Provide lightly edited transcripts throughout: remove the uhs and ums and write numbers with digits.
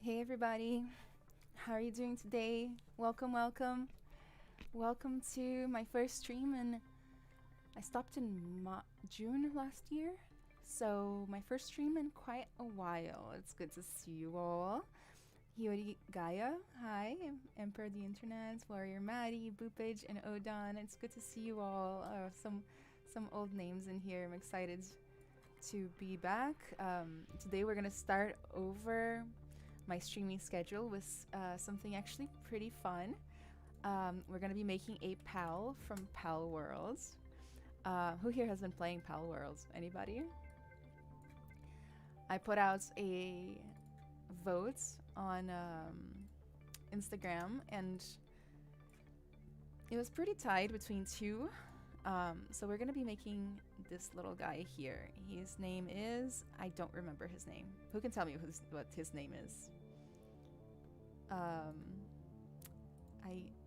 Hey everybody, how are you doing today? Welcome, welcome. Welcome to my first stream, and I stopped in June last year, so my first stream in quite a while. It's good to see you all. Hiyori Gaia, hi, Emperor of the Internet, Warrior Maddie, Boopage, and Odon. It's good to see you all. Some old names in here. I'm excited to be back. Today we're gonna start over my streaming schedule with something actually pretty fun. We're gonna be making a PAL from Pal Worlds. Who here has been playing Pal Worlds? Anybody? I put out a vote on Instagram, and it was pretty tied between two. So we're gonna be making this little guy here. His name is, I don't remember his name. Who can tell me what his name is?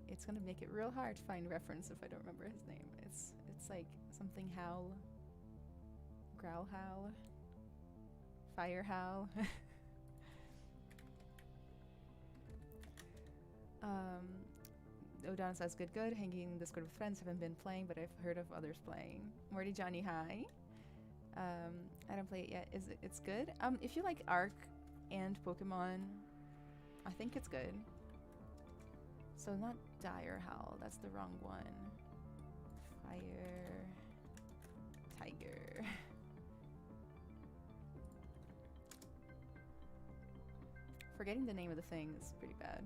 It's gonna make it real hard to find reference if I don't remember his name. It's like something Howl, Growl Howl, Fire Howl. Odon says good, hanging in Discord with friends, haven't been playing, but I've heard of others playing. Morty Johnny, hi. I don't play it yet. It's good? If you like Arc and Pokemon, I think it's good. So not Dire Howl, that's the wrong one. Fire Tiger. Forgetting the name of the thing is pretty bad.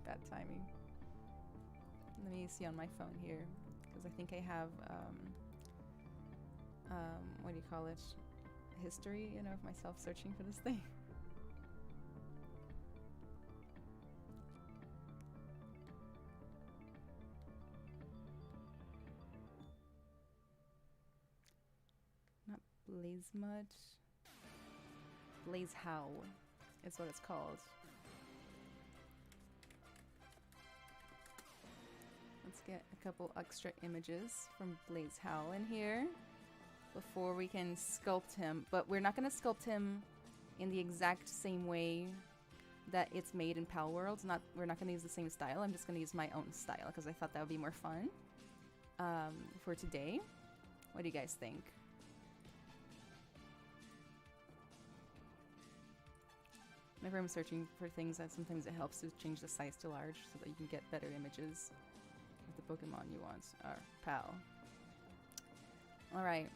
Bad timing. Let me see on my phone here, because I think I have what do you call it? History, you know, of myself searching for this thing. Not Blaze Mud. Blaze Howl is what it's called. Let's get a couple extra images from Blaze Howl in here before we can sculpt him. But we're not going to sculpt him in the exact same way that it's made in Pal Worlds. We're not going to use the same style. I'm just going to use my own style because I thought that would be more fun for today. What do you guys think? Whenever I'm searching for things, sometimes it helps to change the size to large so that you can get better images of the Pokemon you want, or Pal. Alright.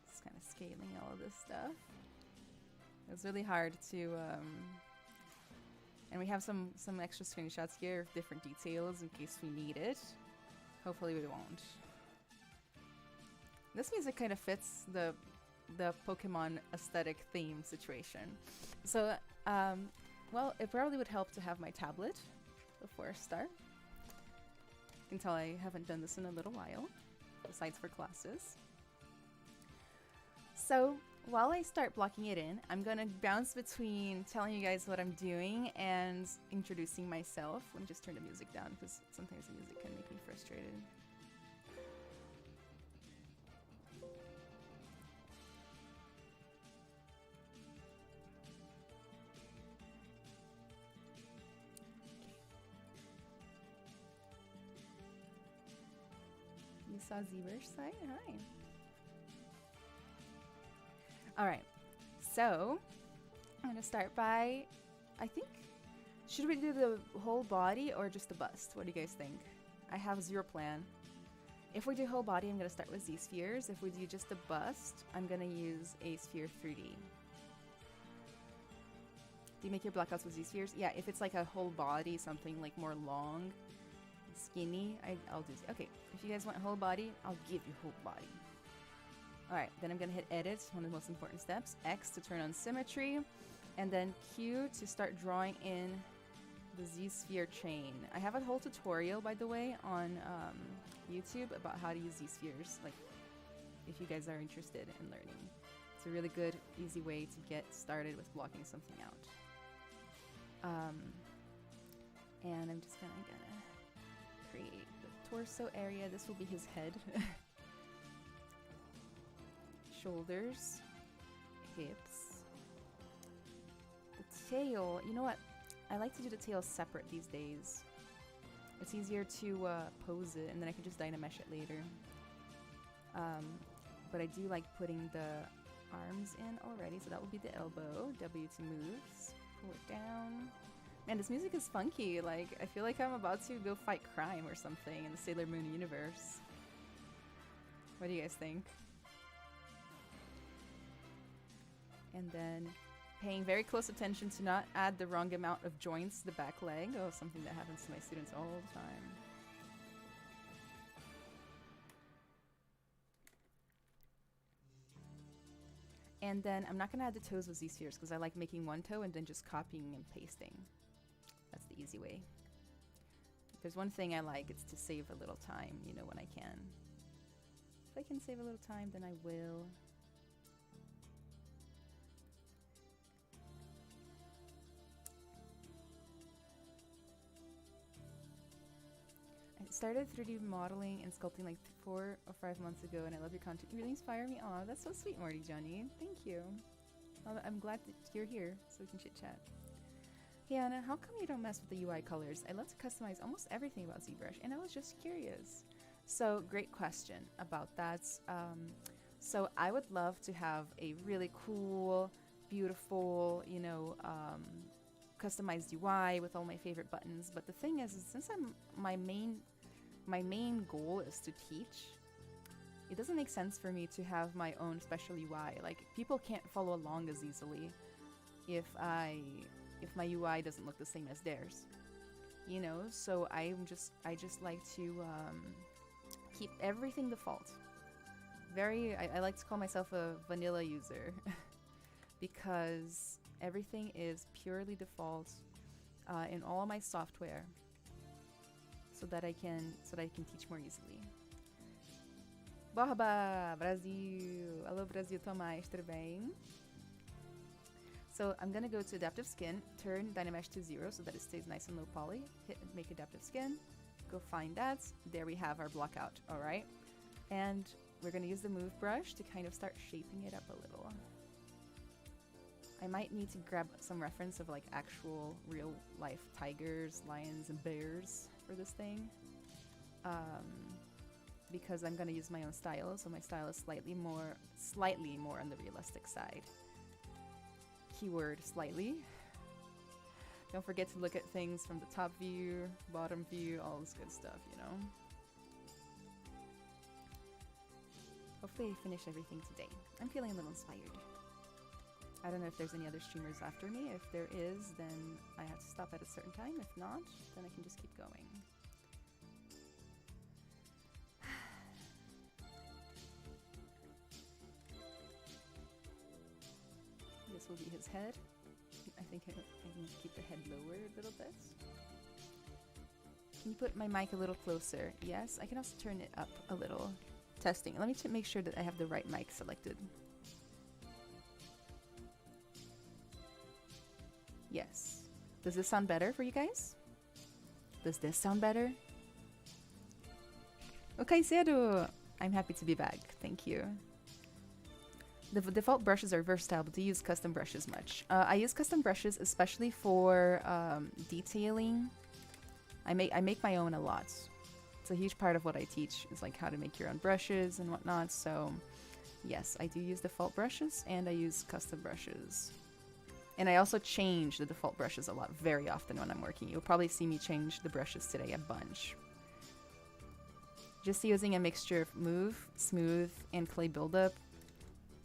Just kind of scaling all of this stuff. It's really hard to, and we have some extra screenshots here of different details in case we need it. Hopefully we won't. This music kind of fits the Pokemon aesthetic theme situation. So, well, it probably would help to have my tablet before I start. You can tell I haven't done this in a little while, besides for classes. So, while I start blocking it in, I'm gonna bounce between telling you guys what I'm doing and introducing myself. Let me just turn the music down because sometimes the music can make me frustrated. You saw ZBrush site? Hi. Alright, so I'm gonna start by, I think, should we do the whole body or just the bust? What do you guys think? I have zero plan. If we do whole body, I'm gonna start with Zspheres. If we do just the bust, I'm gonna use a Sphere 3D. Do you make your blackouts with Zspheres? Yeah, if it's like a whole body, something like more long, skinny, I'll do. Okay, if you guys want whole body, I'll give you whole body. Alright, then I'm gonna hit edit, one of the most important steps, X to turn on symmetry, and then Q to start drawing in the Z-sphere chain. I have a whole tutorial, by the way, on YouTube about how to use Z-spheres, like, if you guys are interested in learning. It's a really good, easy way to get started with blocking something out. And I'm just gonna create the torso area. This will be his head. Shoulders, hips, tail, you know what? I like to do the tail separate these days. It's easier to pose it, and then I can just Dynamesh it later. But I do like putting the arms in already, so that will be the elbow. W to moves. Pull it down. Man, this music is funky. Like, I feel like I'm about to go fight crime or something in the Sailor Moon universe. What do you guys think? And then paying very close attention to not add the wrong amount of joints to the back leg. Oh, something that happens to my students all the time. And then I'm not going to add the toes with Zspheres because I like making one toe and then just copying and pasting. That's the easy way. If there's one thing I like, it's to save a little time, you know, when I can. If I can save a little time, then I will. I started 3D modeling and sculpting like 4 or 5 months ago, and I love your content. You really inspire me. Aw, that's so sweet, Morty Johnny. Thank you. I'm glad that you're here so we can chit chat. Hey Anna, how come you don't mess with the UI colors? I love to customize almost everything about ZBrush, and I was just curious. So, great question about that. So I would love to have a really cool, beautiful, you know, customized UI with all my favorite buttons. But the thing is since my main goal is to teach, it doesn't make sense for me to have my own special UI. Like, people can't follow along as easily if my UI doesn't look the same as theirs, you know. So I just like to keep everything default. I like to call myself a vanilla user because everything is purely default in all of my software, so that I can teach more easily. Borba, Brasil! Alô Brasil, Tomás, tudo bem? So I'm gonna go to adaptive skin, turn Dynamesh to 0 so that it stays nice and low poly. Hit make adaptive skin, go find that. There we have our block out, all right? And we're gonna use the move brush to kind of start shaping it up a little. I might need to grab some reference of like actual real life tigers, lions, and bears for this thing. Because I'm gonna use my own style, so my style is slightly more on the realistic side. Keyword slightly. Don't forget to look at things from the top view, bottom view, all this good stuff, you know. Hopefully I finish everything today. I'm feeling a little inspired. I don't know if there's any other streamers after me. If there is, then I have to stop at a certain time. If not, then I can just keep going. This will be his head. I think I can keep the head lower a little bit. Can you put my mic a little closer? Yes, I can also turn it up a little. Testing. Let me make sure that I have the right mic selected. Yes. Does this sound better for you guys? Does this sound better? Okay, Caicedo! I'm happy to be back. Thank you. The default brushes are versatile, but do you use custom brushes much? I use custom brushes especially for detailing. I make my own a lot. It's a huge part of what I teach, is like how to make your own brushes and whatnot. So yes, I do use default brushes and I use custom brushes. And I also change the default brushes a lot, very often when I'm working. You'll probably see me change the brushes today a bunch. Just using a mixture of move, smooth, and clay buildup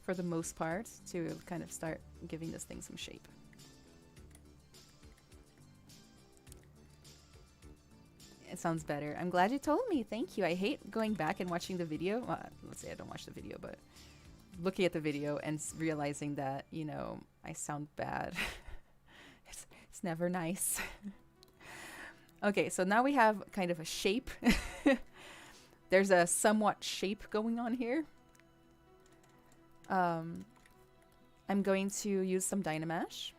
for the most part to kind of start giving this thing some shape. It sounds better. I'm glad you told me. Thank you. I hate going back and watching the video. Well, let's say I don't watch the video, but looking at the video and realizing that, you know, I sound bad. It's never nice. Okay, so now we have kind of a shape. There's a somewhat shape going on here. I'm going to use some Dynamesh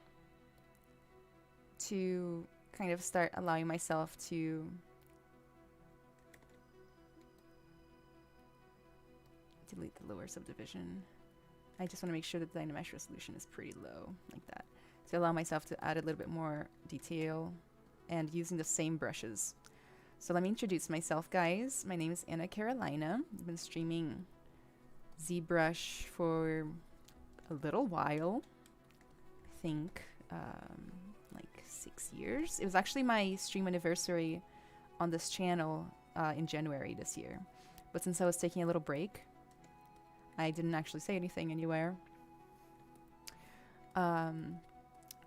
to kind of start allowing myself to delete the lower subdivision. I just want to make sure that the Dynamesh resolution is pretty low, like that. to allow myself to add a little bit more detail and using the same brushes. So let me introduce myself, guys. My name is Anna Carolina. I've been streaming ZBrush for a little while. I think like 6 years. It was actually my stream anniversary on this channel in January this year. But since I was taking a little break, I didn't actually say anything anywhere.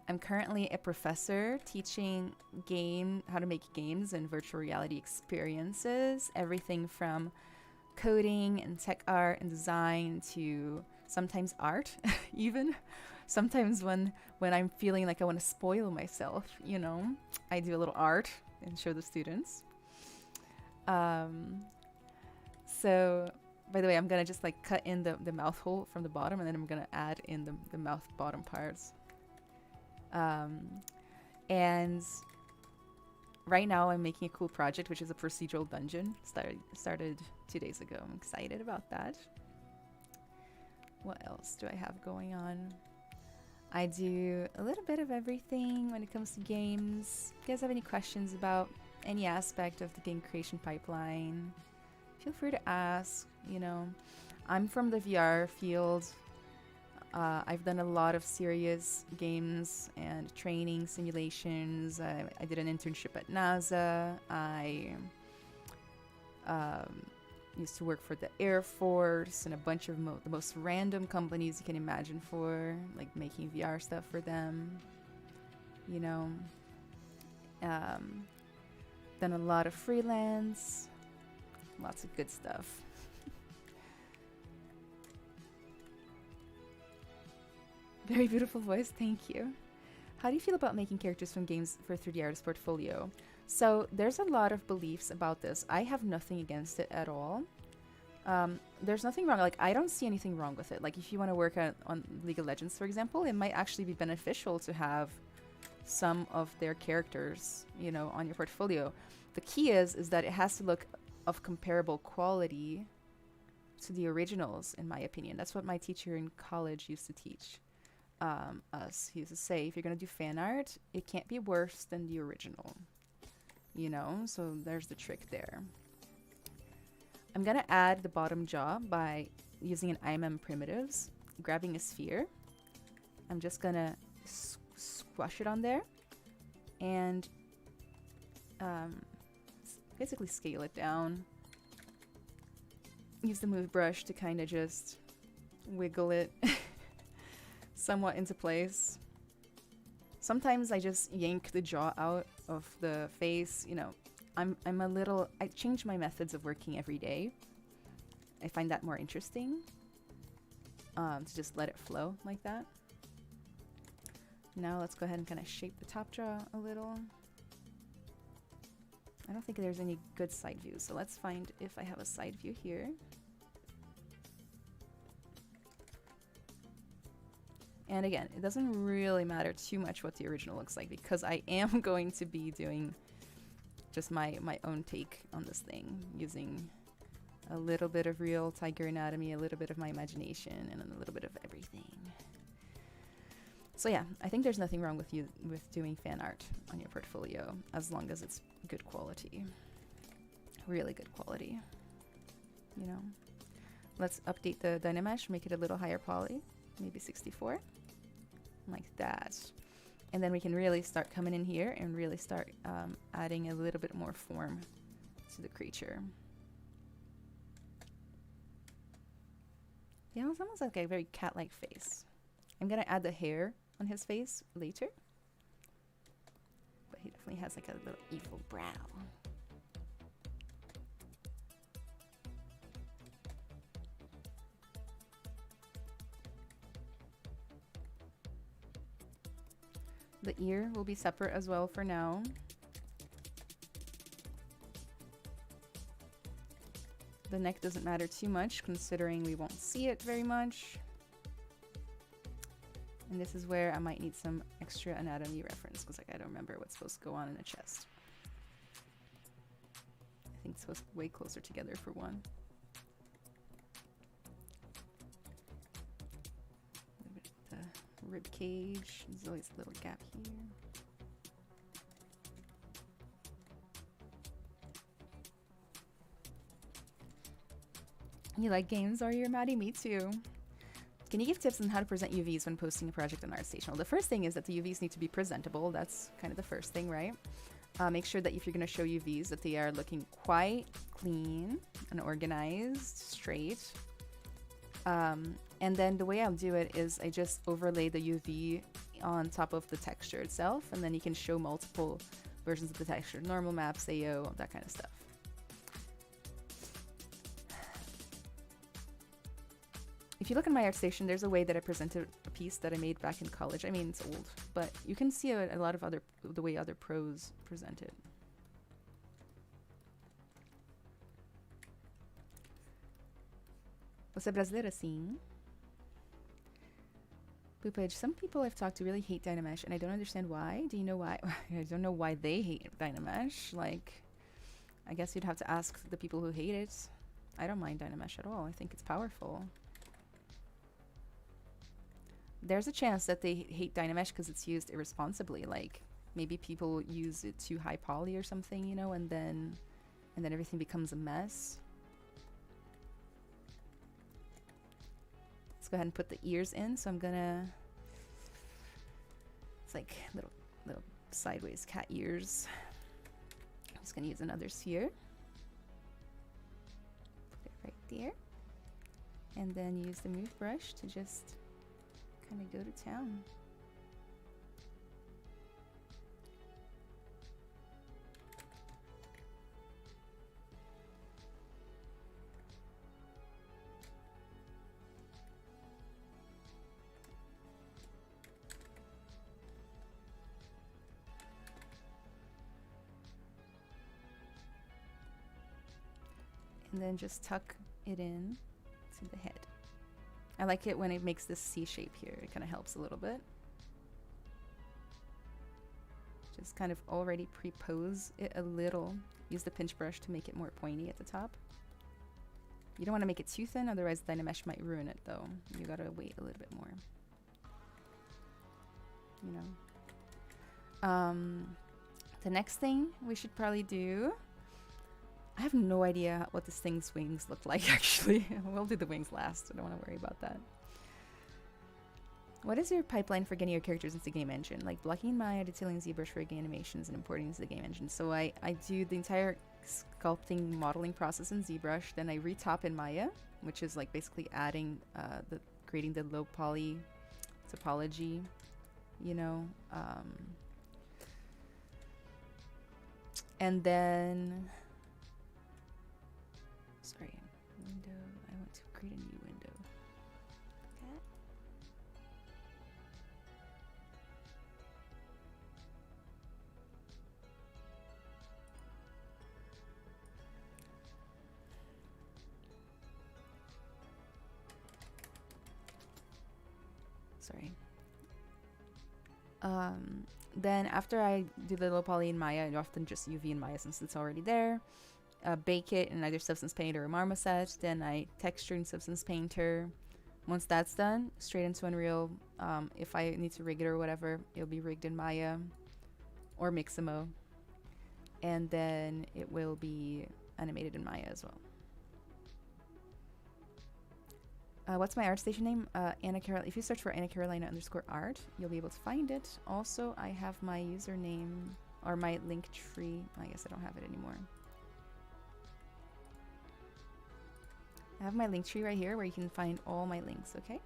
I'm currently a professor teaching how to make games and virtual reality experiences. Everything from coding and tech art and design to sometimes art even. Sometimes when I'm feeling like I want to spoil myself, you know, I do a little art and show the students. So by the way, I'm gonna just like cut in the mouth hole from the bottom, and then I'm gonna add in the mouth bottom parts. And right now I'm making a cool project, which is a procedural dungeon. Started 2 days ago. I'm excited about that. What else do I have going on? I do a little bit of everything when it comes to games. If you guys have any questions about any aspect of the game creation pipeline, feel free to ask. You know, I'm from the VR field. I've done a lot of serious games and training simulations. I did an internship at NASA. I used to work for the Air Force and a bunch of the most random companies you can imagine, for like making VR stuff for them. You know, done a lot of freelance, lots of good stuff. Very beautiful voice, thank you. How do you feel about making characters from games for 3D artist portfolio? So there's a lot of beliefs about this. I have nothing against it at all. There's nothing wrong. Like, I don't see anything wrong with it. Like, if you want to work on League of Legends, for example, it might actually be beneficial to have some of their characters, you know, on your portfolio. The key is that it has to look of comparable quality to the originals, in my opinion. That's what my teacher in college used to teach us. He used to say, if you're going to do fan art, it can't be worse than the original. You know, so there's the trick there. I'm going to add the bottom jaw by using an IMM primitives, grabbing a sphere. I'm just going to squash it on there and basically scale it down. Use the move brush to kind of just wiggle it somewhat into place. Sometimes I just yank the jaw out of the face. You know, I change my methods of working every day. I find that more interesting, to just let it flow like that. Now let's go ahead and kind of shape the top jaw a little. I don't think there's any good side views, so let's find if I have a side view here. And again, it doesn't really matter too much what the original looks like, because I am going to be doing just my own take on this thing, using a little bit of real tiger anatomy, a little bit of my imagination, and then a little bit of everything. So yeah, I think there's nothing wrong with doing fan art on your portfolio, as long as it's good quality. Really good quality. You know? Let's update the Dynamesh, make it a little higher poly, maybe 64. Like that. And then we can really start coming in here and really start adding a little bit more form to the creature. Yeah, it's almost like a very cat-like face. I'm gonna add the hair on his face later. But he definitely has like a little evil brow. The ear will be separate as well for now. The neck doesn't matter too much, considering we won't see it very much. And this is where I might need some extra anatomy reference, because like I don't remember what's supposed to go on in the chest. I think it's supposed to be way closer together for one. A rib cage. There's always a little gap here. You like games, are you, Maddie? Me too. Can you give tips on how to present UVs when posting a project on ArtStation? Well, the first thing is that the UVs need to be presentable. That's kind of the first thing, right? Make sure that if you're going to show UVs, that they are looking quite clean and organized, straight. And then the way I'll do it is I just overlay the UV on top of the texture itself, and then you can show multiple versions of the texture, normal maps, AO, that kind of stuff. If you look at my ArtStation, there's a way that I presented a piece that I made back in college. I mean, it's old, but you can see a lot of the way other pros present it. Você é brasileira, sim? Poopage. Some people I've talked to really hate Dynamesh, and I don't understand why. Do you know why? I don't know why they hate Dynamesh. Like, I guess you'd have to ask the people who hate it. I don't mind Dynamesh at all. I think it's powerful. There's a chance that they hate Dynamesh because it's used irresponsibly. Like, maybe people use it too high poly or something, you know, and then everything becomes a mess. Let's go ahead and put the ears in. So I'm gonna, it's like little sideways cat ears. I'm just gonna use another sphere. Put it right there. And then use the move brush to just kind of go to town. And then just tuck it in to the head. I like it when it makes this C shape here. It kind of helps a little bit. Just kind of already pre-pose it a little. Use the pinch brush to make it more pointy at the top. You don't want to make it too thin, otherwise Dynamesh might ruin it though. You gotta wait a little bit more. You know. The next thing we should probably do, I have no idea what this thing's wings look like, actually. We'll do the wings last. I don't want to worry about that. What is your pipeline for getting your characters into the game engine? Like blocking in Maya, detailing ZBrush for game animations, and importing into the game engine. So I do the entire sculpting modeling process in ZBrush. Then I retop in Maya, which is like basically adding, creating the low poly topology, you know. And then... Sorry, window. I want to create a new window. Okay. Sorry. Then after I do the low poly in Maya, I often just UV in Maya since it's already there. Bake it in either Substance Painter or Marmoset. Then I texture in Substance Painter. Once that's done, straight into Unreal. If I need to rig it or whatever, it'll be rigged in Maya or Mixamo. And then it will be animated in Maya as well. What's my ArtStation name? Anna Carol. If you search for Anna Carolina _art, you'll be able to find it. Also, I have my username or my link tree. I guess I don't have it anymore. I have my link tree right here where you can find all my links, okay?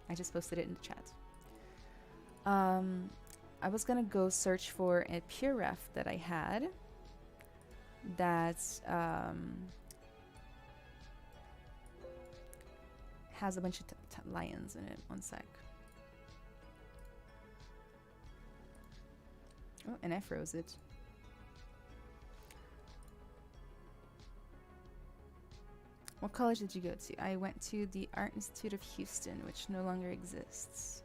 I just posted it in the chat. I was gonna go search for a pure ref that I had that has a bunch of lions in it. One sec. Oh, and I froze it. What college did you go to? I went to the Art Institute of Houston, which no longer exists.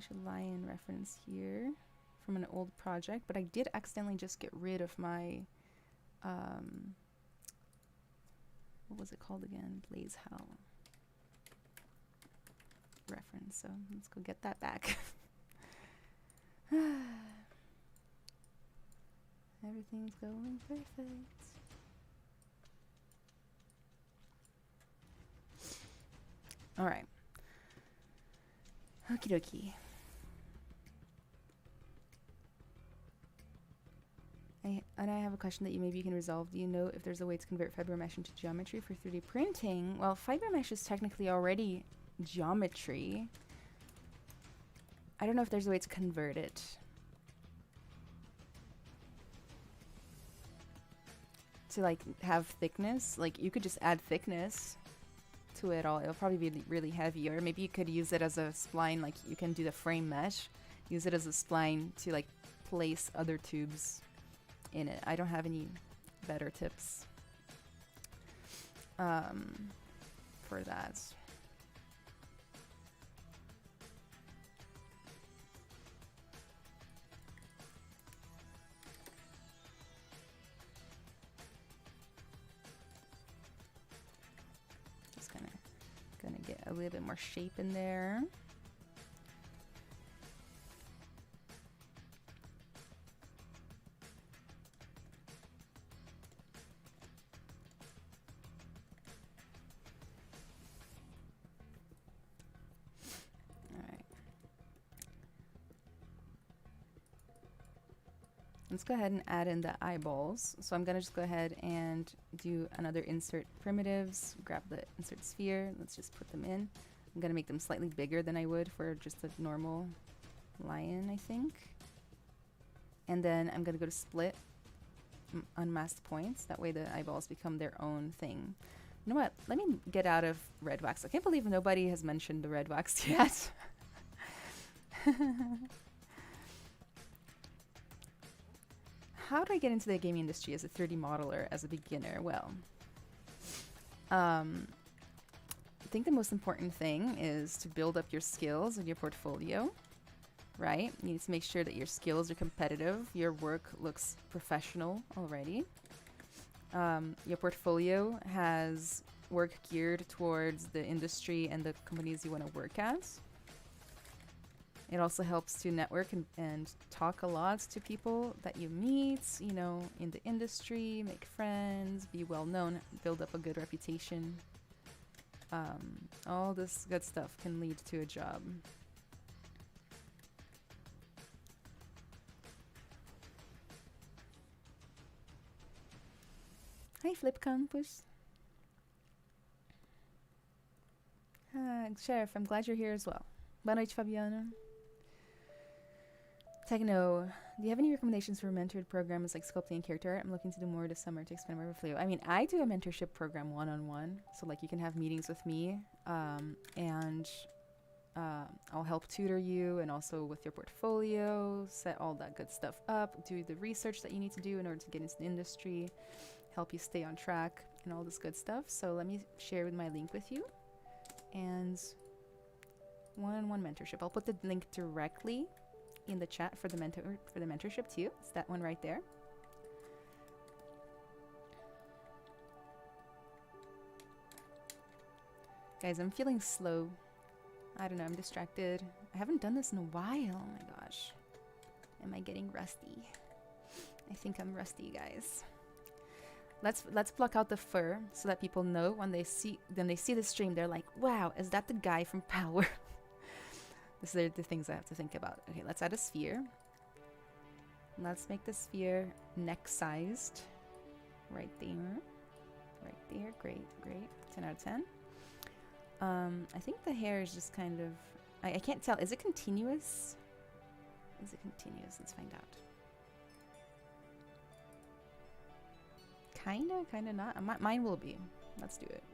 should lion reference here from an old project, but I did accidentally just get rid of my, what was it called again? Blaze Hell reference. So let's go get that back. Everything's going perfect. All right. Okie dokie. And I have a question that maybe you can resolve. Do you know if there's a way to convert fiber mesh into geometry for 3D printing? Well, fiber mesh is technically already geometry. I don't know if there's a way to convert it. To like have thickness. Like you could just add thickness to it all. It'll probably be really heavy, or maybe you could use it as a spline. Like you can do the frame mesh, use it as a spline to like place other tubes in it. I don't have any better tips for that. Just gonna get a little bit more shape in there. Let's go ahead and add in the eyeballs. So I'm gonna just go ahead and do another insert primitives, grab the insert sphere, let's just put them in. I'm gonna make them slightly bigger than I would for just a normal lion, I think. And then I'm gonna go to split, unmasked points. That way the eyeballs become their own thing. You know what? Let me get out of red wax. I can't believe nobody has mentioned the red wax yet. How do I get into the gaming industry as a 3D modeler as a beginner? Well, I think the most important thing is to build up your skills and your portfolio, right? You need to make sure that your skills are competitive, your work looks professional already. Your portfolio has work geared towards the industry and the companies you want to work at. It also helps to network and talk a lot to people that you meet, you know, in the industry, make friends, be well known, build up a good reputation. All this good stuff can lead to a job. Hi, Flip Campus. Sheriff, I'm glad you're here as well. Boa noite, Fabiana. Techno, do you have any recommendations for mentored programs like sculpting and character art? I'm looking to do more this summer to expand my portfolio. I mean, I do a mentorship program one-on-one, so like you can have meetings with me, and I'll help tutor you, and also with your portfolio, set all that good stuff up, do the research that you need to do in order to get into the industry, help you stay on track, and all this good stuff. So let me share my link with you, and one-on-one mentorship. I'll put the link directly in the chat for the mentorship too. It's that one right there. Guys, I'm feeling slow. I don't know, I'm distracted. I haven't done this in a while. Oh my gosh. Am I getting rusty? I think I'm rusty, guys. Let's pluck out the fur so that people know when they see the stream, they're like, wow, is that the guy from Power? These are the things I have to think about. Okay, let's add a sphere. Let's make the sphere neck-sized. Right there. Right there. Great, great. 10 out of 10. I think the hair is just kind of... I can't tell. Is it continuous? Is it continuous? Let's find out. Kinda not. Mine will be. Let's do it.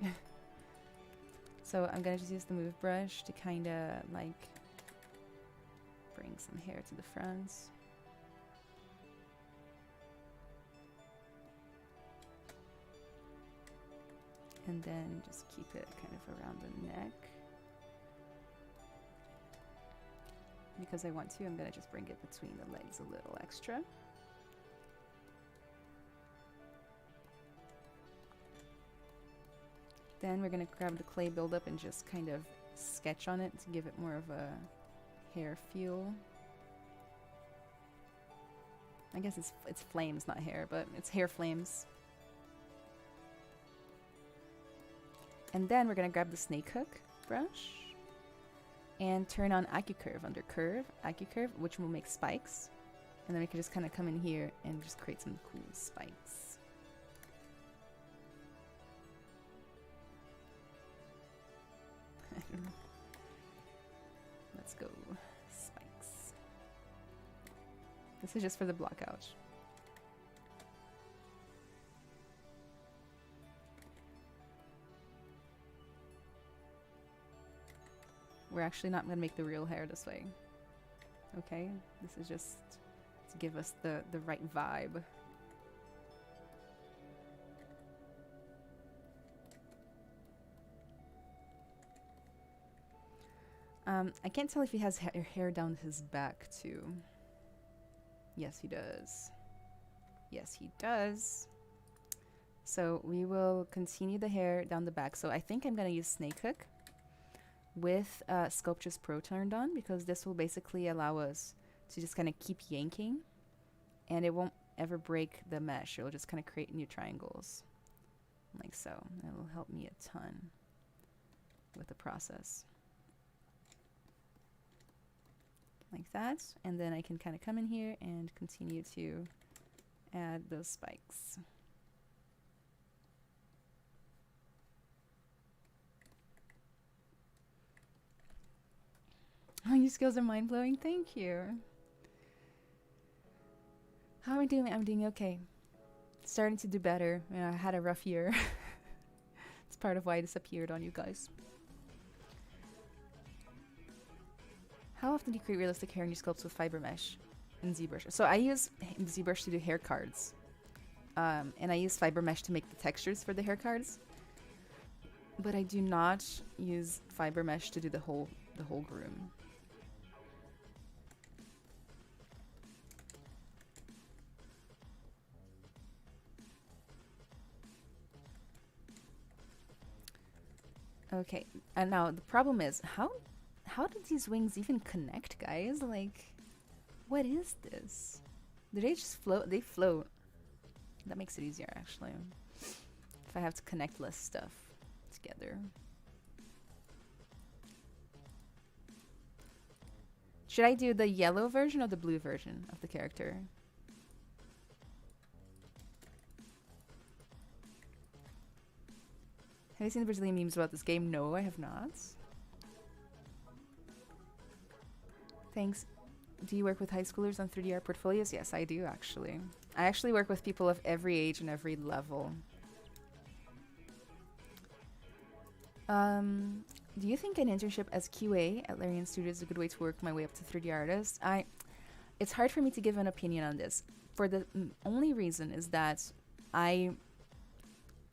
So I'm gonna just use the move brush to kinda like bring some hair to the front. And then just keep it kind of around the neck. because I want to, I'm gonna just bring it between the legs a little extra. Then we're gonna grab the clay buildup and just kind of sketch on it to give it more of a hair feel. I guess it's flames, not hair, but it's hair flames. And then we're gonna grab the snake hook brush and turn on AccuCurve under curve, AccuCurve, which will make spikes. And then we can just kind of come in here and just create some cool spikes. I don't know. Let's go. Spikes. This is just for the block out. We're actually not going to make the real hair this way. Okay? This is just to give us the right vibe. I can't tell if he has hair down his back too. Yes, he does. Yes, he does. So we will continue the hair down the back. So I think I'm going to use Snake Hook with Sculptures Pro turned on, because this will basically allow us to just kind of keep yanking, and it won't ever break the mesh. It will just kind of create new triangles like so. It will help me a ton with the process. Like that, and then I can kind of come in here and continue to add those spikes. Oh, your skills are mind-blowing. Thank you. How am I doing? I'm doing okay. Starting to do better. You know, I had a rough year. It's part of why I disappeared on you guys. How often do you create realistic hair in your sculpts with fiber mesh in ZBrush? So I use ZBrush to do hair cards. And I use fiber mesh to make the textures for the hair cards. But I do not use fiber mesh to do the whole groom. Okay, and now the problem is, how do these wings even connect, guys? Like, what is this? Do they just float? They float. That makes it easier, actually. If I have to connect less stuff together. Should I do the yellow version or the blue version of the character? Have you seen the Brazilian memes about this game? No, I have not. Thanks. Do you work with high schoolers on 3D art portfolios? Yes, I do, actually. I actually work with people of every age and every level. Do you think an internship as QA at Larian Studios is a good way to work my way up to 3D artist? It's hard for me to give an opinion on this. For the only reason is that I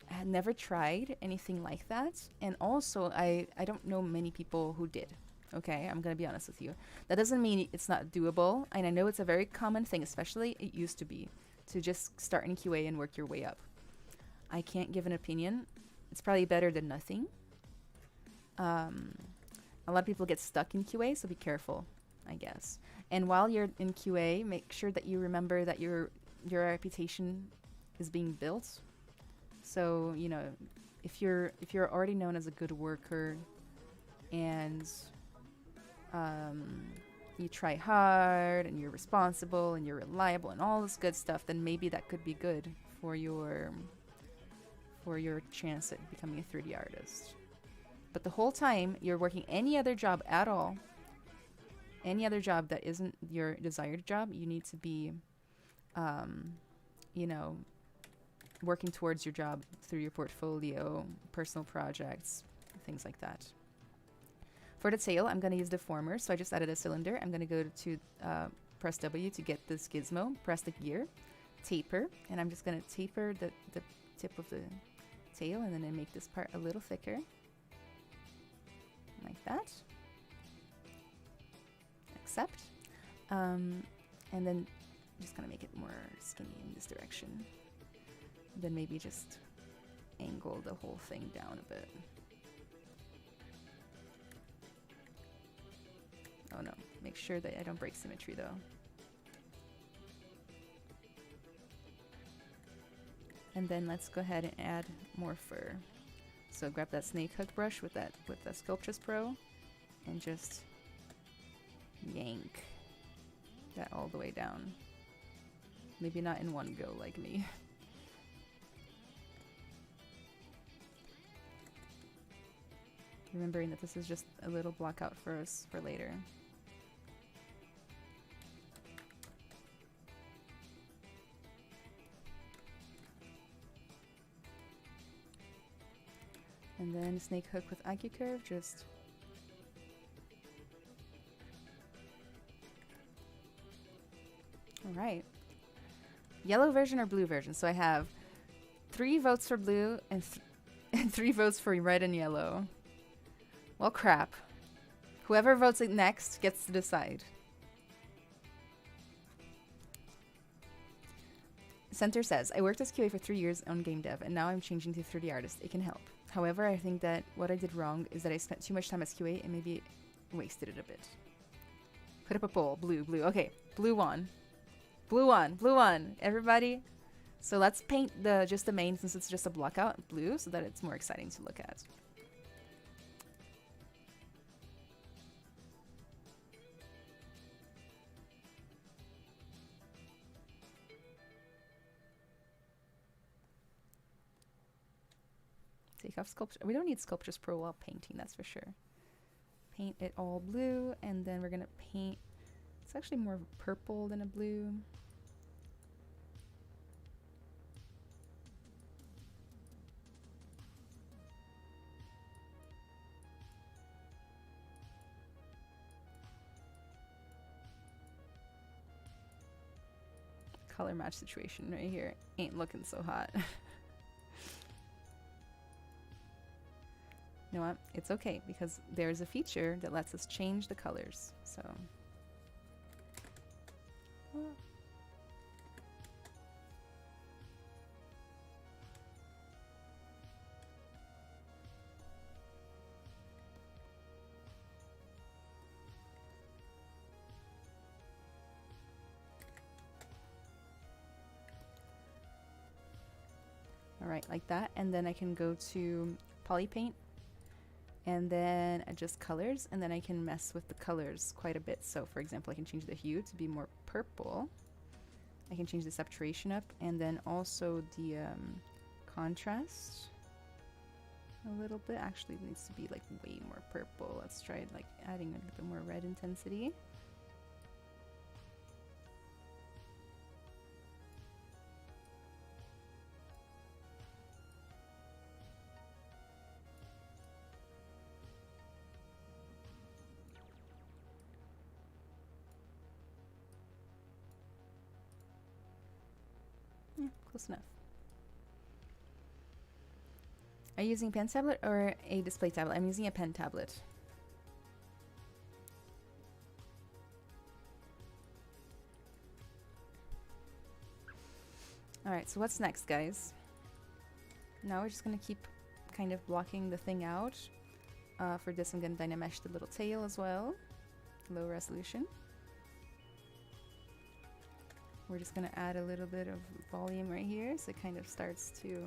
had never tried anything like that, and also I don't know many people who did. Okay, I'm gonna be honest with you. That doesn't mean it's not doable, and I know it's a very common thing, especially it used to be, to just start in QA and work your way up. I can't give an opinion. It's probably better than nothing. A lot of people get stuck in QA, so be careful, I guess. And while you're in QA, make sure that you remember that your reputation is being built. So, you know, if you're already known as a good worker and you try hard and you're responsible and you're reliable and all this good stuff, then maybe that could be good for your chance at becoming a 3D artist. But the whole time you're working any other job at all, any other job that isn't your desired job, you need to be, you know, working towards your job through your portfolio, personal projects, things like that. For the tail, I'm going to use deformer, so I just added a cylinder. I'm going to go to press W to get this gizmo, press the gear, taper, and I'm just going to taper the tip of the tail, and then I make this part a little thicker, like that. accept. And then just gonna make it more skinny in this direction. Then maybe just angle the whole thing down a bit. Oh no, make sure that I don't break symmetry though. And then let's go ahead and add more fur. So grab that snake hook brush with the Sculptress Pro and just yank that all the way down. Maybe not in one go like me. Remembering that this is just a little block out for us for later. And then snake hook with IQ curve, just all right. Yellow version or blue version? So I have 3 votes for blue and 3 votes for red and yellow. Well, crap. Whoever votes it next gets to decide. Center says, I worked as QA for 3 years on game dev, and now I'm changing to 3D artist. It can help. However, I think that what I did wrong is that I spent too much time as QA and maybe wasted it a bit. Put up a poll. Blue, blue. Okay, blue one. Blue one, blue one. Everybody. So let's paint just the main, since it's just a block out, blue, so that it's more exciting to look at. Take off sculpture. We don't need Sculptress Pro while painting, that's for sure. Paint it all blue, and then we're gonna paint. It's actually more purple than a blue. Color match situation right here ain't looking so hot. You know what? It's okay, because there's a feature that lets us change the colors. So all right, like that, and then I can go to poly paint and then adjust colors, and then I can mess with the colors quite a bit. So for example, I can change the hue to be more purple. I can change the saturation up, and then also the contrast a little bit. Actually, it needs to be like way more purple. Let's try like adding a bit more red intensity. Yeah, close enough. Are you using a pen tablet or a display tablet? I'm using a pen tablet. Alright, so what's next, guys? Now we're just gonna keep kind of blocking the thing out. For this, I'm gonna dynamesh the little tail as well. Low resolution. We're just gonna add a little bit of volume right here, so it kind of starts to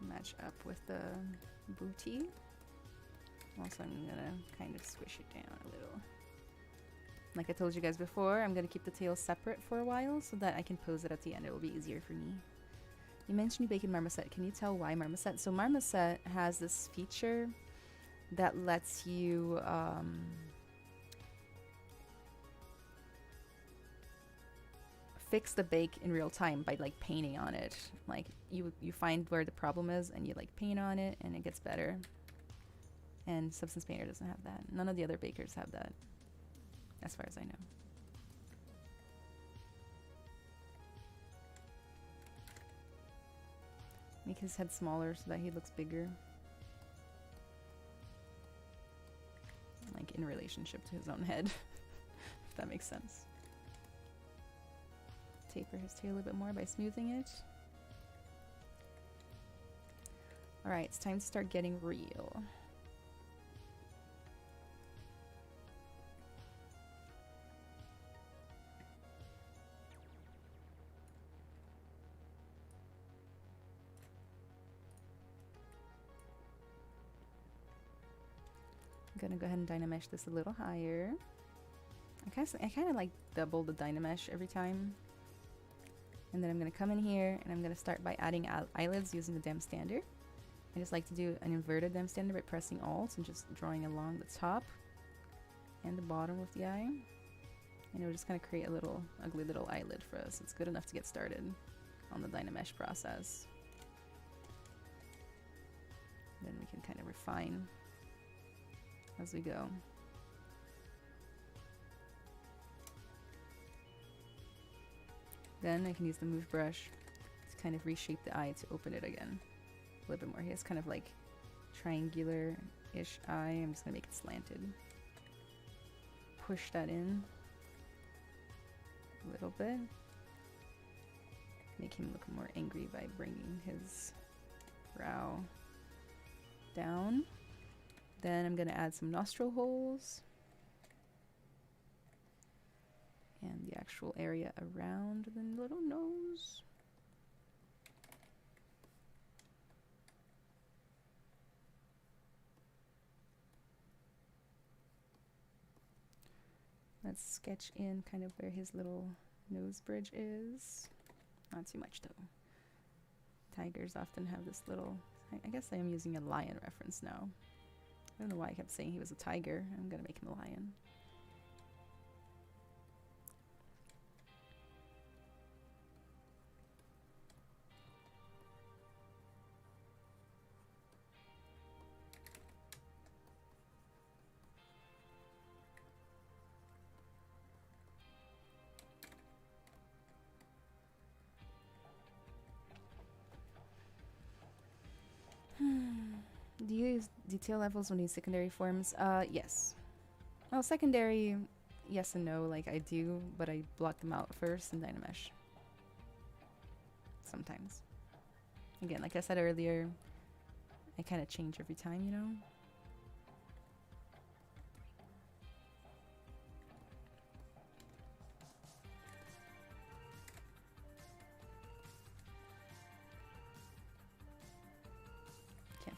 match up with the booty. Also, I'm gonna kind of squish it down a little. Like I told you guys before, I'm gonna keep the tail separate for a while so that I can pose it at the end. It will be easier for me. You mentioned you bake in Marmoset. Can you tell why Marmoset? So Marmoset has this feature that lets you fix the bake in real time by like painting on it. Like you find where the problem is and you like paint on it and it gets better. And Substance Painter doesn't have that. None of the other bakers have that, as far as I know. Make his head smaller so that he looks bigger. Like in relationship to his own head. if that makes sense. Taper his tail a little bit more by smoothing it. Alright, it's time to start getting real. I'm gonna go ahead and Dynamesh this a little higher. I kind of like double the Dynamesh every time. And then I'm gonna come in here and I'm gonna start by adding eyelids using the Dem Standard. I just like to do an inverted Dem Standard by pressing Alt and just drawing along the top and the bottom of the eye. And it'll just kind of create a little ugly little eyelid for us. It's good enough to get started on the Dynamesh process. Then we can kind of refine as we go. Then I can use the move brush to kind of reshape the eye to open it again a little bit more. He has kind of like triangular-ish eye. I'm just gonna make it slanted. Push that in a little bit. Make him look more angry by bringing his brow down. Then I'm gonna add some nostril holes and the actual area around the little nose. Let's sketch in kind of where his little nose bridge is. Not too much though. Tigers often have this little, I guess I am using a lion reference now. I don't know why I kept saying he was a tiger. I'm gonna make him a lion. Do you use detail levels when you use secondary forms? Yes. Well, secondary, yes and no. Like I do, but I block them out first in Dynamesh. Sometimes. Again, like I said earlier, I kind of change every time, you know?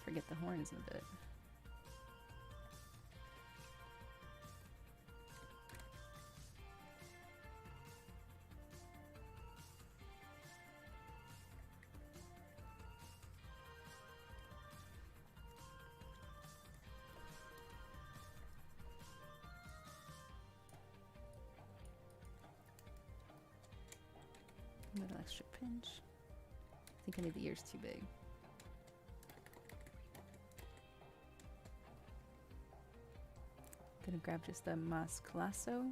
Forget the horns a bit. A little extra pinch. I think I made the ears too big. Gonna grab just the mask lasso.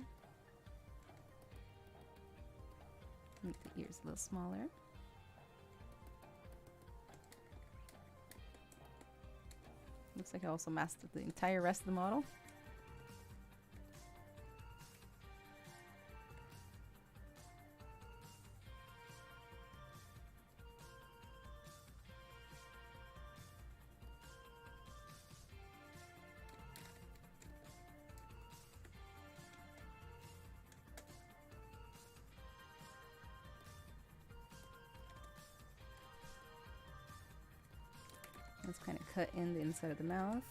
Make the ears a little smaller. Looks like I also masked the entire rest of the model. Let's kind of cut in the inside of the mouth.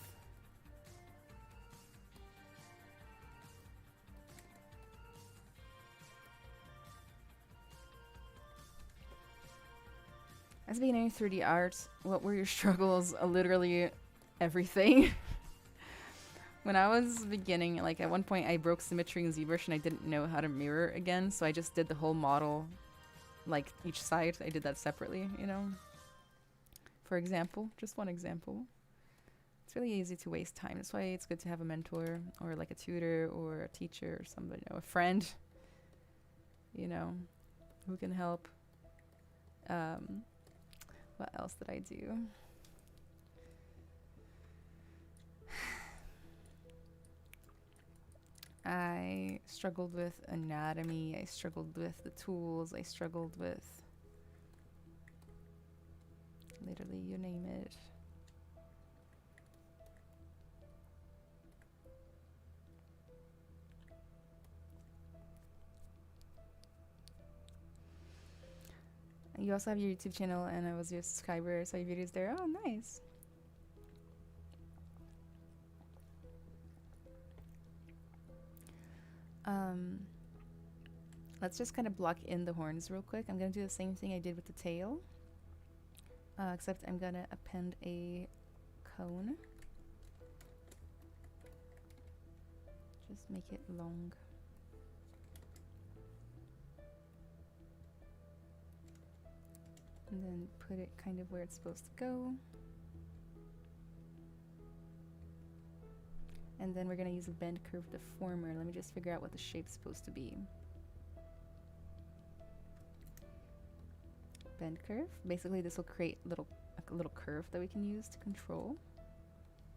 As a beginner in 3D art, what were your struggles? Literally everything. When I was beginning, like at one point I broke symmetry in ZBrush and I didn't know how to mirror again, so I just did the whole model, like each side, I did that separately, you know? For example, just one example. It's really easy to waste time. That's why it's good to have a mentor or like a tutor or a teacher or somebody, you know, a friend, you know, who can help. What else did I do? I struggled with anatomy, I struggled with the tools, I struggled with literally you name it. You also have your YouTube channel, and I was your subscriber, saw your videos there. Oh, nice. Let's just kind of block in the horns real quick. I'm going to do the same thing I did with the tail, except I'm going to append a cone. Just make it long. And then put it kind of where it's supposed to go. And then we're going to use a bend curve deformer. Let me just figure out what the shape's supposed to be. Bend curve. Basically, this will create a little curve that we can use to control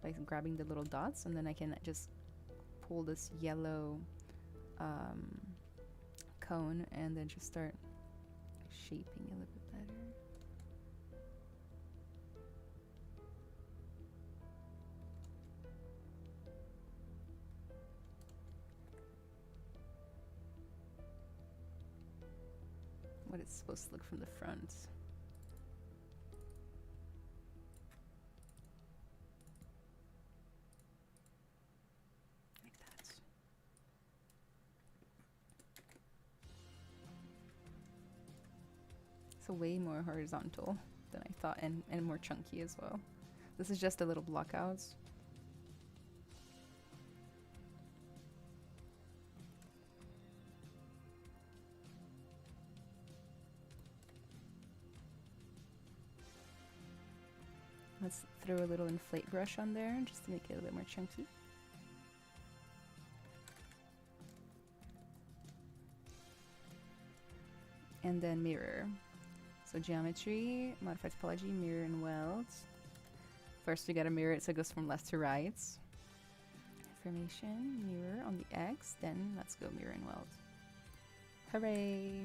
by grabbing the little dots, and then I can just pull this yellow cone and then just start shaping a little bit better. What it's supposed to look from the front. Like that. It's way more horizontal than I thought, and more chunky as well. This is just a little block out. Let's throw a little inflate brush on there just to make it a bit more chunky. And then mirror. So geometry, modify topology, mirror and weld. First we gotta mirror it so it goes from left to right. Remeshing, mirror on the X, then let's go mirror and weld. Hooray!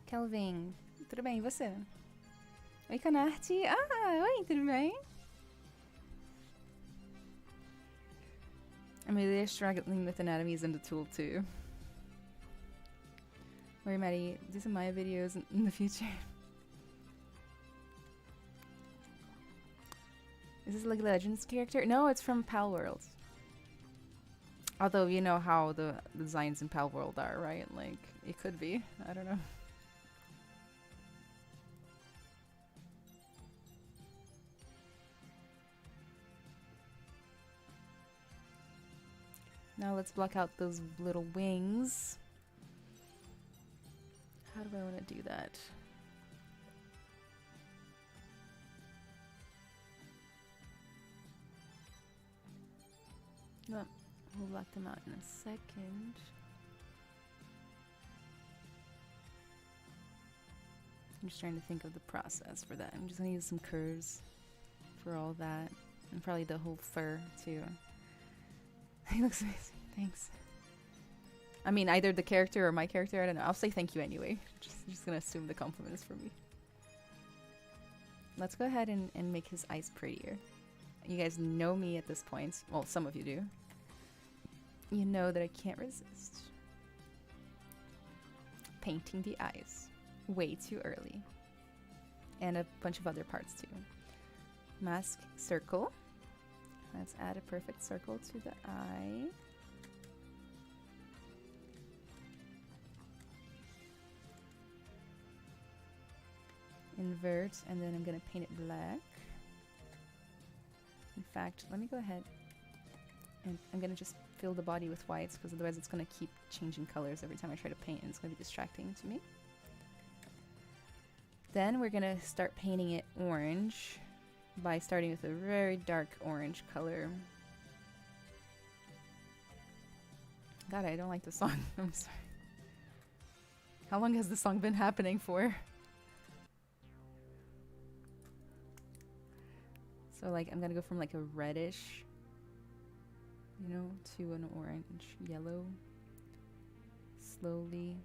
Kelvin, tudo bem, e você? Oi, Canarte. Ah, oi, tudo bem? I'm really struggling with anatomies in the tool too. Worry, Maddie, do some Maya videos in the future. Is this like a Legends character? No, it's from Pal World. Although you know how the designs in Pal World are, right? Like, it could be. I don't know. Now let's block out those little wings. How do I want to do that? No, we'll block them out in a second. I'm just trying to think of the process for that. I'm just gonna use some curves for all that, and probably the whole fur too. He looks amazing. Thanks. I mean, either the character or my character. I don't know. I'll say thank you anyway. Just gonna assume the compliment is for me. Let's go ahead and make his eyes prettier. You guys know me at this point. Well, some of you do. You know that I can't resist painting the eyes way too early. And a bunch of other parts too. Mask circle. Let's add a perfect circle to the eye. Invert, and then I'm going to paint it black. In fact, let me go ahead And I'm gonna just fill the body with whites because otherwise it's gonna keep changing colors every time I try to paint and it's gonna be distracting to me. Then we're gonna start painting it orange by starting with a very dark orange color. God, I don't like the song. I'm sorry. How long has this song been happening for? So like I'm gonna go from like a reddish, you know, to an orange yellow, slowly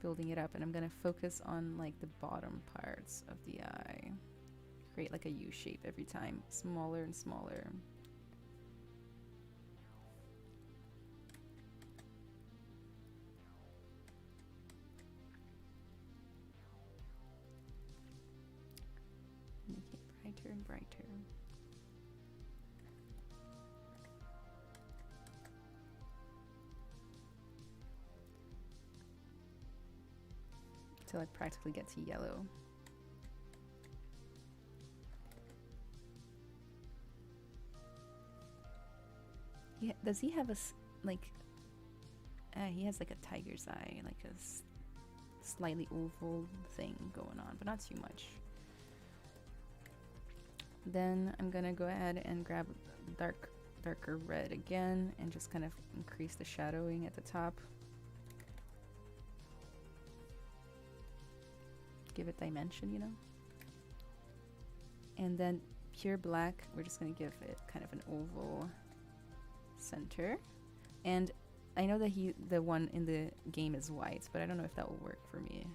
building it up, and I'm gonna focus on like the bottom parts of the eye. Create like a U shape every time, smaller and smaller. Make it brighter and brighter. Until I practically get to yellow. Yeah, does he have a like? He has like a tiger's eye, like a slightly oval thing going on, but not too much. Then I'm gonna go ahead and grab darker red again, and just kind of increase the shadowing at the top. Give it dimension, you know. And then pure black, we're just gonna give it kind of an oval center. And I know that the one in the game is white, but I don't know if that will work for me.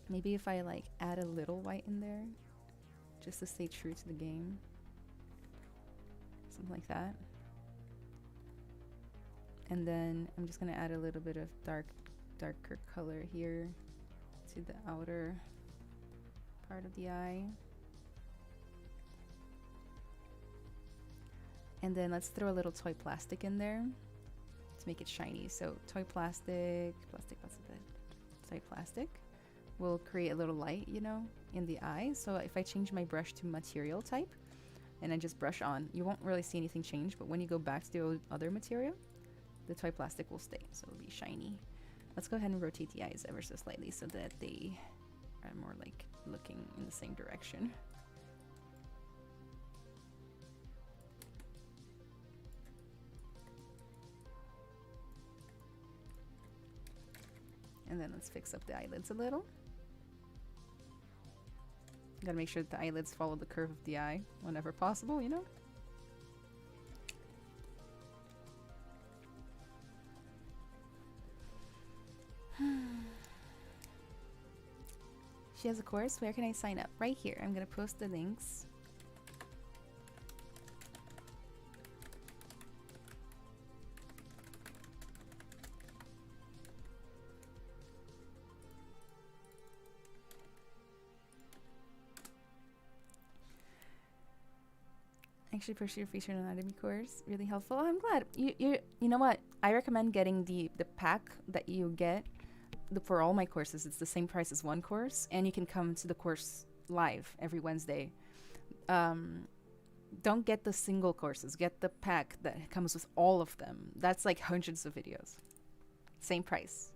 Maybe if I like add a little white in there, just to stay true to the game. Something like that. And then I'm just gonna add a little bit of darker color here to the outer part of the eye. And then let's throw a little toy plastic in there to make it shiny. So toy plastic, toy plastic will create a little light, you know, in the eye. So if I change my brush to material type and I just brush on, you won't really see anything change, but when you go back to the other material, the toy plastic will stay, so it'll be shiny. Let's go ahead and rotate the eyes ever so slightly so that they are more like looking in the same direction. And then let's fix up the eyelids a little. Gotta make sure that the eyelids follow the curve of the eye whenever possible, you know? She has a course. Where can I sign up? Right here. I'm gonna post the links. Actually, pursue your featured anatomy course. Really helpful. Oh, I'm glad. You know what? I recommend getting the pack that you get for all my courses. It's the same price as one course, and you can come to the course live every Wednesday. Don't get the single courses. Get the pack that comes with all of them. That's like hundreds of videos. Same price.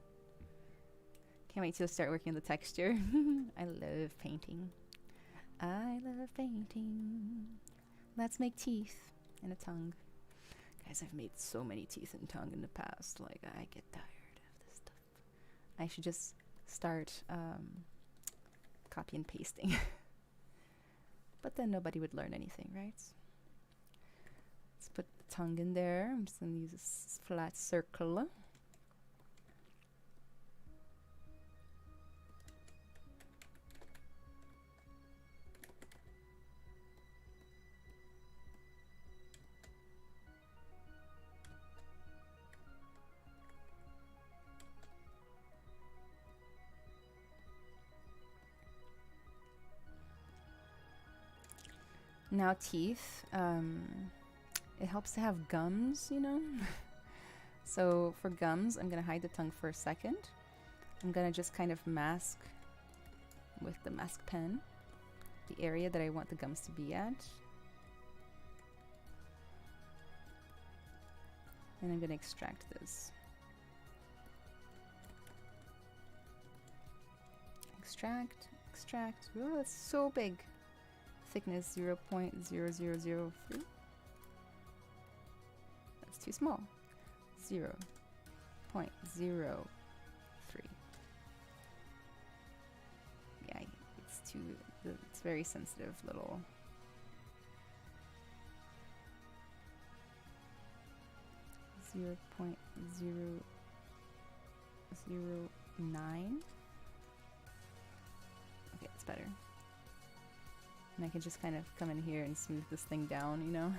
Can't wait to start working on the texture. I love painting. I love painting. Let's make teeth and a tongue. Guys, I've made so many teeth and tongue in the past. Like, I get tired of this stuff. I should just start copy and pasting. But then nobody would learn anything, right? Let's put the tongue in there. I'm just going to use this flat circle. Now teeth, it helps to have gums, you know? So for gums, I'm gonna hide the tongue for a second. I'm gonna just kind of mask with the mask pen the area that I want the gums to be at. And I'm gonna extract this. Extract, extract. Oh, that's so big. Thickness 0.0003. That's too small. 0.03. Yeah, it's too. It's very sensitive little. 0.009. Okay, it's better. And I can just kind of come in here and smooth this thing down, you know?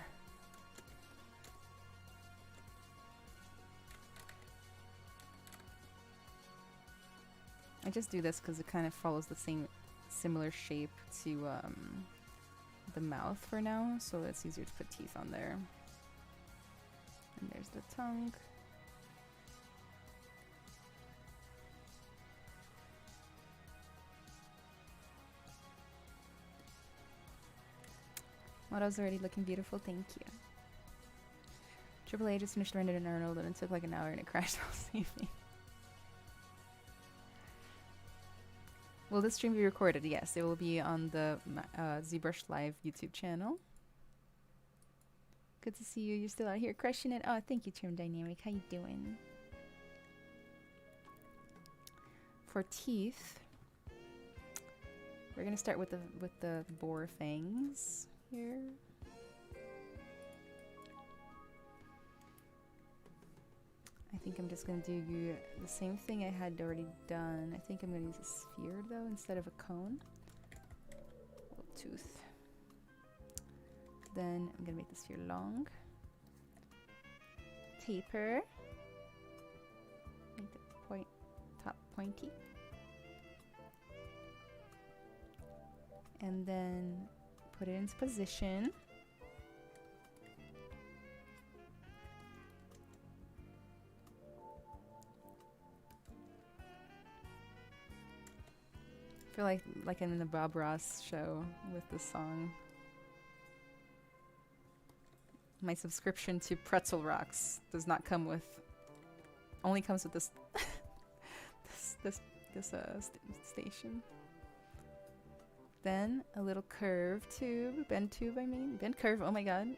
I just do this because it kind of follows the same similar shape to the mouth for now, so it's easier to put teeth on there. And there's the tongue. Model's already looking beautiful, thank you. AAA just finished rendering an Arnold and it took like an hour and it crashed while saving. Will this stream be recorded? Yes, it will be on the ZBrush Live YouTube channel. Good to see you. You're still out here crushing it. Oh, thank you, Trim Dynamic. How you doing? For teeth, we're gonna start with the boar fangs here. I think I'm just gonna do the same thing I had already done. I think I'm gonna use a sphere though instead of a cone. Little tooth. Then I'm gonna make the sphere long. Taper. Make the top pointy. And then put it into position. I feel like I'm in the Bob Ross show with this song. My subscription to Pretzel Rocks does not come with, only comes with this station. Then a little curve tube, bend curve, oh my god.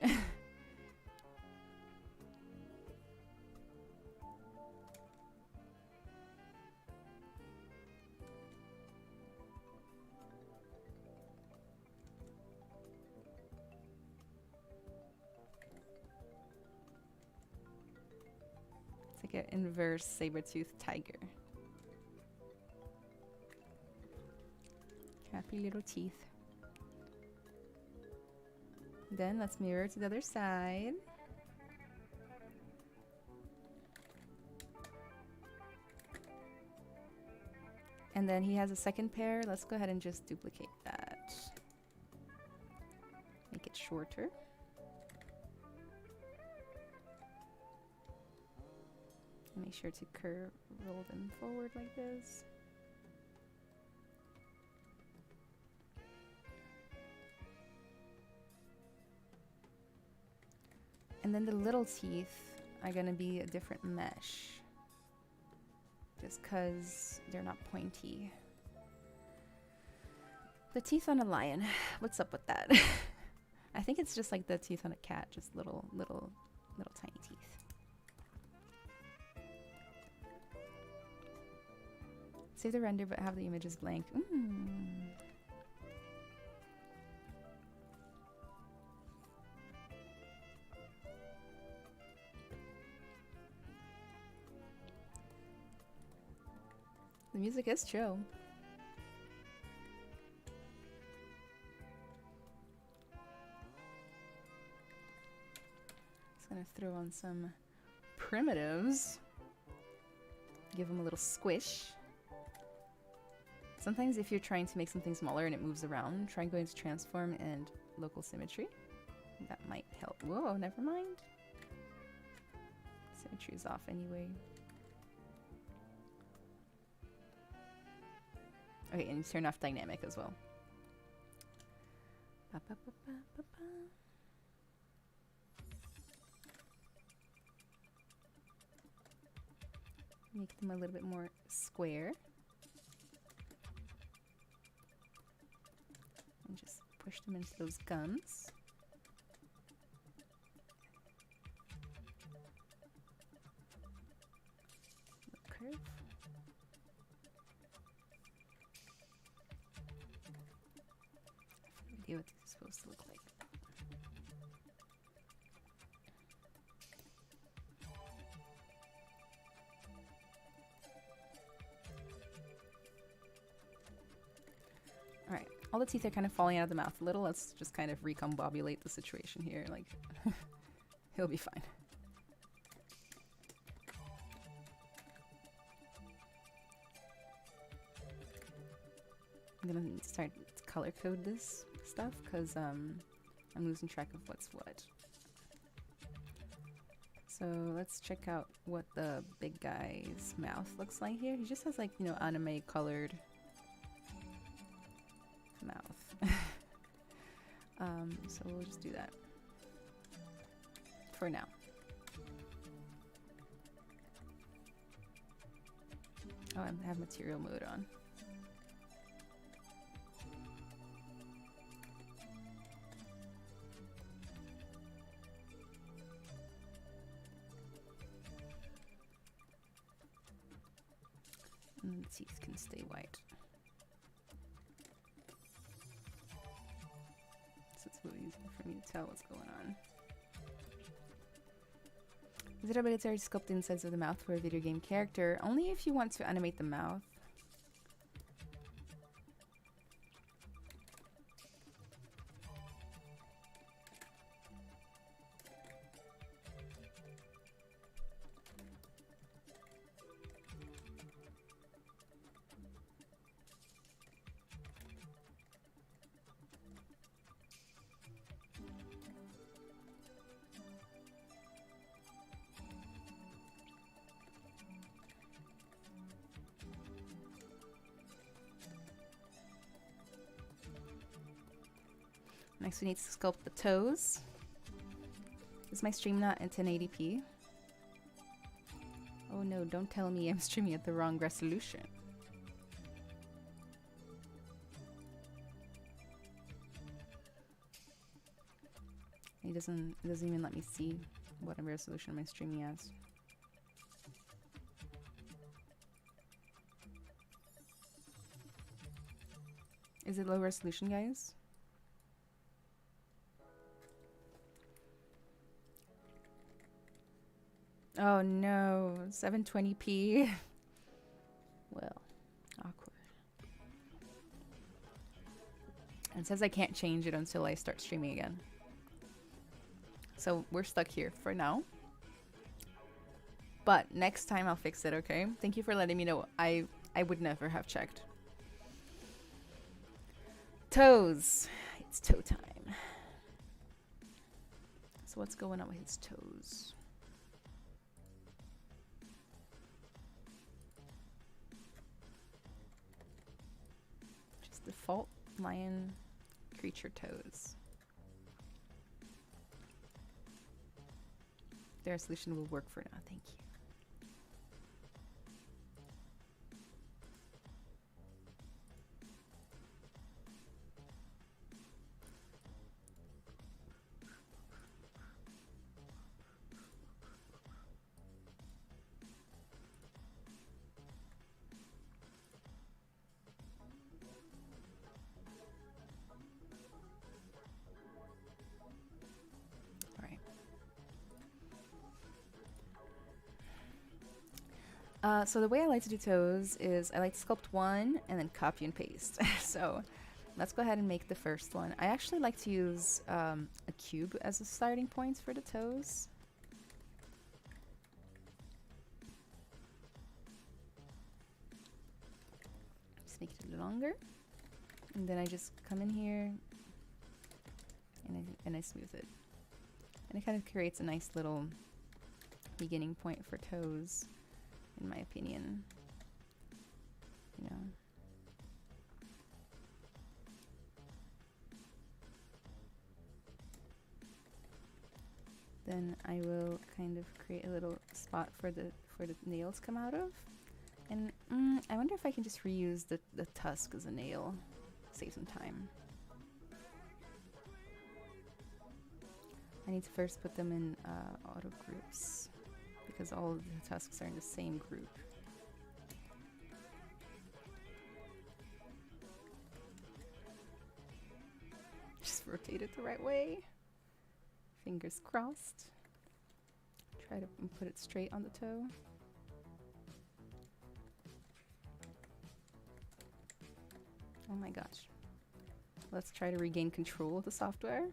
It's like an inverse saber-toothed tiger. Happy little teeth. Then let's mirror to the other side. And then he has a second pair. Let's go ahead and just duplicate that. Make it shorter. And make sure to roll them forward like this. And then the little teeth are gonna be a different mesh. Just cause they're not pointy. The teeth on a lion, what's up with that? I think it's just like the teeth on a cat, just little tiny teeth. Save the render but have the images blank. The music is chill. Just gonna throw on some primitives. Give them a little squish. Sometimes if you're trying to make something smaller and it moves around, try going to transform and local symmetry. That might help. Whoa, never mind. Symmetry is off anyway. Okay, and turn off dynamic as well. Make them a little bit more square. And just push them into those gums. Curve. I have no idea what this is supposed to look like. All right, all the teeth are kind of falling out of the mouth a little. Let's just kind of recombobulate the situation here. Like, he'll be fine. I'm gonna start to color code this stuff because I'm losing track of what's what. So let's check out what the big guy's mouth looks like here. He just has like, you know, anime colored mouth. So we'll just do that for now. Oh, I have material mode on. And the teeth can stay white. So it's a little easier for me to tell what's going on. Is it ability to sculpt the insides of the mouth for a video game character? Only if you want to animate the mouth. Next we need to sculpt the toes. Is my stream not in 1080p? Oh no, don't tell me I'm streaming at the wrong resolution. It doesn't even let me see what resolution am I streaming as. Is it low resolution, guys? Oh no, 720p. Well, awkward. And it says I can't change it until I start streaming again. So we're stuck here for now. But next time I'll fix it, okay? Thank you for letting me know. I would never have checked. Toes. It's toe time. So what's going on with his toes? Default lion creature toes. Their solution will work for now, thank you. So the way I like to do toes is I like to sculpt one and then copy and paste. So let's go ahead and make the first one. I actually like to use a cube as a starting point for the toes. Just make it a little longer. And then I just come in here and I smooth it. And it kind of creates a nice little beginning point for toes, in my opinion. You know. then I will kind of create a little spot for the nails to come out of. And I wonder if I can just reuse the tusk as a nail, save some time. I need to first put them in auto groups because all of the tusks are in the same group. Just rotate it the right way. Fingers crossed. Try to put it straight on the toe. Oh my gosh. Let's try to regain control of the software.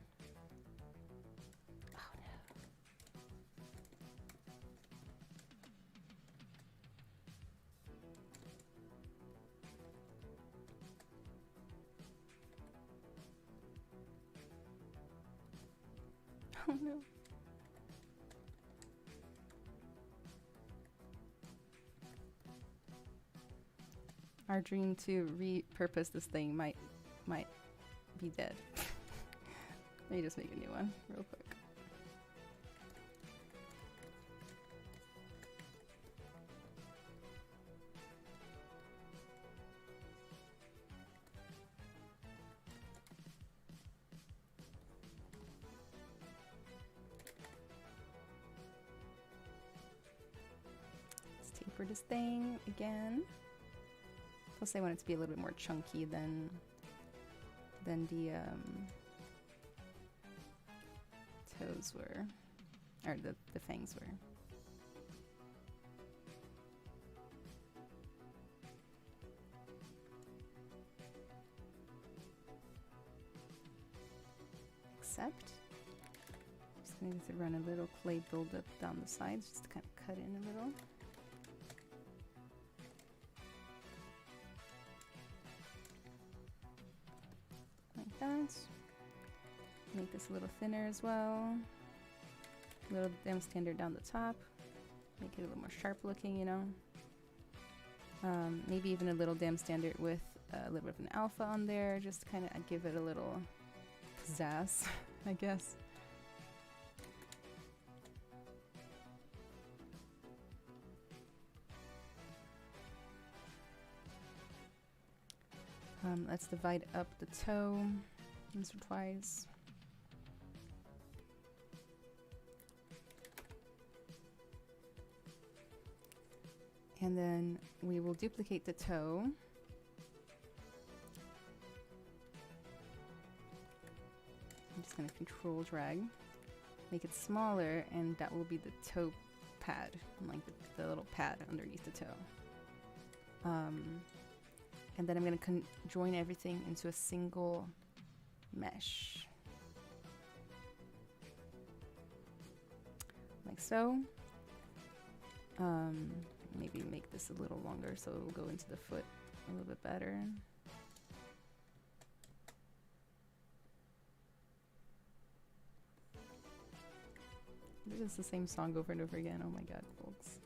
Oh no. Oh no. Our dream to repurpose this thing might be dead. Let me just make a new one real quick. Let's taper this thing again. Plus I want it to be a little bit more chunky than the toes were, or the fangs were. Except, I'm just going to run a little clay buildup down the sides just to kind of cut in a little. That. Make this a little thinner as well. A little dim standard down the top. Make it a little more sharp looking, you know. Maybe even a little dim standard with a little bit of an alpha on there, just to kind of give it a little pizzazz, I guess. Let's divide up the toe once or twice. And then we will duplicate the toe. I'm just going to control drag, make it smaller, and that will be the toe pad, like the little pad underneath the toe. And then I'm going to join everything into a single mesh. Like so. Maybe make this a little longer so it will go into the foot a little bit better. This is the same song over and over again. Oh my god, folks.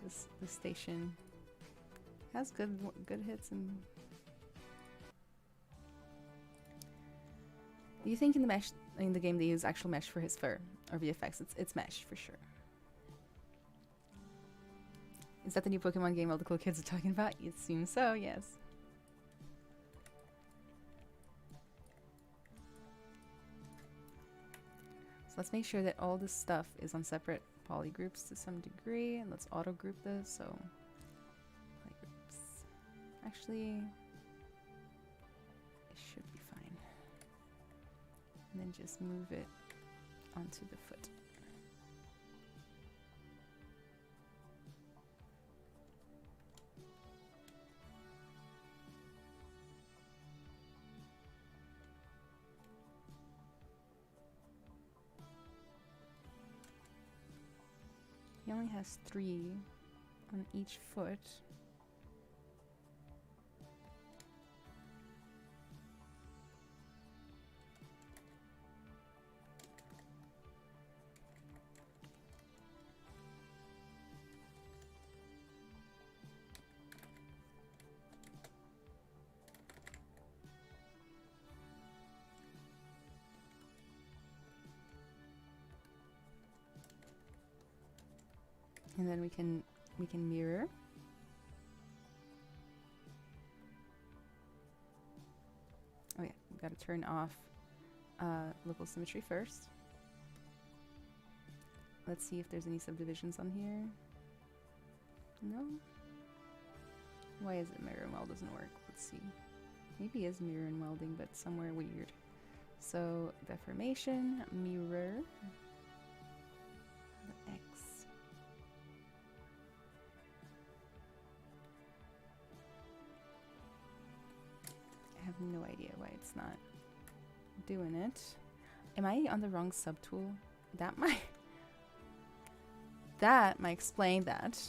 This station has good hits. And do you think in the game they use actual mesh for his fur or VFX? It's mesh for sure. Is that the new Pokemon game all the cool kids are talking about? It seems so, yes. So let's make sure that all this stuff is on separate poly groups to some degree, and let's auto group this. So actually, it should be fine. And then just move it onto the foot. He only has 3 on each foot. And then we can mirror. Oh yeah, we gotta turn off local symmetry first. Let's see if there's any subdivisions on here. No. Why is it mirror and weld doesn't work? Let's see. Maybe it is mirror and welding, but somewhere weird. So deformation, mirror, the X. I have no idea why it's not doing it. Am I on the wrong subtool? That might explain that.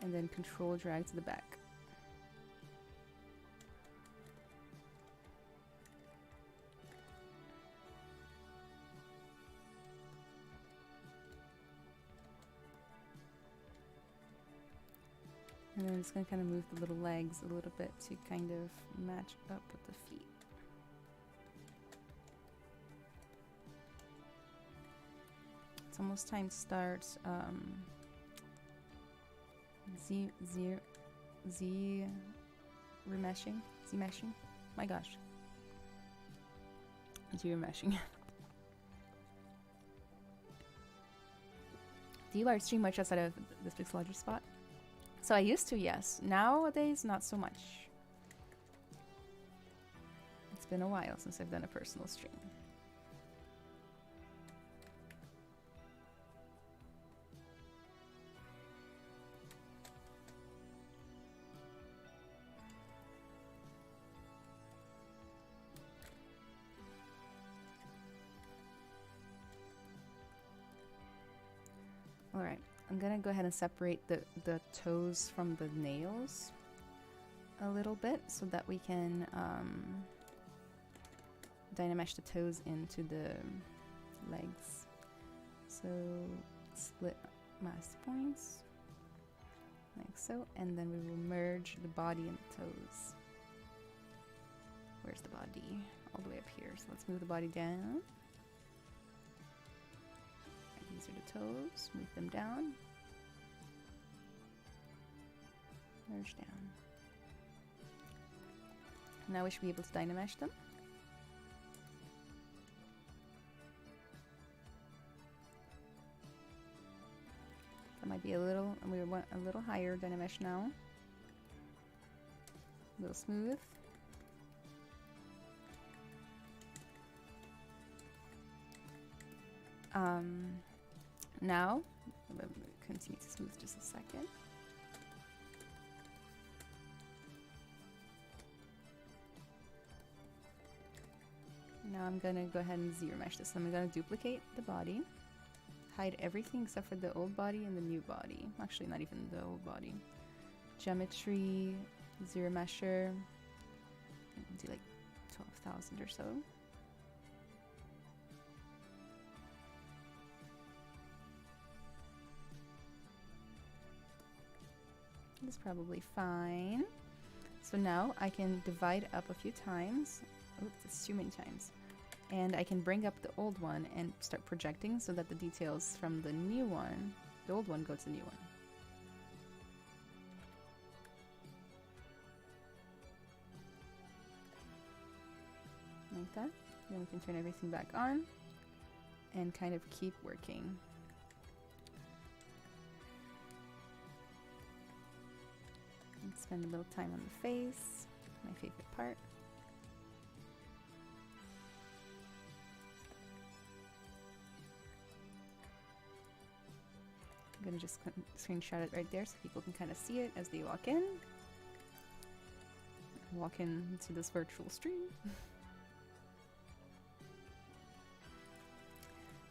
And then control drag to the back. And then I'm just going to kind of move the little legs a little bit to kind of match up with the feet. It's almost time to start Remeshing. My gosh. Remeshing. Do you live stream much outside of this Pixology spot? So I used to, yes. Nowadays, not so much. It's been a while since I've done a personal stream. Alright, I'm gonna go ahead and separate the toes from the nails a little bit so that we can dynamesh the toes into the legs. So split mass points like so, and then we will merge the body and the toes. Where's the body? All the way up here. So let's move the body down. These are the toes, move them down, merge down. Now we should be able to dynamesh them. That might be a little, we want a little higher dynamesh now. A little smooth. Now, I'm going to continue to smooth just a second. Now I'm going to go ahead and ZBrush this. I'm going to duplicate the body, hide everything except for the old body and the new body. Actually, not even the old body. Geometry, ZBrusher, do like 12,000 or so. Is probably fine. So now I can divide up a few times. Oops, it's too many times. And I can bring up the old one and start projecting so that the details from the new one, the old one, go to the new one. Like that. Then we can turn everything back on and kind of keep working. Spend a little time on the face, my favorite part. I'm going to just screenshot it right there so people can kind of see it as they walk in. Walk into this virtual stream.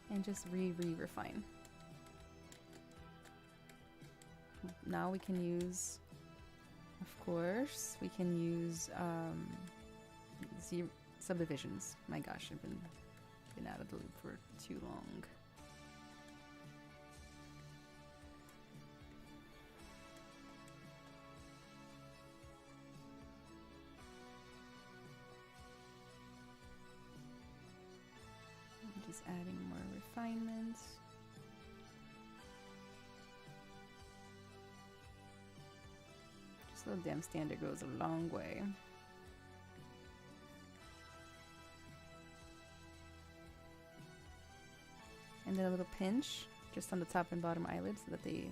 And just refine. Now we can use, of course, we can use subdivisions. My gosh, I've been out of the loop for too long. This little damn standard goes a long way. And then a little pinch just on the top and bottom eyelid so that they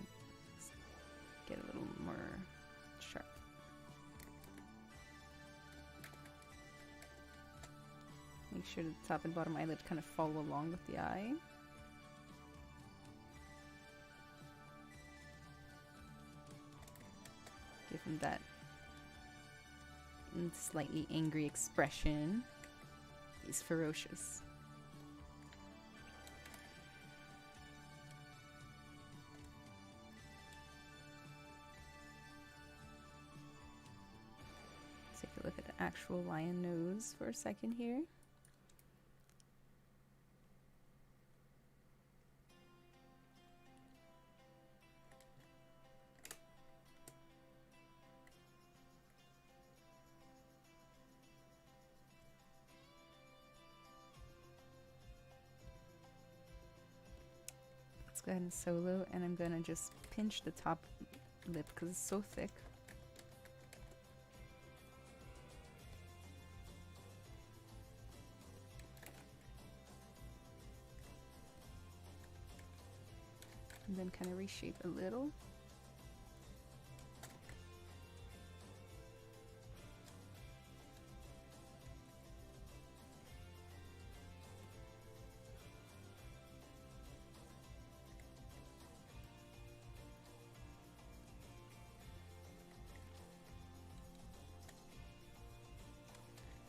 get a little more sharp. Make sure the top and bottom eyelid kind of follow along with the eye. Give him that slightly angry expression. He's ferocious. Let's take a look at the actual lion nose for a second here. Let's go ahead and solo, and I'm gonna just pinch the top lip because it's so thick. And then kind of reshape a little.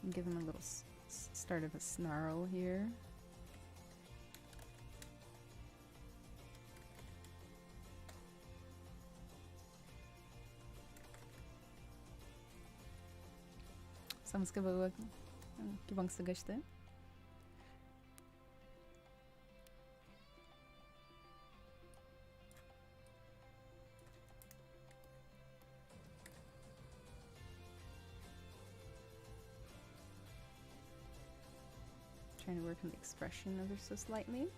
And give him a little start of a snarl here. Vamos que vão se gastar. Trying to work on the expression ever so slightly.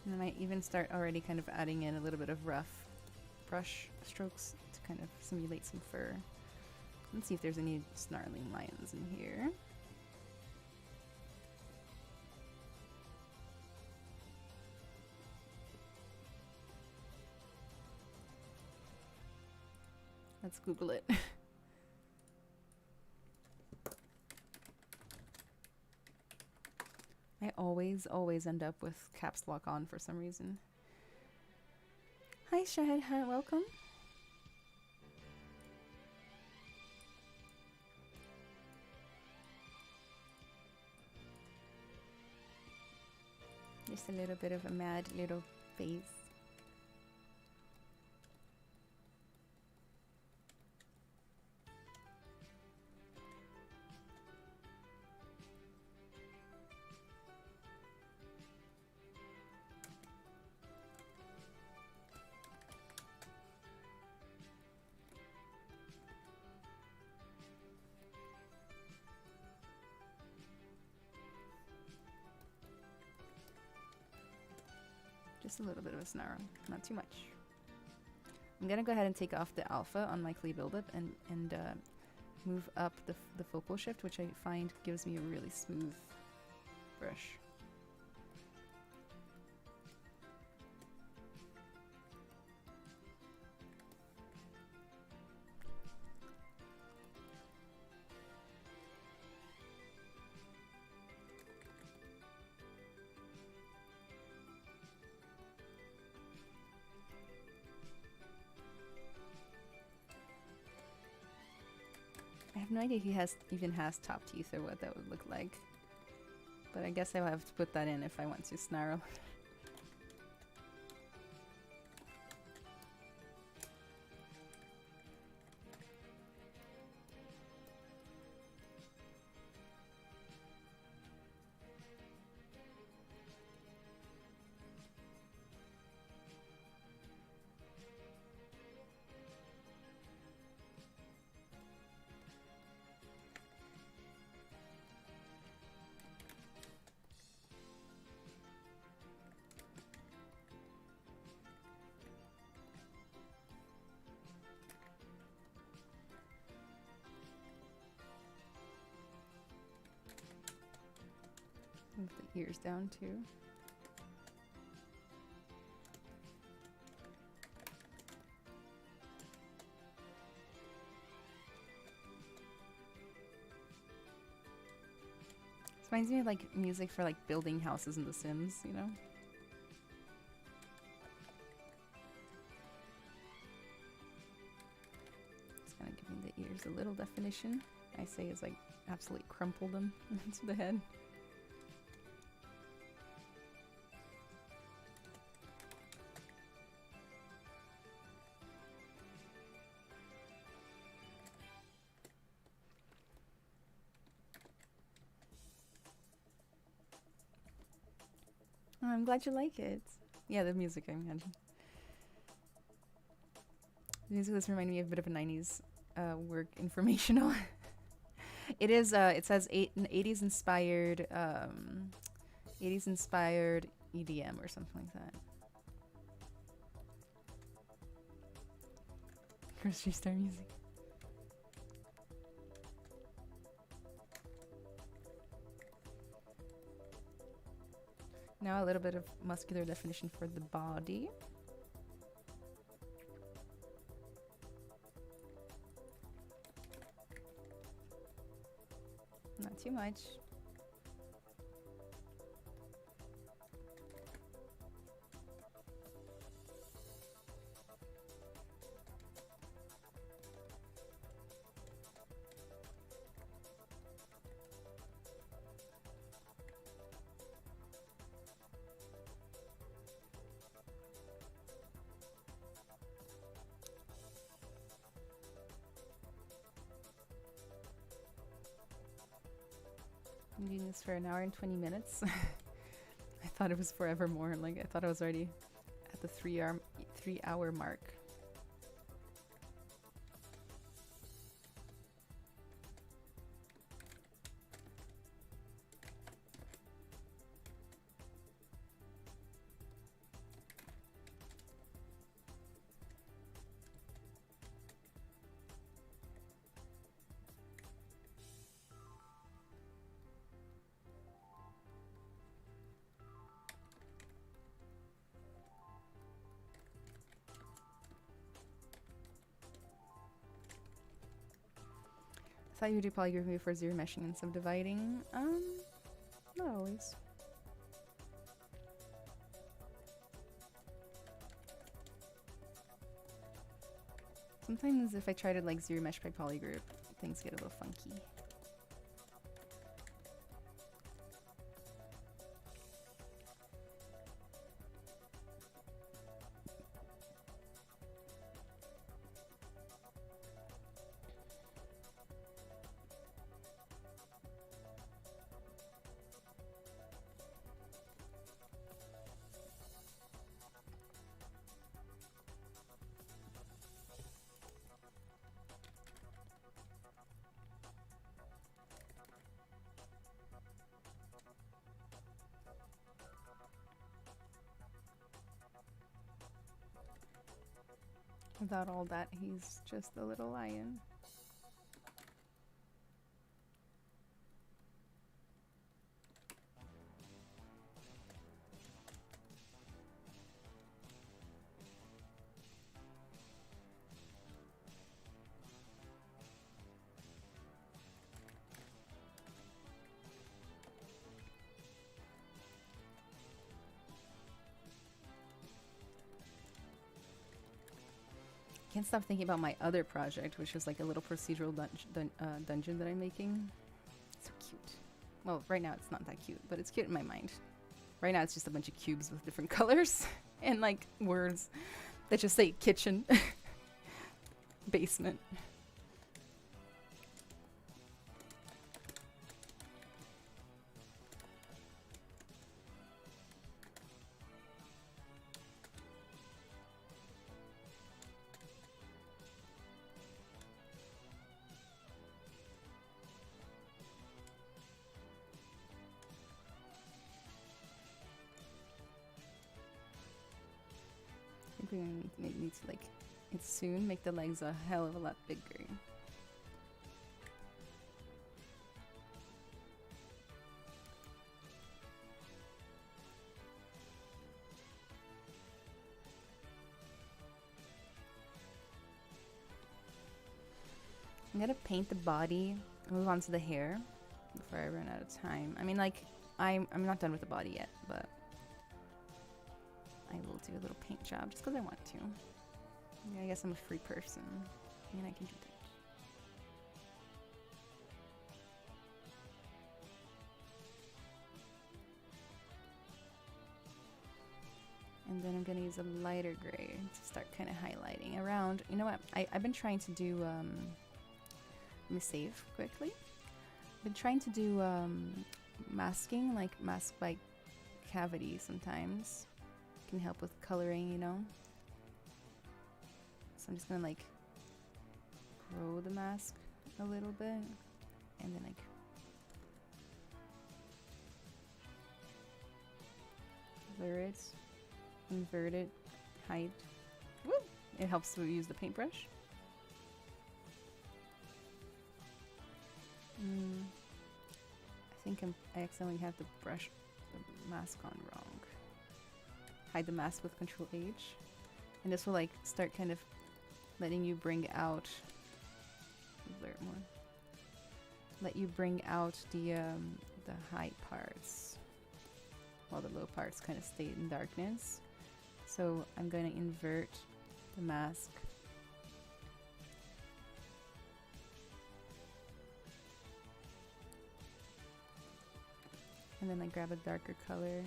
And I might even start already kind of adding in a little bit of rough brush strokes to kind of simulate some fur. Let's see if there's any snarling lions in here. Let's Google it. I always end up with caps lock on for some reason. Hi Shahid, hi, welcome. Just a little bit of a mad little face. Just a little bit of a snarl, not too much. I'm gonna go ahead and take off the alpha on my clay buildup and move up the focal shift, which I find gives me a really smooth brush. have no idea if he even has top teeth or what that would look like. But I guess I'll have to put that in if I want to snarl. Move the ears down too. This reminds me of like music for like building houses in The Sims, you know? Just kind of giving the ears a little definition. I say is like absolutely crumple them into the head. Oh, I'm glad you like it. Yeah, the music, I imagine. The music does remind me of a bit of a 90s work informational. It is, it says an 80s inspired, 80s inspired EDM or something like that. Grocery store music. Now a little bit of muscular definition for the body. Not too much. I'm doing this for an hour and 20 minutes. I thought it was forever more. Like, I thought I was already at the 3-hour mark. I thought you would do polygraphy for remeshing and subdividing. Not always. Sometimes if I try to like zero mesh by polygroup, things get a little funky. Without all that, he's just a little lion. can't stop thinking about my other project, which is like a little procedural dungeon that I'm making. So cute. Well, right now it's not that cute, but it's cute in my mind. Right now it's just a bunch of cubes with different colors and like words that just say kitchen, basement. I think we need to like it soon, make the legs a hell of a lot bigger. I'm gonna paint the body, move on to the hair before I run out of time. I mean, like, I'm not done with the body yet, but I will do a little paint job just because I want to. Yeah, I guess I'm a free person. I mean, I can do that. And then I'm gonna use a lighter gray to start kind of highlighting around. You know what? I've been trying to do. Let me save quickly. I've been trying to do masking, like mask by cavity sometimes. Can help with coloring, you know. So I'm just gonna like grow the mask a little bit and then like blur it, invert it, hide. Woo! It helps to use the paintbrush. I think I accidentally have the brush, the mask on wrong. Hide the mask with Control H, and this will like start kind of letting you bring out. Blur it more. Let you bring out the high parts, while the low parts kind of stay in darkness. So I'm going to invert the mask. And then I grab a darker color.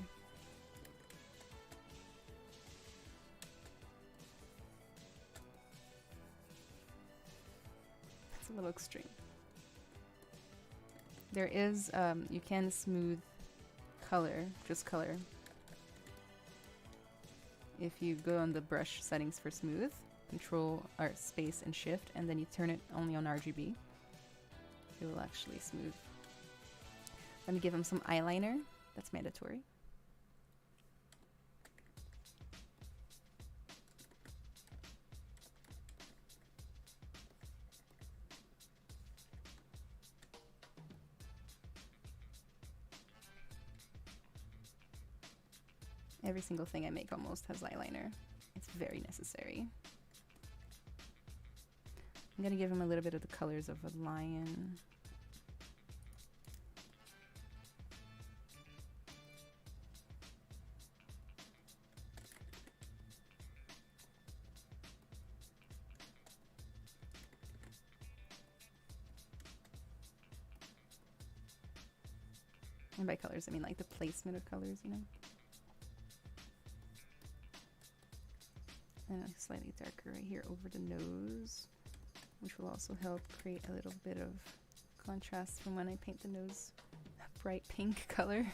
That's a little extreme. There is, you can smooth color, just color. If you go on the brush settings for smooth, Control or Space and Shift, and then you turn it only on RGB, it will actually smooth. Let me give him some eyeliner. That's mandatory. Every single thing I make almost has eyeliner. It's very necessary. I'm gonna give him a little bit of the colors of a lion. And by colors, I mean like the placement of colors, you know? And a slightly darker right here over the nose, which will also help create a little bit of contrast from when I paint the nose a bright pink color.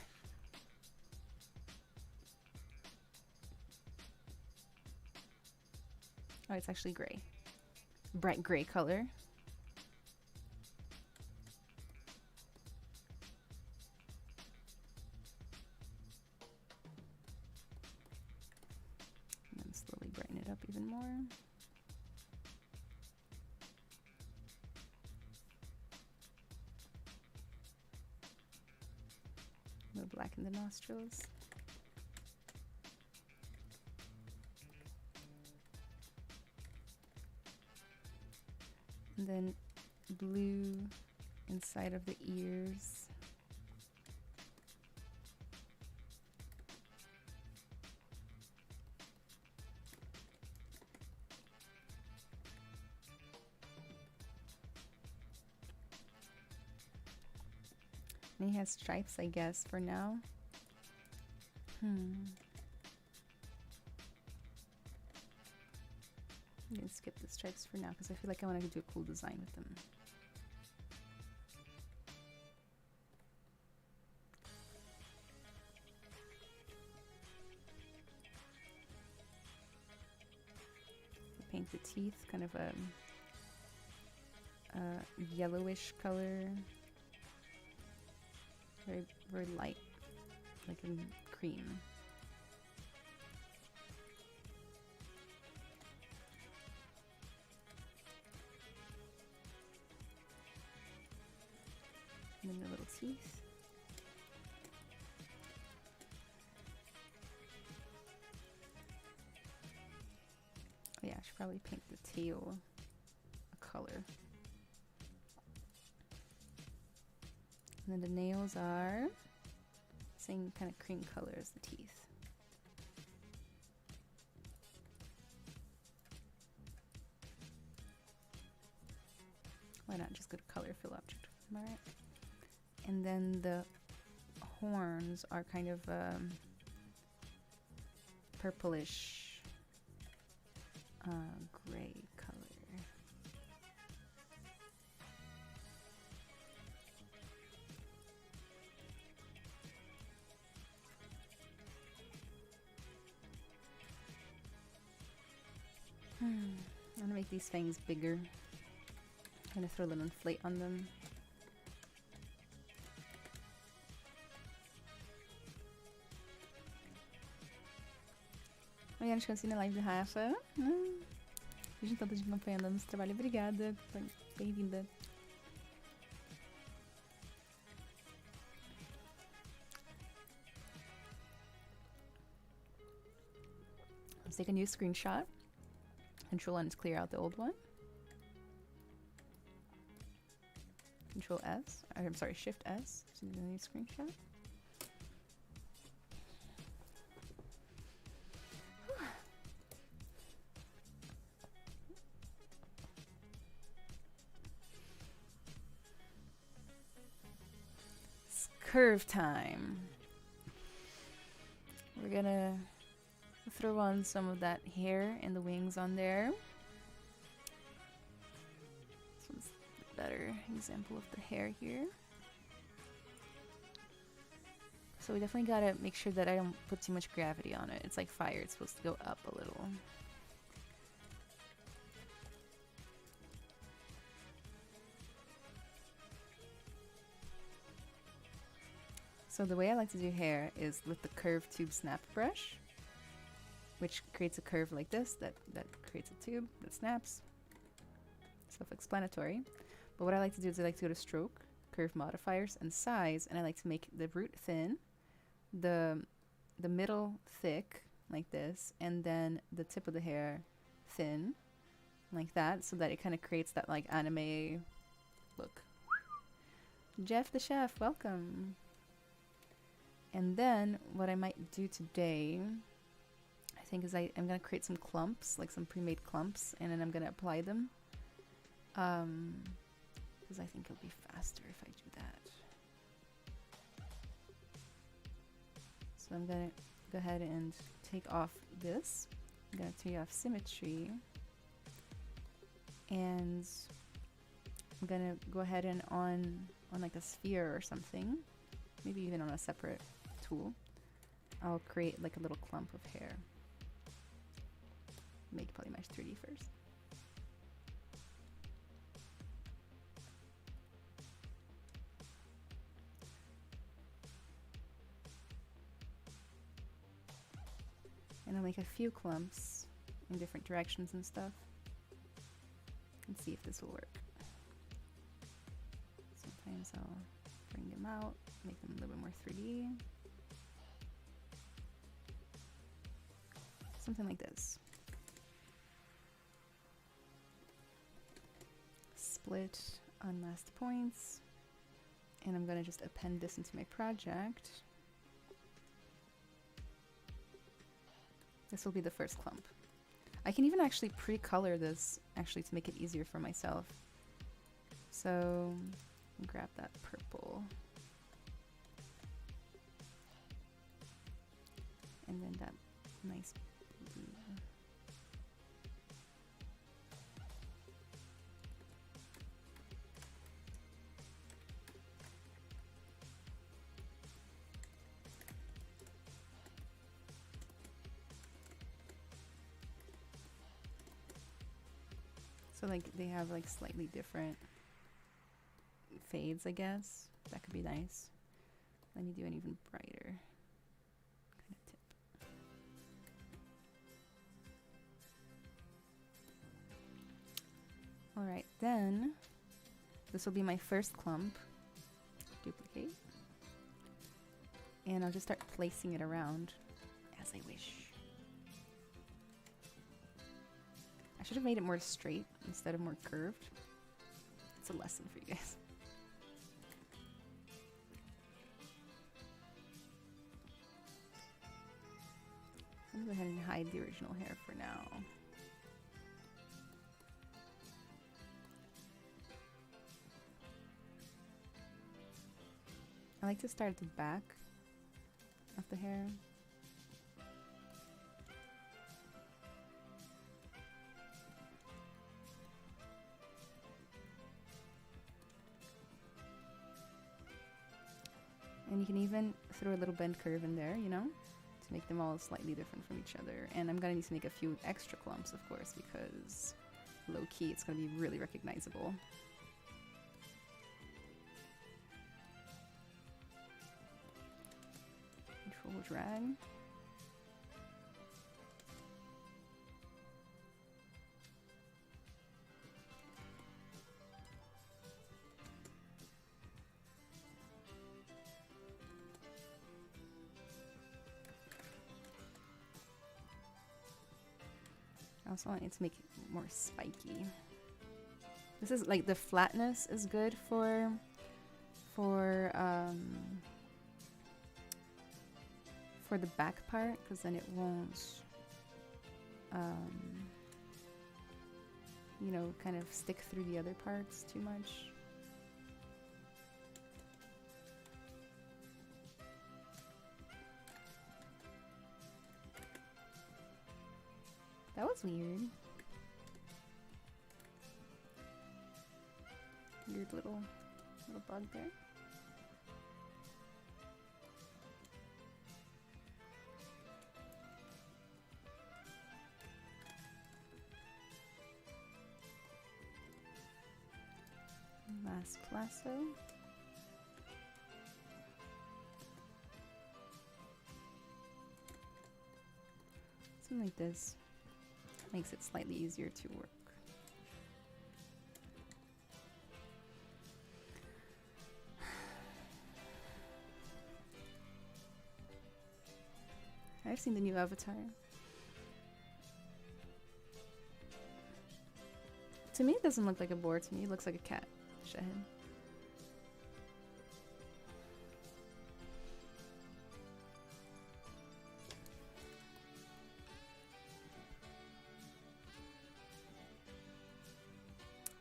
Oh, it's actually gray. Bright gray color. Slowly brighten it up even more. A little black in the nostrils. And then blue inside of the ears. And he has stripes, I guess, for now. I'm gonna skip the stripes for now because I feel like I want to do a cool design with them. Paint the teeth, kind of a yellowish color, very very light, like in cream. And then the little teeth. Oh yeah, I should probably paint the tail a color. And then the nails are same kind of cream color as the teeth. Why not just go to color, fill object? Alright. And then the horns are kind of purplish gray color. I'm gonna make these fangs bigger. I'm gonna throw a little inflate on them. Oi, acho que eu assino a live do Rafa. Vejo tanta gente acompanhando nosso trabalho. Obrigada. Bem-vinda. Let's take a new screenshot. Control N is clear out the old one. Control S, or I'm sorry, Shift S to do the new screenshot. It's curve time. We're gonna throw on some of that hair and the wings on there. This one's a better example of the hair here. So we definitely gotta make sure that I don't put too much gravity on it. It's like fire, it's supposed to go up a little. So the way I like to do hair is with the curved tube snap brush, which creates a curve like this that creates a tube that snaps. Self-explanatory. But what I like to do is I like to go to stroke, curve modifiers, and size, and I like to make the root thin, the middle thick like this, and then the tip of the hair thin like that, so that it kind of creates that like anime look. Jeff the chef, welcome. And then what I might do today, I think, is I'm going to create some clumps, like some pre-made clumps, and then I'm going to apply them. Because I think it'll be faster if I do that. So I'm going to go ahead and take off this. I'm going to take off symmetry. And I'm going to go ahead and on like a sphere or something, maybe even on a separate tool, I'll create like a little clump of hair. Make Polymesh 3D first. And I'll make a few clumps in different directions and stuff, and see if this will work. Sometimes I'll bring them out, make them a little bit more 3D. Something like this. Split, unmasked points, and I'm going to just append this into my project. This will be the first clump. I can even actually pre-color this actually to make it easier for myself. So grab that purple. find that nice blue. So like they have like slightly different fades, I guess. That could be nice. Let me do an even brighter kind of tip. All right, then this will be my first clump. Duplicate. And I'll just start placing it around as I wish. I should have made it more straight instead of more curved. It's a lesson for you guys. I'm gonna go ahead and hide the original hair for now. I like to start at the back of the hair. And you can even throw a little bend curve in there, you know, to make them all slightly different from each other. And I'm gonna need to make a few extra clumps, of course, because low-key it's gonna be really recognizable. Control drag. I also want it to make it more spiky. This is like the flatness is good for the back part, because then it won't you know, kind of stick through the other parts too much. That was weird. Weird little bug there. Last lasso. Something like this makes it slightly easier to work. I've seen the new avatar. To me, it doesn't look like a boar. To me, it looks like a cat. Shahed.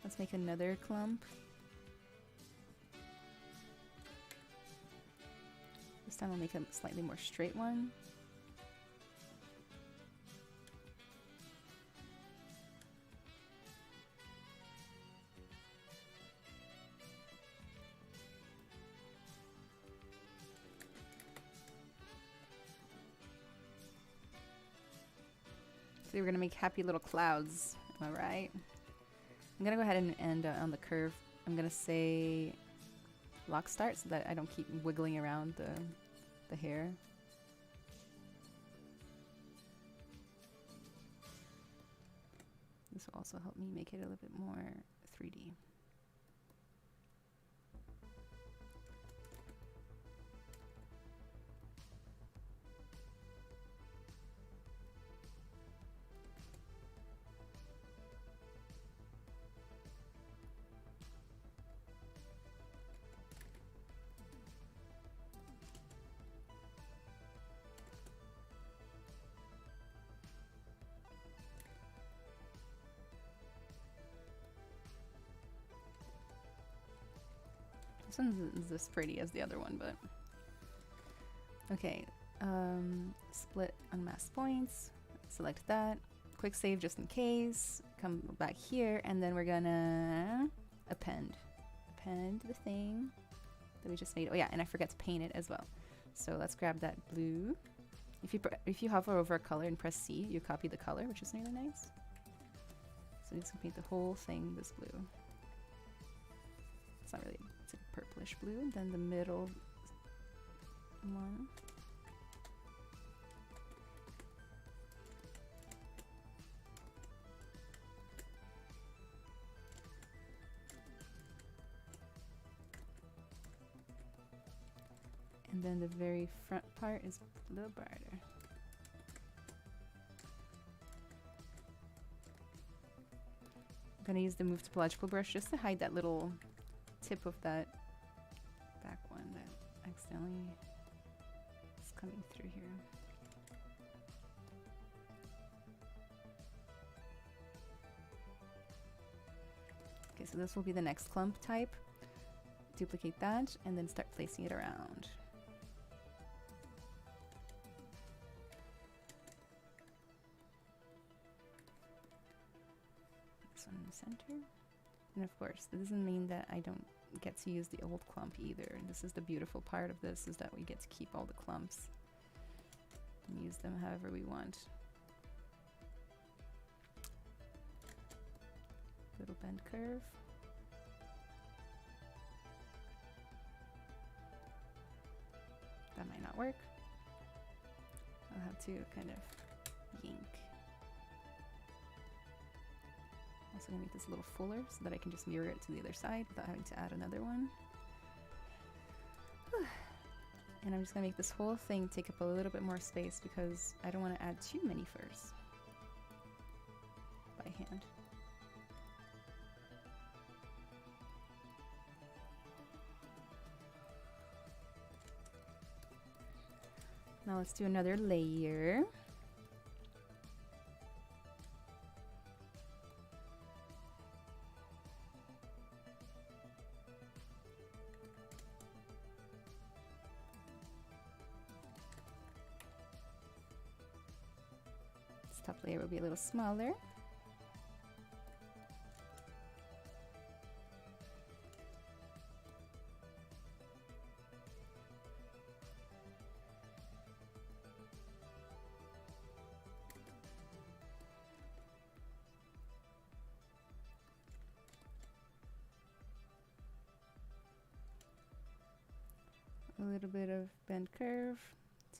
Let's make another clump. This time I'll make a slightly more straight one. So we're gonna make happy little clouds, am I right? I'm gonna go ahead and on the curve, I'm gonna say lock start so that I don't keep wiggling around the hair. This will also help me make it a little bit more 3D. This one isn't as pretty as the other one, but okay. Split unmasked points. Select that. Quick save just in case. Come back here, and then we're gonna append the thing that we just made. Oh yeah, and I forgot to paint it as well. So let's grab that blue. If you hover over a color and press C, you copy the color, which is really nice. So just paint the whole thing this blue. It's not really, it's a purplish blue. Then the middle one. And then the very front part is a little brighter. I'm gonna use the Move Topological brush just to hide that little tip of that back one that accidentally is coming through here. Okay, so this will be the next clump type. Duplicate that and then start placing it around. In the center. And of course, this doesn't mean that I don't get to use the old clump either. This is the beautiful part of this, is that we get to keep all the clumps and use them however we want. Little bend curve. That might not work. I'll have to kind of yank. Also gonna make this a little fuller so that I can just mirror it to the other side without having to add another one. And I'm just gonna make this whole thing take up a little bit more space because I don't want to add too many furs by hand. Now let's do another layer. Top layer will be a little smaller. A little bit of bend curve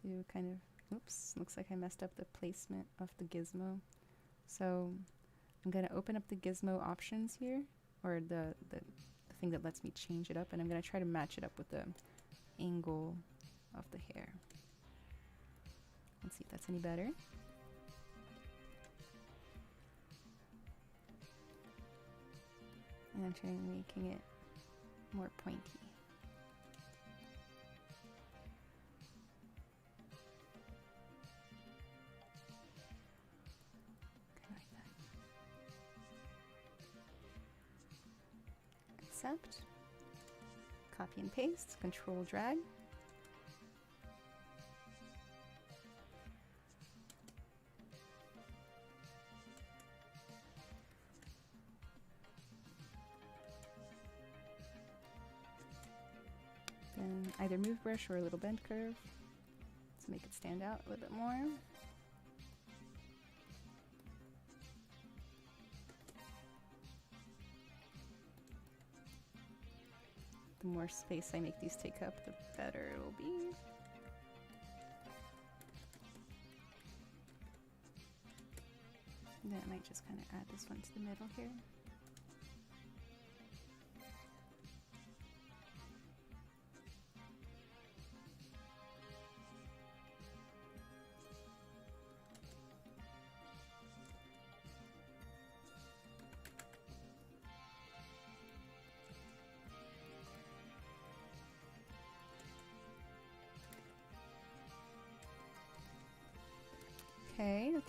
to kind of, oops, looks like I messed up the placement of the gizmo. So I'm going to open up the gizmo options here, or the thing that lets me change it up, and I'm going to try to match it up with the angle of the hair. Let's see if that's any better. And I'm trying making it more pointy. Accept, copy and paste, control drag. Then either move brush or a little bend curve to make it stand out a little bit more. The more space I make these take up, the better it will be. And then I might just kind of add this one to the middle here.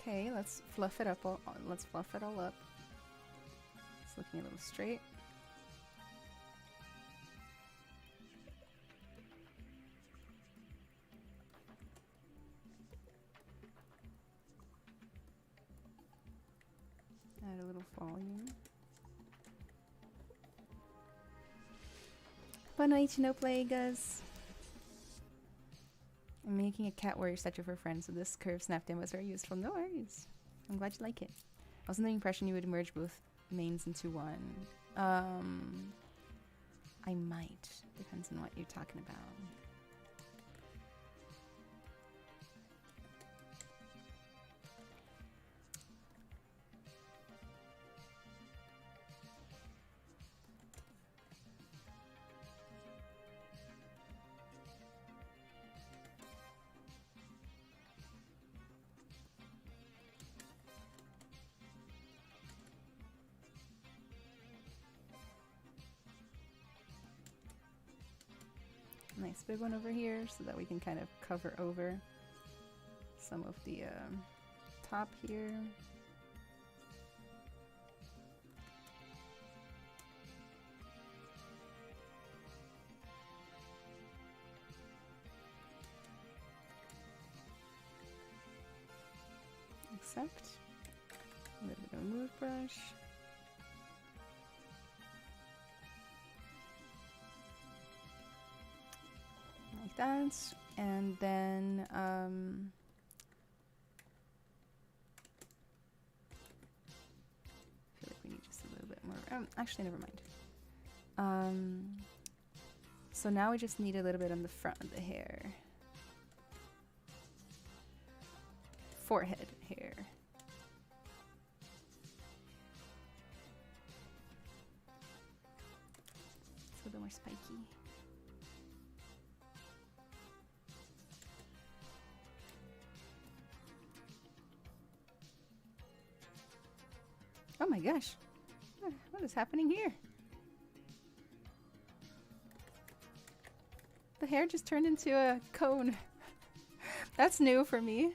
Okay, let's fluff it up. Let's fluff it all up. It's looking a little straight. Boa noite, no plagas. I'm making a cat warrior statue for friends, so this curve snap demo was very useful. No worries. I'm glad you like it. I was under the impression you would merge both mains into one. I might. Depends on what you're talking about. Nice big one over here so that we can kind of cover over some of the top here. Accept. A little bit of a move brush. Like that, and then I feel like we need just a little bit more. Actually, never mind. So now we just need a little bit on the front of the hair, forehead hair. It's a little more spiky. Oh my gosh, what is happening here? The hair just turned into a cone. That's new for me.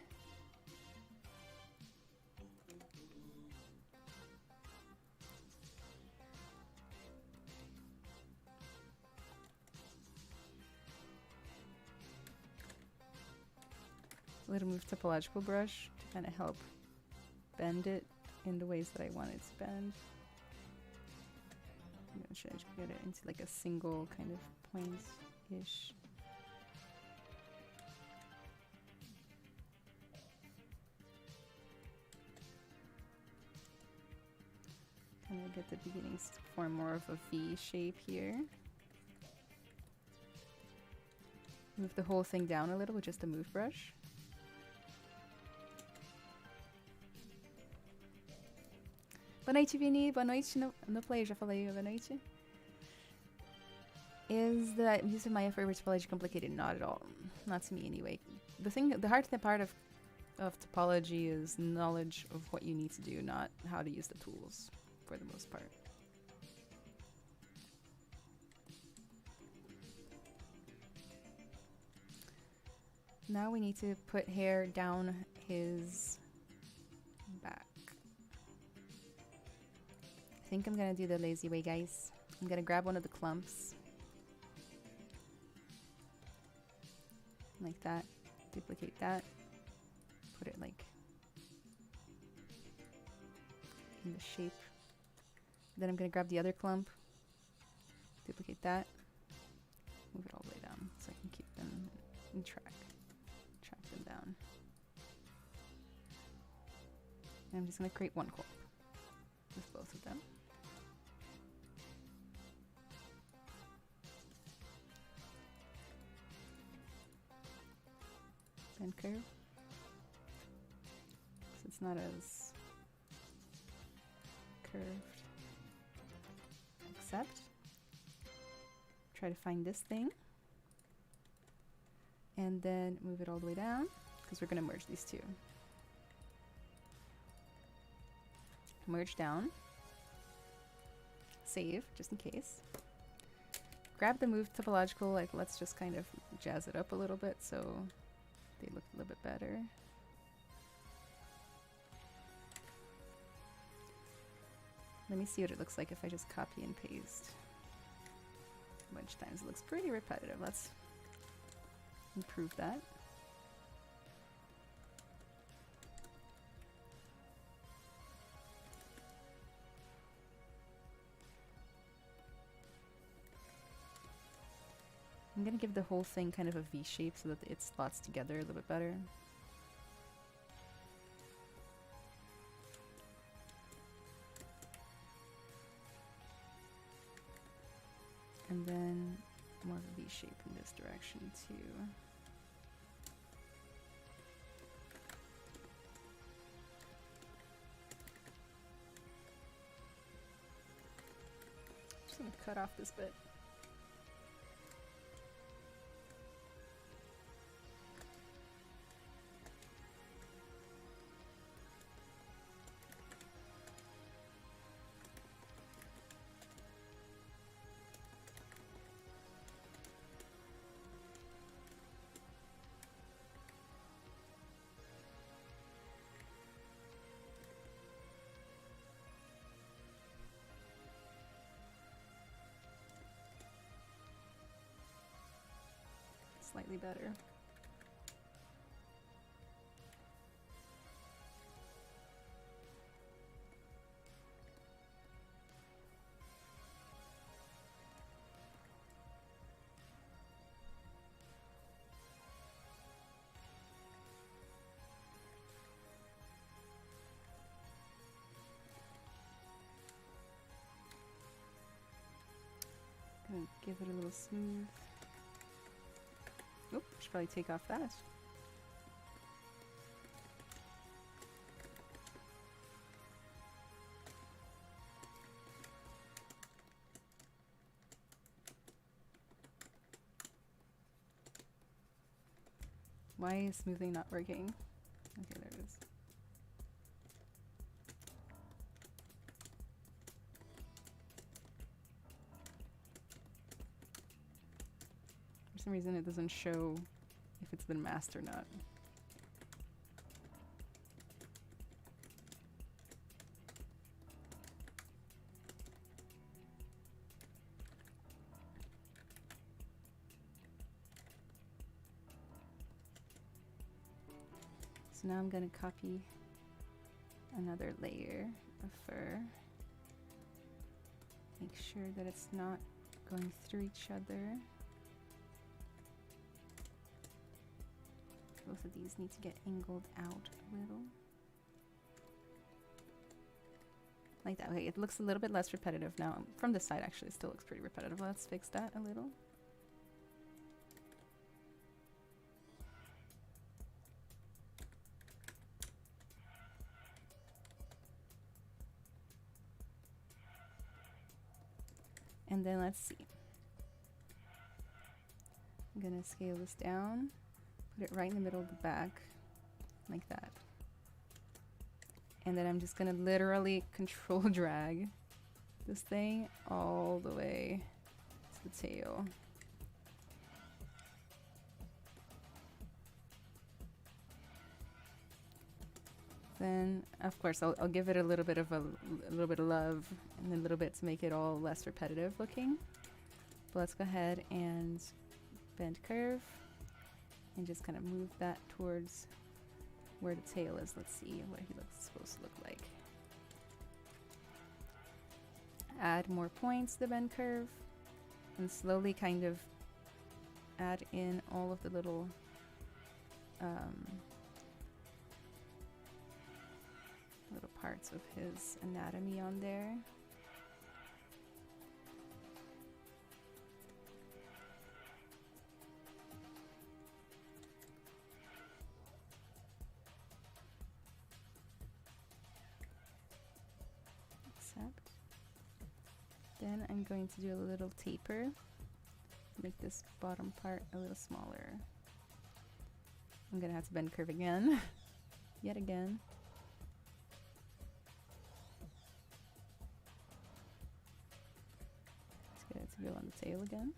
A little move topological brush to kind of help bend it in the ways that I want it to bend. I'm gonna try to get it into like a single kind of point-ish. Kind of get the beginnings to form more of a V shape here. Move the whole thing down a little with just a move brush. Boa noite, Vini. Boa noite no play. Já falei boa noite. Is the use of Maya for topology complicated? Not at all. Not to me, anyway. The hard part of topology is knowledge of what you need to do, not how to use the tools, for the most part. Now we need to put hair down his back. I think I'm gonna do the lazy way, guys. I'm gonna grab one of the clumps. Like that. Duplicate that. Put it like in the shape. Then I'm gonna grab the other clump. Duplicate that. Move it all the way down so I can keep them in track. Track them down. And I'm just gonna create one clump with both of them. And curve. So it's not as curved. Accept. Try to find this thing. And then move it all the way down because we're going to merge these two. Merge down. Save, just in case. Grab the move topological, like let's just kind of jazz it up a little bit so they look a little bit better. Let me see what it looks like if I just copy and paste a bunch of times. It looks pretty repetitive. Let's improve that. I'm gonna give the whole thing kind of a V shape so that it slots together a little bit better. And then more of a V shape in this direction too. Just gonna cut off this bit. Slightly better. Gonna give it a little smooth. Oop, should probably take off that. Why is smoothing not working? Okay, there it is. For some reason it doesn't show if it's been masked or not. So now I'm going to copy another layer of fur. Make sure that it's not going through each other. Both of these need to get angled out a little. Like that. Okay, it looks a little bit less repetitive now. From this side, actually, it still looks pretty repetitive. Let's fix that a little. And then let's see. I'm gonna scale this down, put it right in the middle of the back, like that. And then I'm just gonna literally control drag this thing all the way to the tail. Then, of course, I'll give it a little bit of love and a little bit to make it all less repetitive looking. But let's go ahead and bend curve and just kind of move that towards where the tail is. Let's see what he looks supposed to look like. Add more points to the bend curve and slowly kind of add in all of the little little parts of his anatomy on there. Accept. Then I'm going to do a little taper. Make this bottom part a little smaller. I'm gonna have to bend curve again. Yet again. Let's get it to go on the tail again.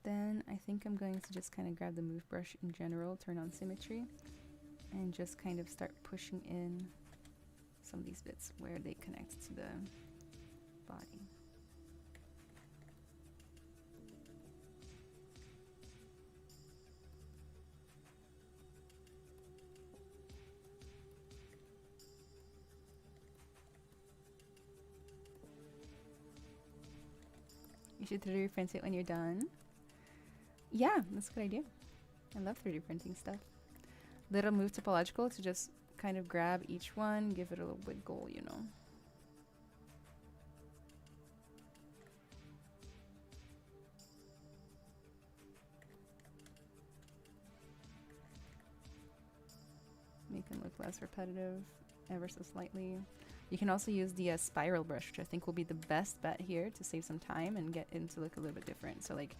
Then I think I'm going to just kind of grab the move brush in general, turn on symmetry, and just kind of start pushing in some of these bits where they connect to the body. You should 3D print it when you're done. Yeah, that's a good idea. I love 3D printing stuff. Little move topological to just kind of grab each one, give it a little wiggle, you know. Make them look less repetitive, ever so slightly. You can also use the spiral brush, which I think will be the best bet here to save some time and get it to look a little bit different. So like,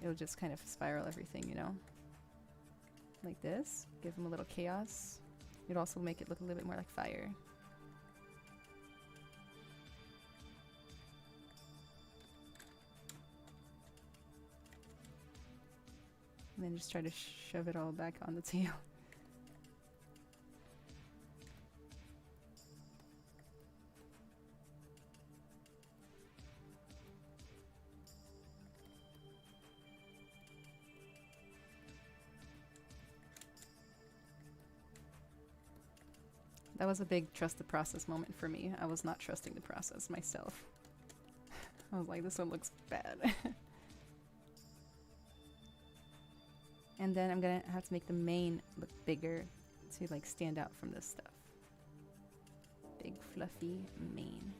it'll just kind of spiral everything, you know? Like this. Give them a little chaos. It'll also make it look a little bit more like fire. And then just try to shove it all back on the tail. That was a big trust the process moment for me. I was not trusting the process myself. I was like, this one looks bad. And then I'm gonna have to make the mane look bigger to like stand out from this stuff. Big fluffy mane.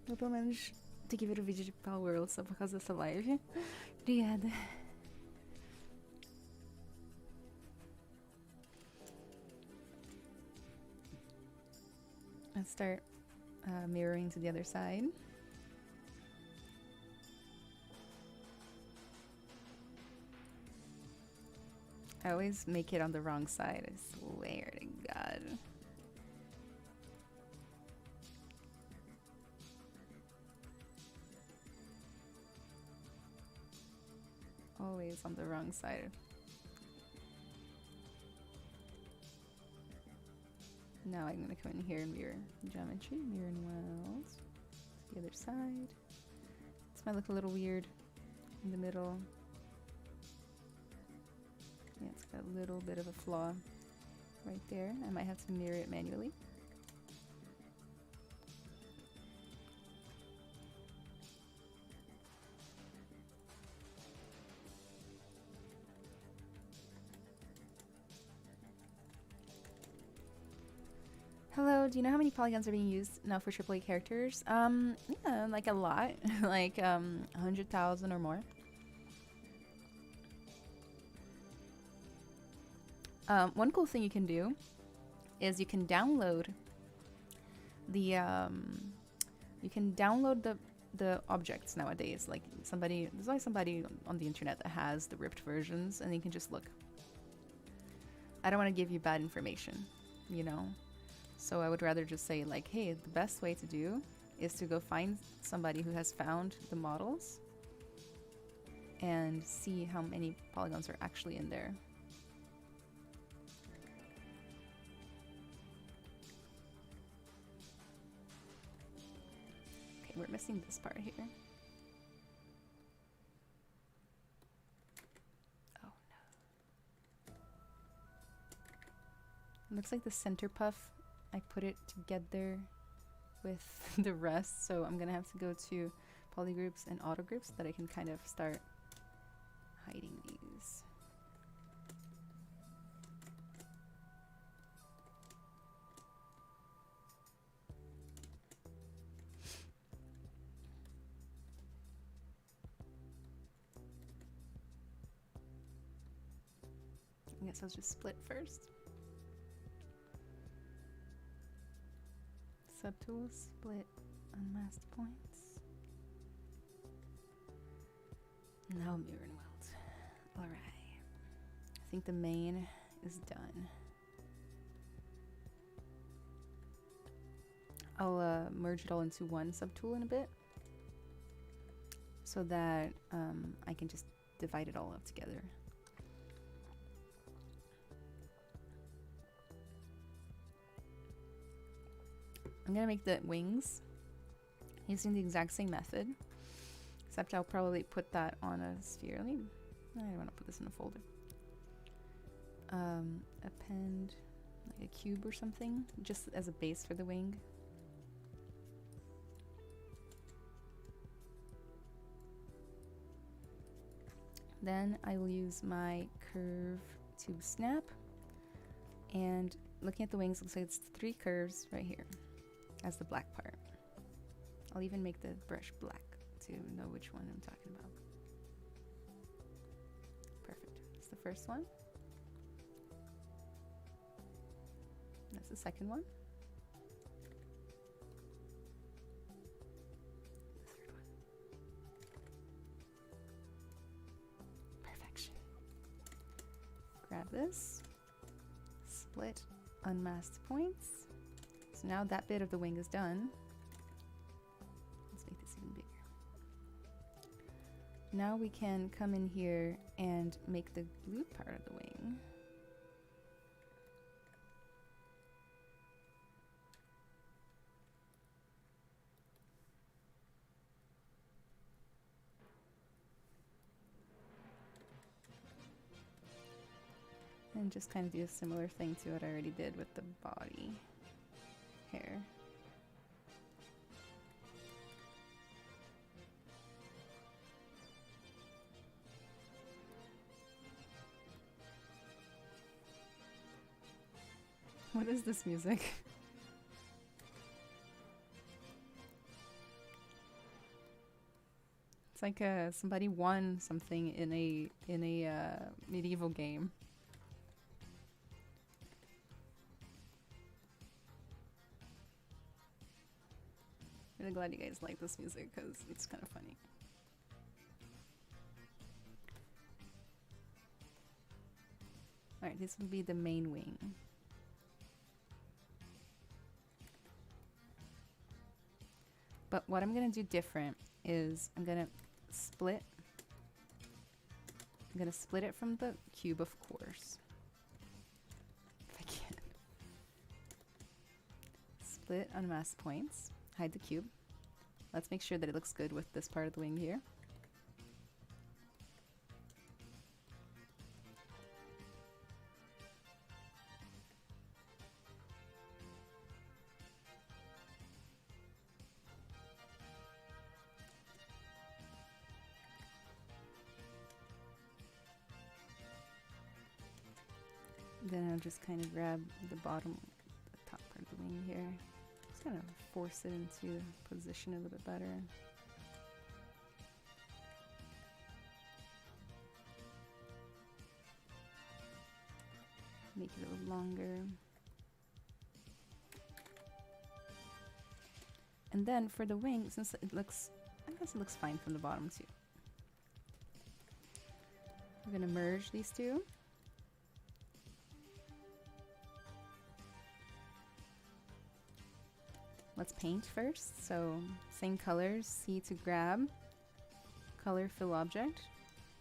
Eu pelo menos tenho que ver o vídeo de Power World só por causa dessa live. Obrigada. Let's start mirroring to the other side. I always make it on the wrong side, I swear to God. Always on the wrong side. Now I'm gonna come in here and mirror geometry, mirror and wells. The other side. This might look a little weird in the middle. Yeah, it's got a little bit of a flaw right there. I might have to mirror it manually. Hello, do you know how many polygons are being used now for AAA characters? Yeah, like a lot. Like 100,000 or more. One cool thing you can do is you can download the objects nowadays. Like there's always somebody on the internet that has the ripped versions, and you can just look. I don't want to give you bad information, you know. So I would rather just say like, hey, the best way to do is to go find somebody who has found the models and see how many polygons are actually in there. Okay, we're missing this part here. Oh no. It looks like the center puff, I put it together with the rest, so I'm gonna have to go to polygroups and auto groups so that I can kind of start hiding these. I guess I'll just split first. Subtool, split, unmasked points. Now mirror and weld. Alright. I think the main is done. I'll merge it all into one subtool in a bit so that I can just divide it all up together. I'm gonna make the wings using the exact same method, except I'll probably put that on a sphere. I don't want to put this in a folder. Append like a cube or something, just as a base for the wing. Then I will use my curve to snap, and looking at the wings, looks like it's 3 curves right here as the black part. I'll even make the brush black to know which one I'm talking about. Perfect. That's the first one. That's the second one. The third one. Perfection. Grab this, split, unmasked points. So now that bit of the wing is done. Let's make this even bigger. Now we can come in here and make the blue part of the wing. And just kind of do a similar thing to what I already did with the body hair. What is this music? It's like somebody won something in a medieval game. Really glad you guys like this music because it's kind of funny. Alright, this will be the main wing. But what I'm going to do different is I'm going to split it from the cube, of course. If I can. Split, unmask points. Hide the cube. Let's make sure that it looks good with this part of the wing here. Then I'll just kind of grab the bottom, the top part of the wing here. Just kind of force it into position a little bit better. Make it a little longer. And then for the wing, since it looks, I guess it looks fine from the bottom too. We're gonna merge these two. Let's paint first. So same colors, C to grab, color fill object.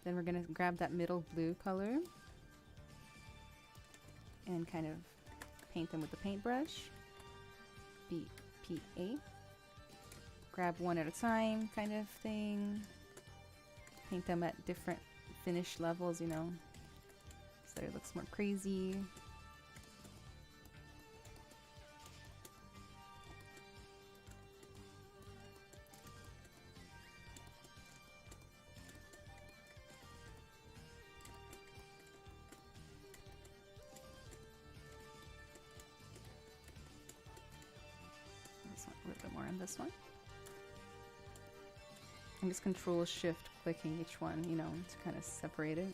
Then we're gonna grab that middle blue color and kind of paint them with the paintbrush. BPA. Grab one at a time kind of thing. Paint them at different finish levels, you know, so that it looks more crazy. A little bit more on this one. I'm just Control Shift clicking each one, you know, to kind of separate it.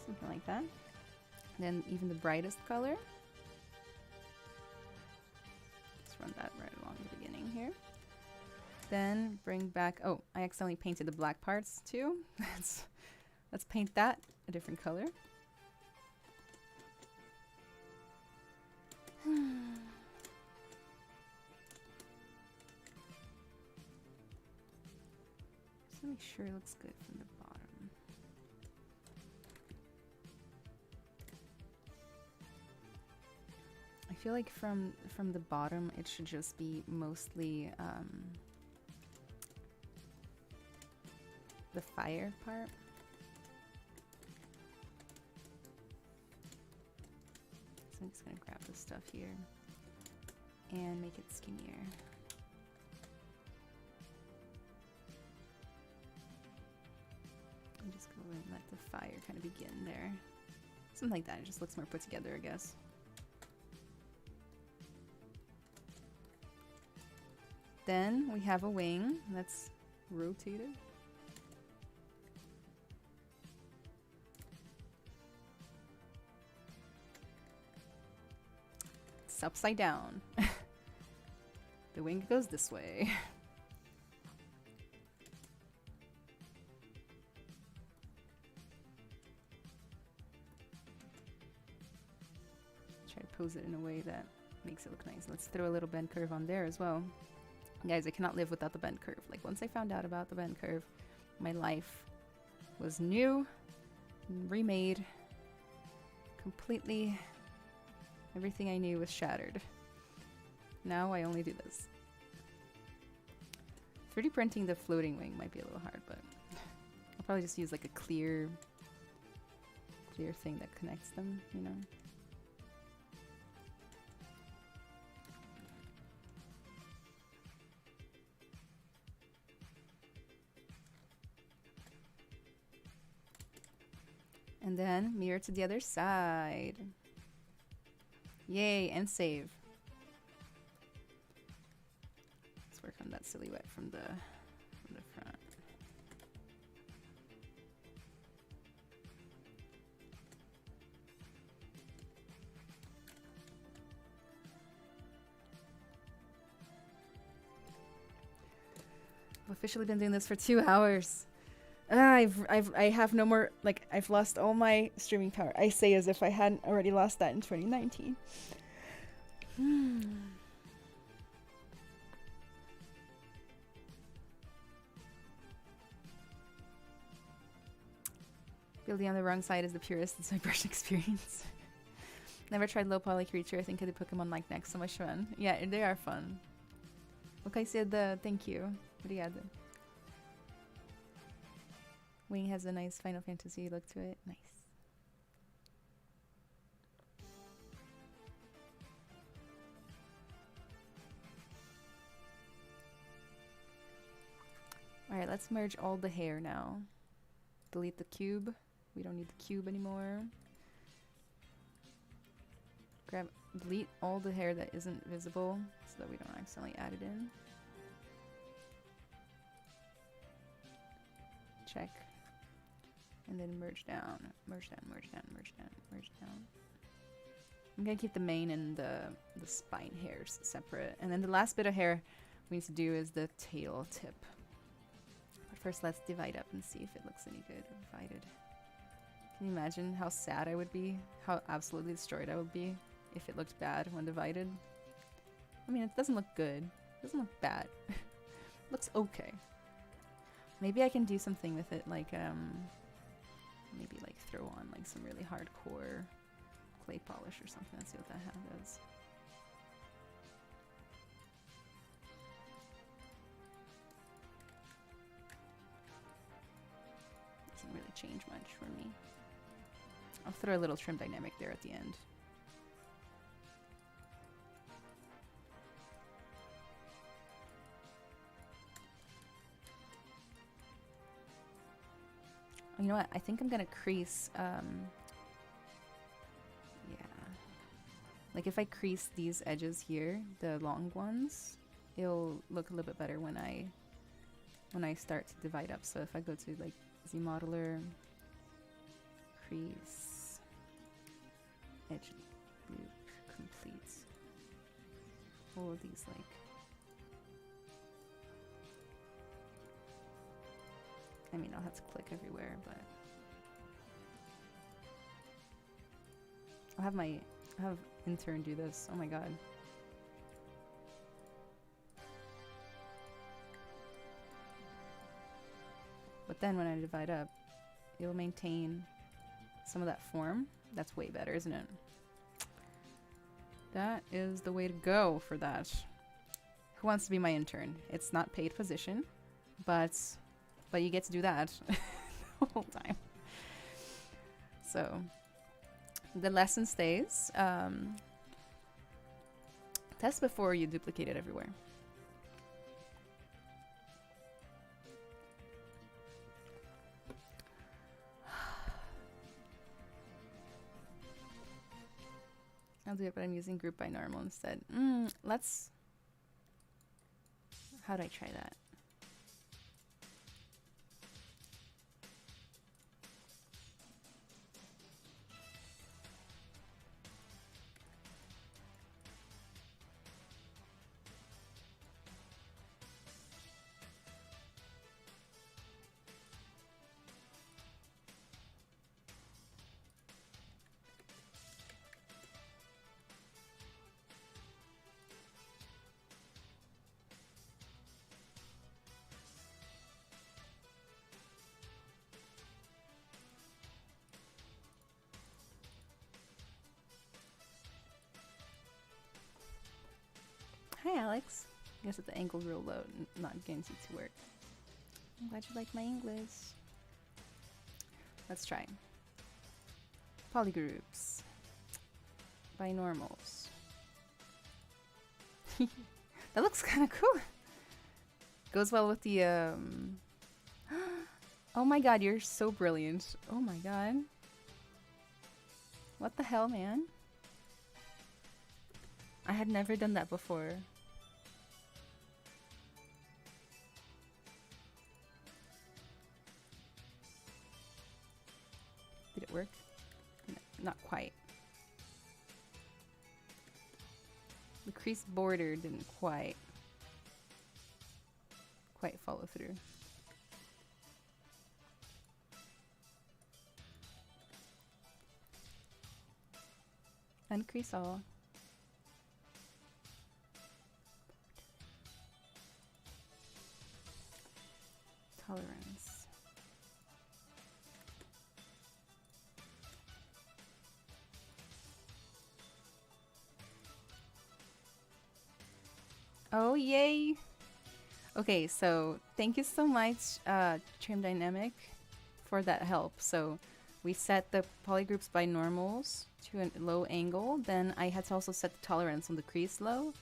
Something like that. Then even the brightest color. Let's run that right along the beginning here. Then bring back, oh, I accidentally painted the black parts too. Let's paint that a different color. Just make sure it looks good from the bottom. feel like from the bottom it should just be mostly the fire part. So I'm just gonna grab this stuff here and make it skinnier. And just go and let the fire kind of begin there. Something like that, it just looks more put together, I guess. Then we have a wing that's rotated. It's upside down. The wing goes this way. Try to pose it in a way that makes it look nice. Let's throw a little bend curve on there as well. Guys, I cannot live without the bend curve. Like, once I found out about the bend curve, my life was new, remade, completely. Everything I knew was shattered. Now I only do this. 3D printing the floating wing might be a little hard, but I'll probably just use like a clear thing that connects them, you know? And then mirror to the other side. Yay, and save. Let's work on that silhouette from the front. I've officially been doing this for 2 hours. I have no more, like, I've lost all my streaming power. I say as if I hadn't already lost that in 2019. Building on the wrong side is the purest in ZBrush experience. Never tried low poly creature. I think the Pokemon like next so much fun. Yeah, they are fun. Okay, said thank you. Obrigada. Wing has a nice Final Fantasy look to it. Nice. Alright, let's merge all the hair now. Delete the cube. We don't need the cube anymore. Delete all the hair that isn't visible so that we don't accidentally add it in. Check. And then merge down, merge down, merge down, merge down, merge down. I'm gonna keep the mane and the spine hairs separate. And then the last bit of hair we need to do is the tail tip. But first let's divide up and see if it looks any good divided. Can you imagine how sad I would be? How absolutely destroyed I would be if it looked bad when divided? I mean, it doesn't look good. It doesn't look bad. It looks okay. Maybe I can do something with it, like, maybe like throw on like some really hardcore clay polish or something. Let's see what that does. Doesn't really change much for me. I'll throw a little trim dynamic there at the end. You know what? I think I'm gonna crease, yeah. Like if I crease these edges here, the long ones, it'll look a little bit better when I start to divide up. So if I go to like ZModeler, crease, edge loop, complete, all of these like. I mean, I'll have to click everywhere, but I'll have intern do this. Oh my god. But then when I divide up, it'll maintain some of that form. That's way better, isn't it? That is the way to go for that. Who wants to be my intern? It's not paid position, but you get to do that the whole time. So the lesson stays. Test before you duplicate it everywhere. I'll do it, but I'm using group by normal instead. Let's... How do I try that? Hi, Alex. I guess that the angle's real low, not getting to work. I'm glad you like my English. Let's try. Polygroups. Binormals. That looks kind of cool. Goes well with the, Oh my god, you're so brilliant. Oh my god. What the hell, man? I had never done that before. Did it work? No, not quite. The crease border didn't quite follow through. Uncrease all. Tolerance. Oh, yay! Okay, so thank you so much, Trim Dynamic, for that help. So we set the polygroups by normals to a low angle. Then I had to also set the tolerance on the crease low.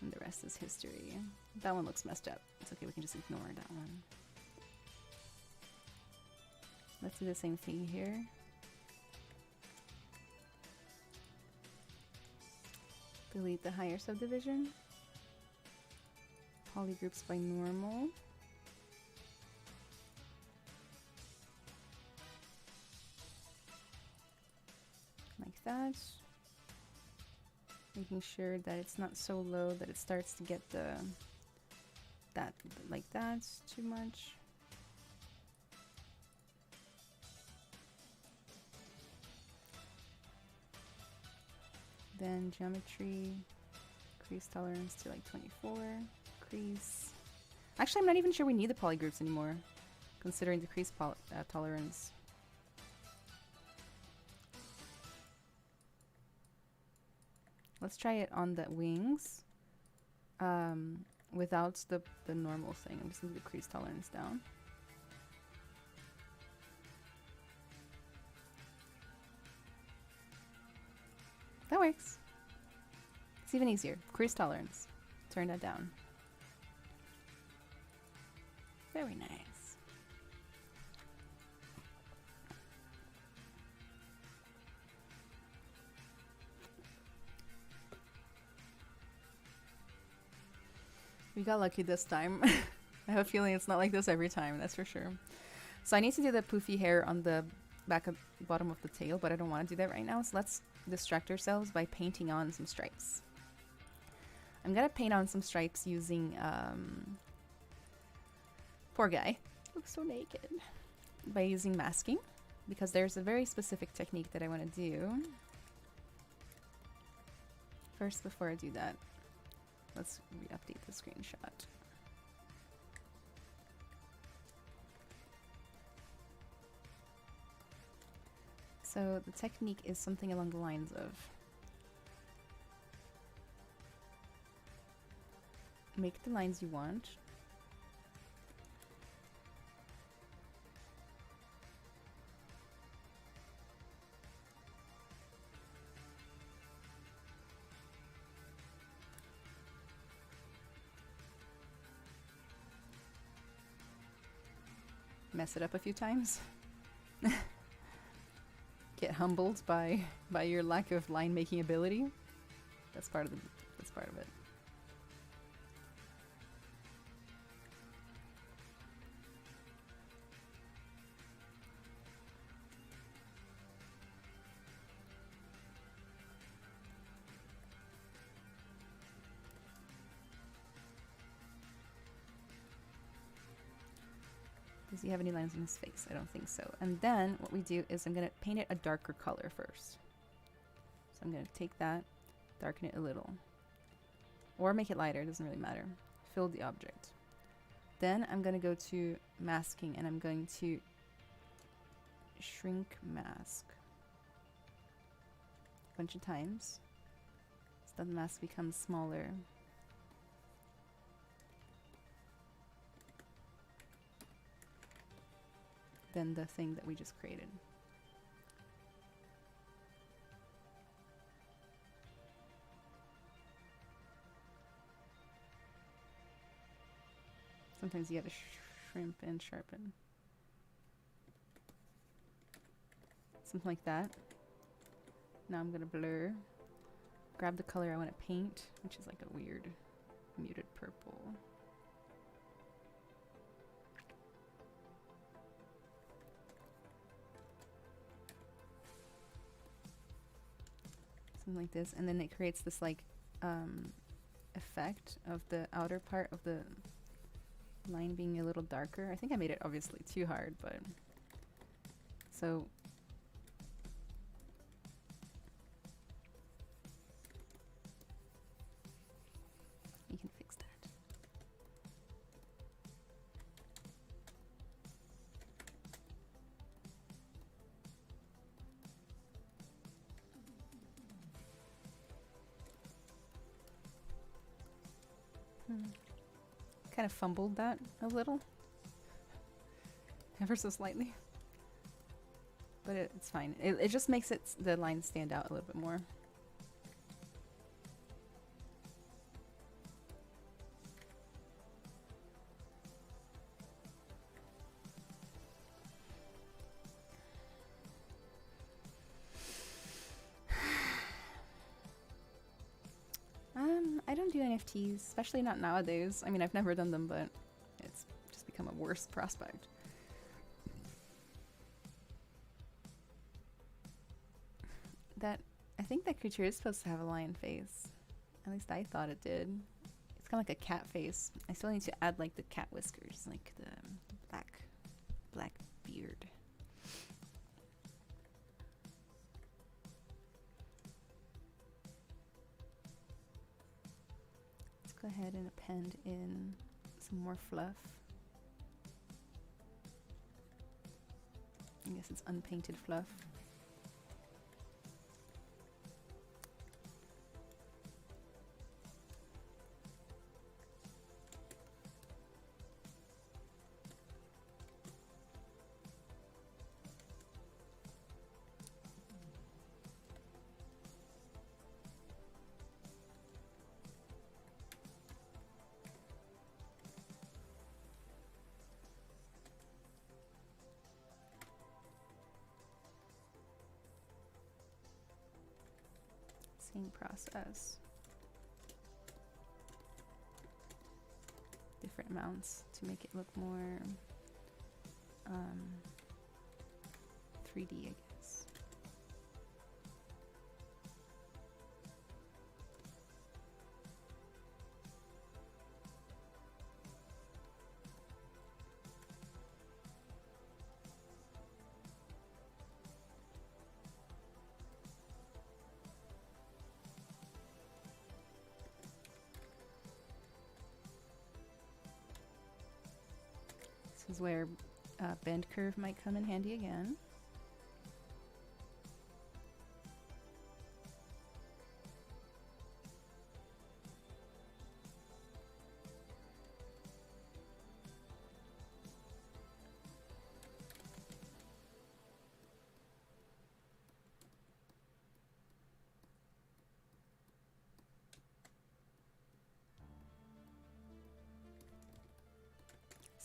And the rest is history. That one looks messed up. It's okay, we can just ignore that one. Let's do the same thing here. Delete the higher subdivision. Polygroups by normal. Like that. Making sure that it's not so low that it starts to get that like that's too much. Then geometry, crease tolerance to like 24. Crease. Actually, I'm not even sure we need the polygroups anymore, considering the crease tolerance. Let's try it on the wings without the normal thing. I'm just going to do the crease tolerance down. That works. It's even easier. Crease tolerance. Turn that down. Very nice. We got lucky this time. I have a feeling it's not like this every time, that's for sure. So I need to do the poofy hair on the bottom of the tail, but I don't want to do that right now. So let's distract ourselves by painting on some stripes. I'm gonna paint on some stripes using poor guy, looks so naked, by using masking, because there's a very specific technique that I want to do. First, before I do that, let's re-update the screenshot. So the technique is something along the lines of make the lines you want. Mess it up a few times. Get humbled by your lack of line making ability. That's part of it. Does he have any lines on his face? I don't think so. And then what we do is I'm going to paint it a darker color first. So I'm going to take that, darken it a little. Or make it lighter, it doesn't really matter. Fill the object. Then I'm going to go to masking and I'm going to shrink mask a bunch of times so that the mask becomes smaller. Than the thing that we just created. Sometimes you have to shrimp and sharpen. Something like that. Now I'm gonna blur. Grab the color I want to paint, which is like a weird muted purple. Something like this, and then it creates this like effect of the outer part of the line being a little darker. I think I made it obviously too hard, but so you can fix that. Kind of fumbled that a little. Ever so slightly. But it's fine. It just makes the line stand out a little bit more. I don't do NFTs, especially not nowadays. I mean, I've never done them, but it's just become a worse prospect. I think that creature is supposed to have a lion face. At least I thought it did. It's kind of like a cat face. I still need to add like the cat whiskers, like the black beard. Go ahead and append in some more fluff. I guess it's unpainted fluff. Same process. Different amounts to make it look more 3D, I guess. This is where bend curve might come in handy again.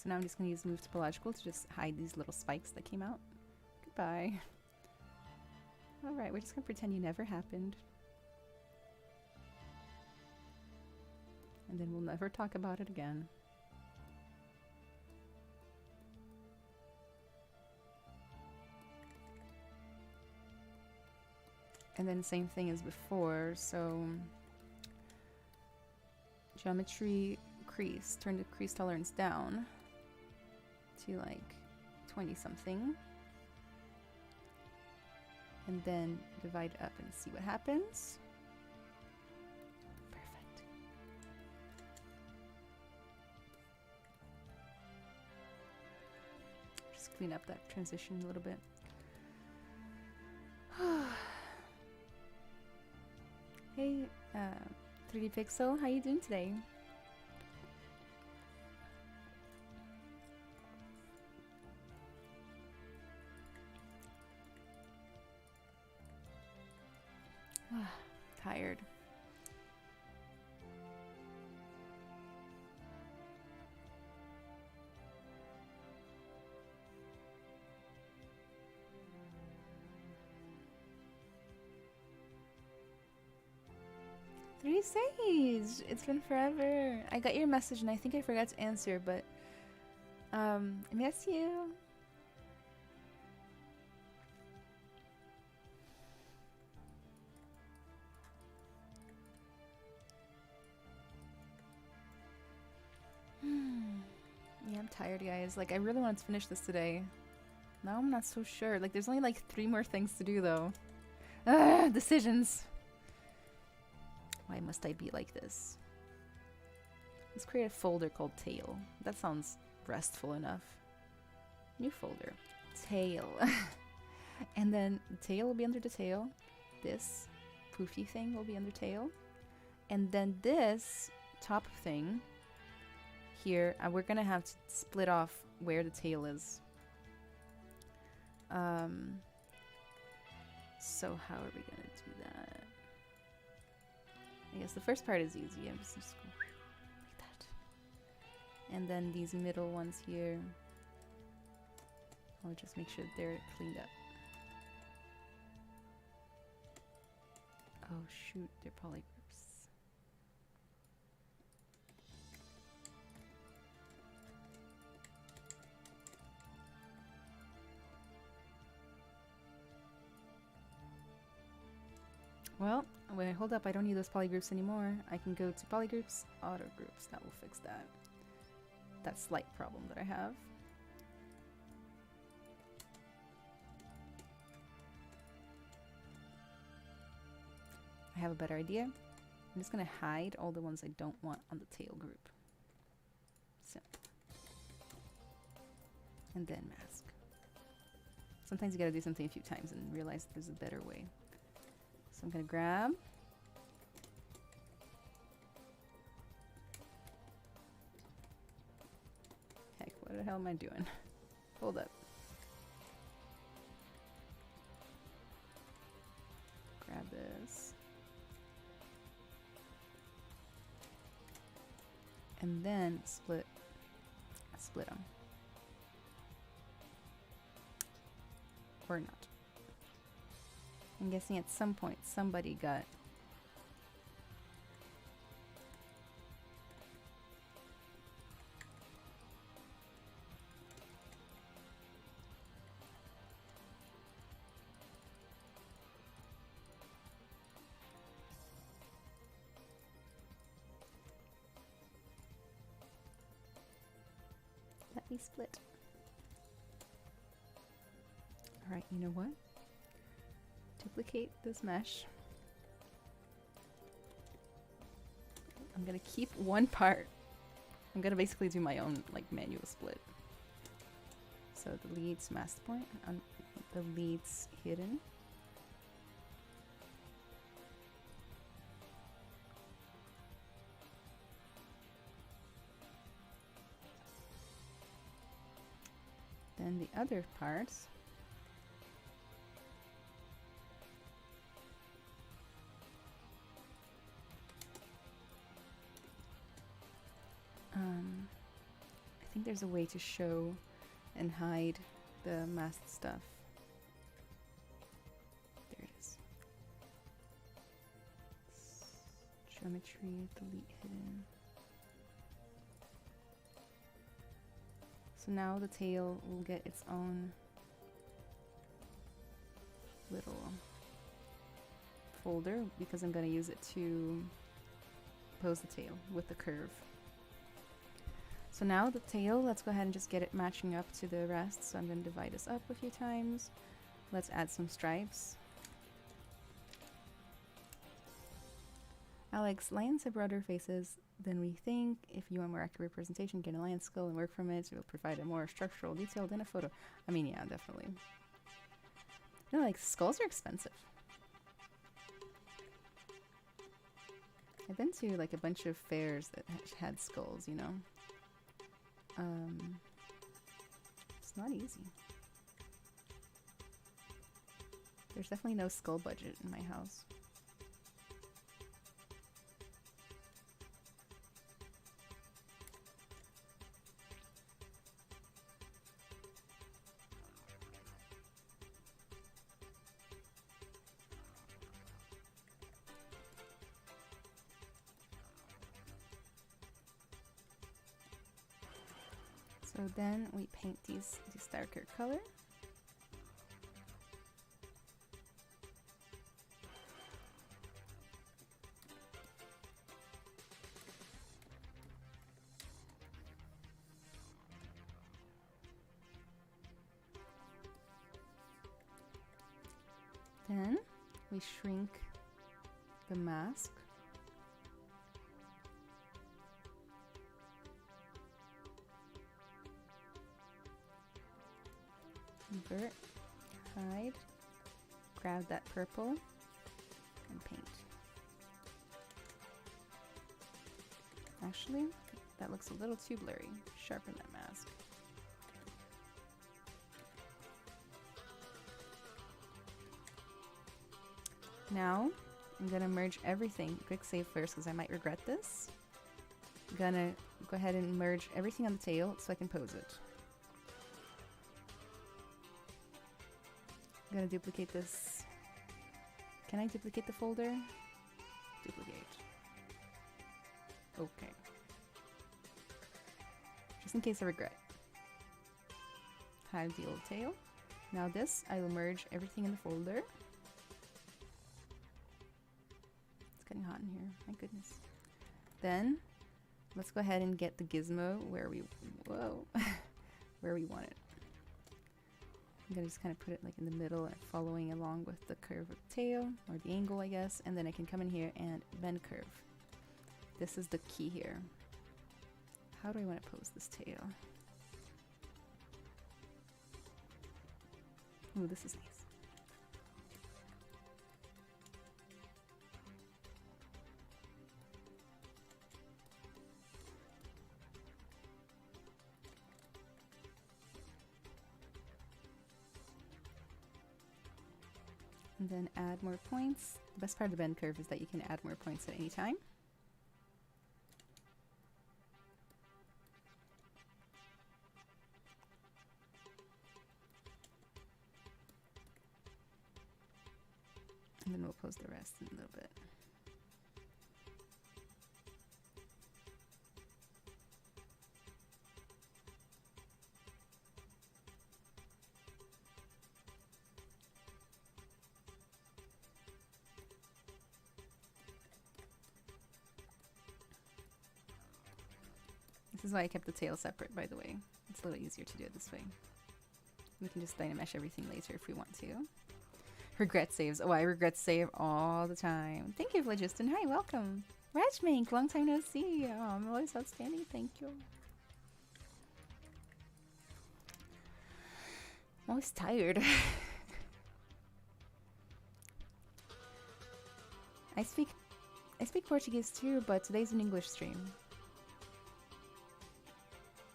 So now I'm just going to use move topological to just hide these little spikes that came out. Goodbye. Alright, we're just going to pretend you never happened. And then we'll never talk about it again. And then same thing as before, so geometry crease, turn the crease tolerance down to like 20 something. And then divide up and see what happens. Perfect. Just clean up that transition a little bit. Hey, 3D Pixel, how you doing today? Tired. Three Sage! It's been forever. I got your message and I think I forgot to answer, but I miss you. Yeah, I'm tired, guys. Like, I really wanted to finish this today. Now I'm not so sure. Like, there's only like 3 more things to do, though. Decisions. Why must I be like this? Let's create a folder called tail. That sounds restful enough. New folder. Tail. And then the tail will be under the tail. This poofy thing will be under tail. And then this top thing here, we're gonna have to split off where the tail is. So how are we gonna do that? I guess the first part is easy. I'm just gonna go like that. And then these middle ones here, I'll just make sure they're cleaned up. Oh shoot, they're polygroups. Well, wait, hold up, I don't need those polygroups anymore. I can go to polygroups, auto groups, that will fix that. That slight problem that I have. I have a better idea. I'm just gonna hide all the ones I don't want on the tail group. So. And then mask. Sometimes you gotta do something a few times and realize there's a better way. So I'm gonna grab. Heck, what the hell am I doing? Hold up. Grab this. And then split them. Or not. I'm guessing at some point somebody got let me split. All right, you know what? Duplicate this mesh. I'm gonna keep one part. I'm gonna basically do my own like manual split. So the leads mask point, the leads hidden. Then the other parts. I think there's a way to show and hide the masked stuff. There it is. Geometry, delete hidden. So now the tail will get its own little folder because I'm going to use it to pose the tail with the curve. So now the tail, let's go ahead and just get it matching up to the rest. So I'm going to divide this up a few times. Let's add some stripes. Alex, lions have broader faces than we think. If you want more accurate representation, get a lion skull and work from it. So it will provide a more structural detail than a photo. I mean, yeah, definitely. No, like, skulls are expensive. I've been to like a bunch of fairs that had skulls, you know. It's not easy. There's definitely no skull budget in my house. So then we paint this darker color. Then we shrink the mask. Invert, hide, grab that purple, and paint. Actually, that looks a little too blurry. Sharpen that mask. Now, I'm gonna merge everything. Quick save first because I might regret this. I'm gonna go ahead and merge everything on the tail so I can pose it. I'm gonna duplicate this. Can I duplicate the folder? Duplicate. Okay. Just in case I regret. Hide the old tail. Now this, I will merge everything in the folder. It's getting hot in here, my goodness. Then, let's go ahead and get the gizmo where we, whoa, where we want it. I'm gonna just kind of put it like in the middle and following along with the curve of the tail, or the angle I guess, and then I can come in here and bend curve. This is the key here. How do I want to pose this tail? Ooh, this is nice. And then add more points. The best part of the bend curve is that you can add more points at any time. And then we'll pose the rest in a little bit. This is why I kept the tail separate, by the way. It's a little easier to do it this way. We can just Dynamesh everything later if we want to. Regret saves. Oh, I regret save all the time. Thank you, Phlogiston. Hi, welcome. Remeshing, long time no see. Oh, I'm always outstanding. Thank you. I'm always tired. I speak Portuguese too, but today's an English stream.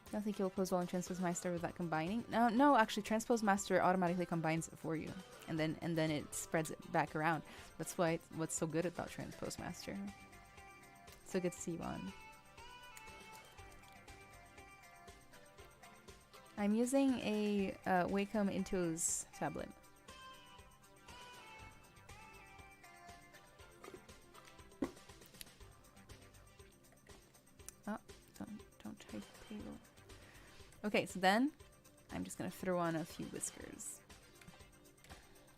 I don't think you'll pose well in Transpose Master without combining. No, actually, Transpose Master automatically combines it for you, and then it spreads it back around. That's why what's so good about Transpose Master. So good to see you on. I'm using a Wacom Intuos tablet. Oh, don't type table. Okay, so then I'm just gonna throw on a few whiskers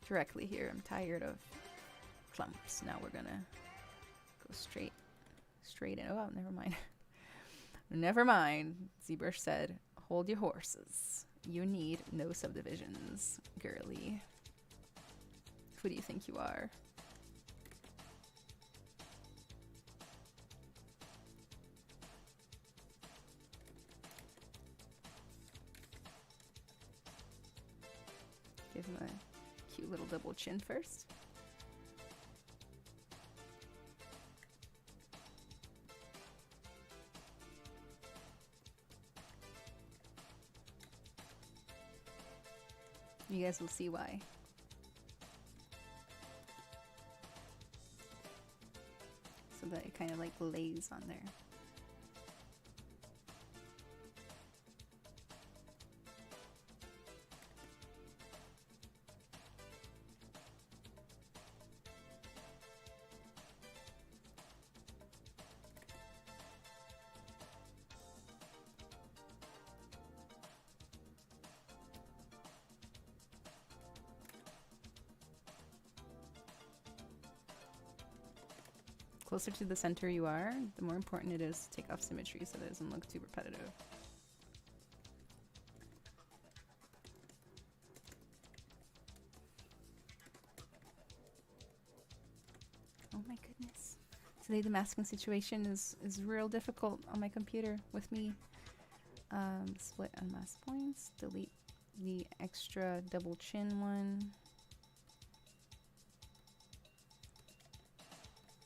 directly here. I'm tired of clumps. Now we're gonna go straight in. Oh, never mind. Never mind. ZBrush said, hold your horses. You need no subdivisions, girly. Who do you think you are? Give him a cute little double chin first. You guys will see why. So that it kind of like lays on there. Closer to the center you are, the more important it is to take off symmetry so that it doesn't look too repetitive. Oh my goodness. Today the masking situation is real difficult on my computer with me. Split unmasked points, delete the extra double chin one.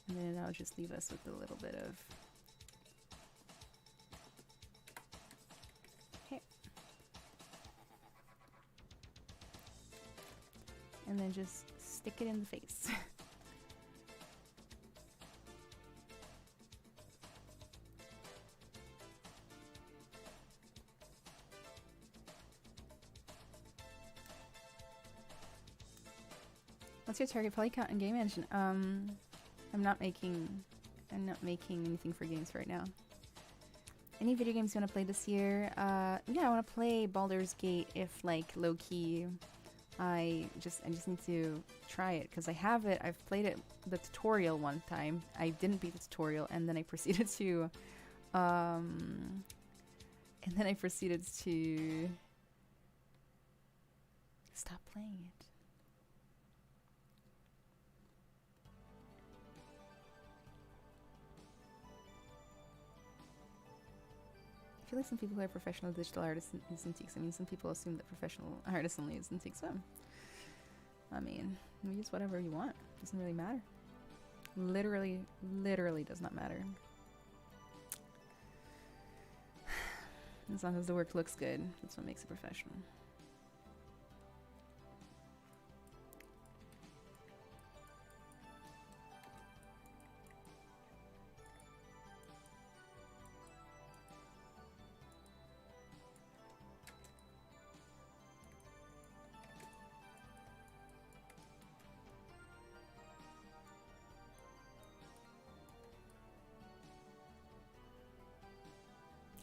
And then that'll just leave us with a little bit of... Okay. And then just stick it in the face. What's your target poly count in Game Engine? I'm not making anything for games right now. Any video games you want to play this year? Yeah, I want to play Baldur's Gate if like low key. I just need to try it because I have it. I've played it the tutorial one time. I didn't beat the tutorial, and then I proceeded to stop playing it. I feel like some people who are professional digital artists use Cintiqs. I mean, some people assume that professional artists only use Cintiqs. So, I mean, you use whatever you want. Doesn't really matter. Literally does not matter. As long as the work looks good, that's what makes it professional.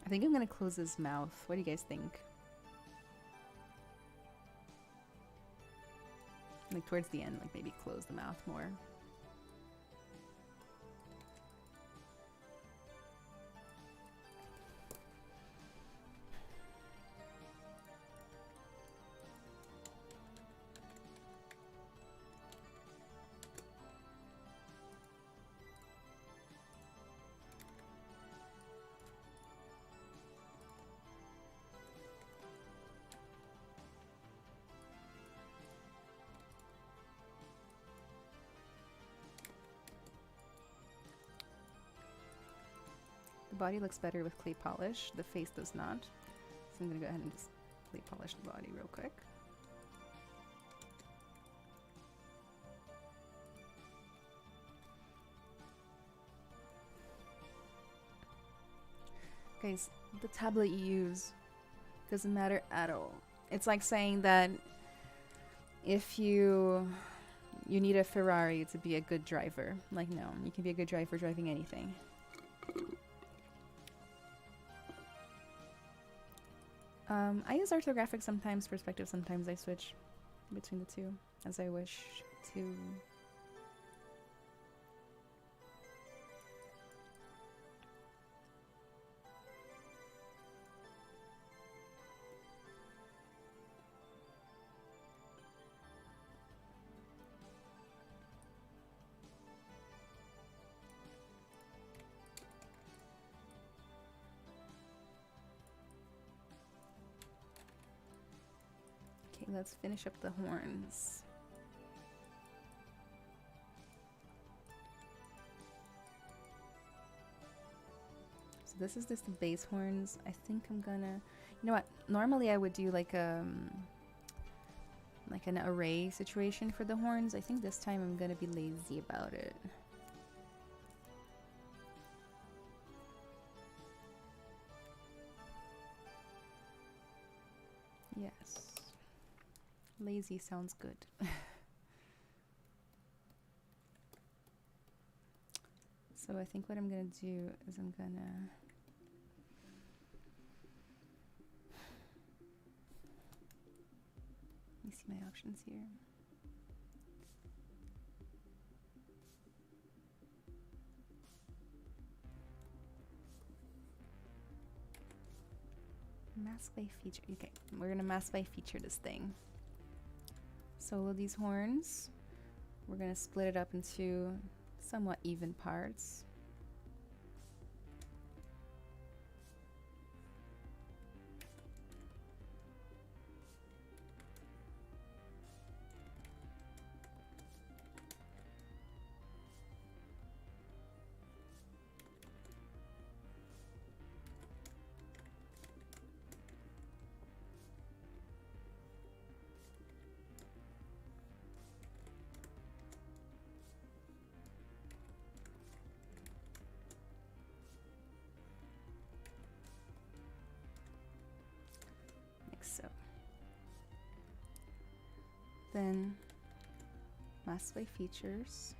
I think I'm gonna close his mouth. What do you guys think? Like towards the end, like maybe close the mouth more. Body looks better with clay polish. The face does not. So I'm gonna go ahead and just clay polish the body real quick. Guys, the tablet you use Doesn't matter at all. It's like saying that if you need a Ferrari to be a good driver. Like, no, you can be a good driver driving anything. I use orthographic sometimes, perspective sometimes. I switch between the two as I wish to. Let's finish up the horns. So this is just the base horns. I think I'm gonna, you know what? Normally I would do like an array situation for the horns. I think this time I'm gonna be lazy about it. Yes. Lazy sounds good. So I think what I'm gonna do is I'm gonna let me see my options here. Mask by feature. Okay, we're gonna mask by feature this thing. So these horns, we're gonna split it up into somewhat even parts. So then mask by features,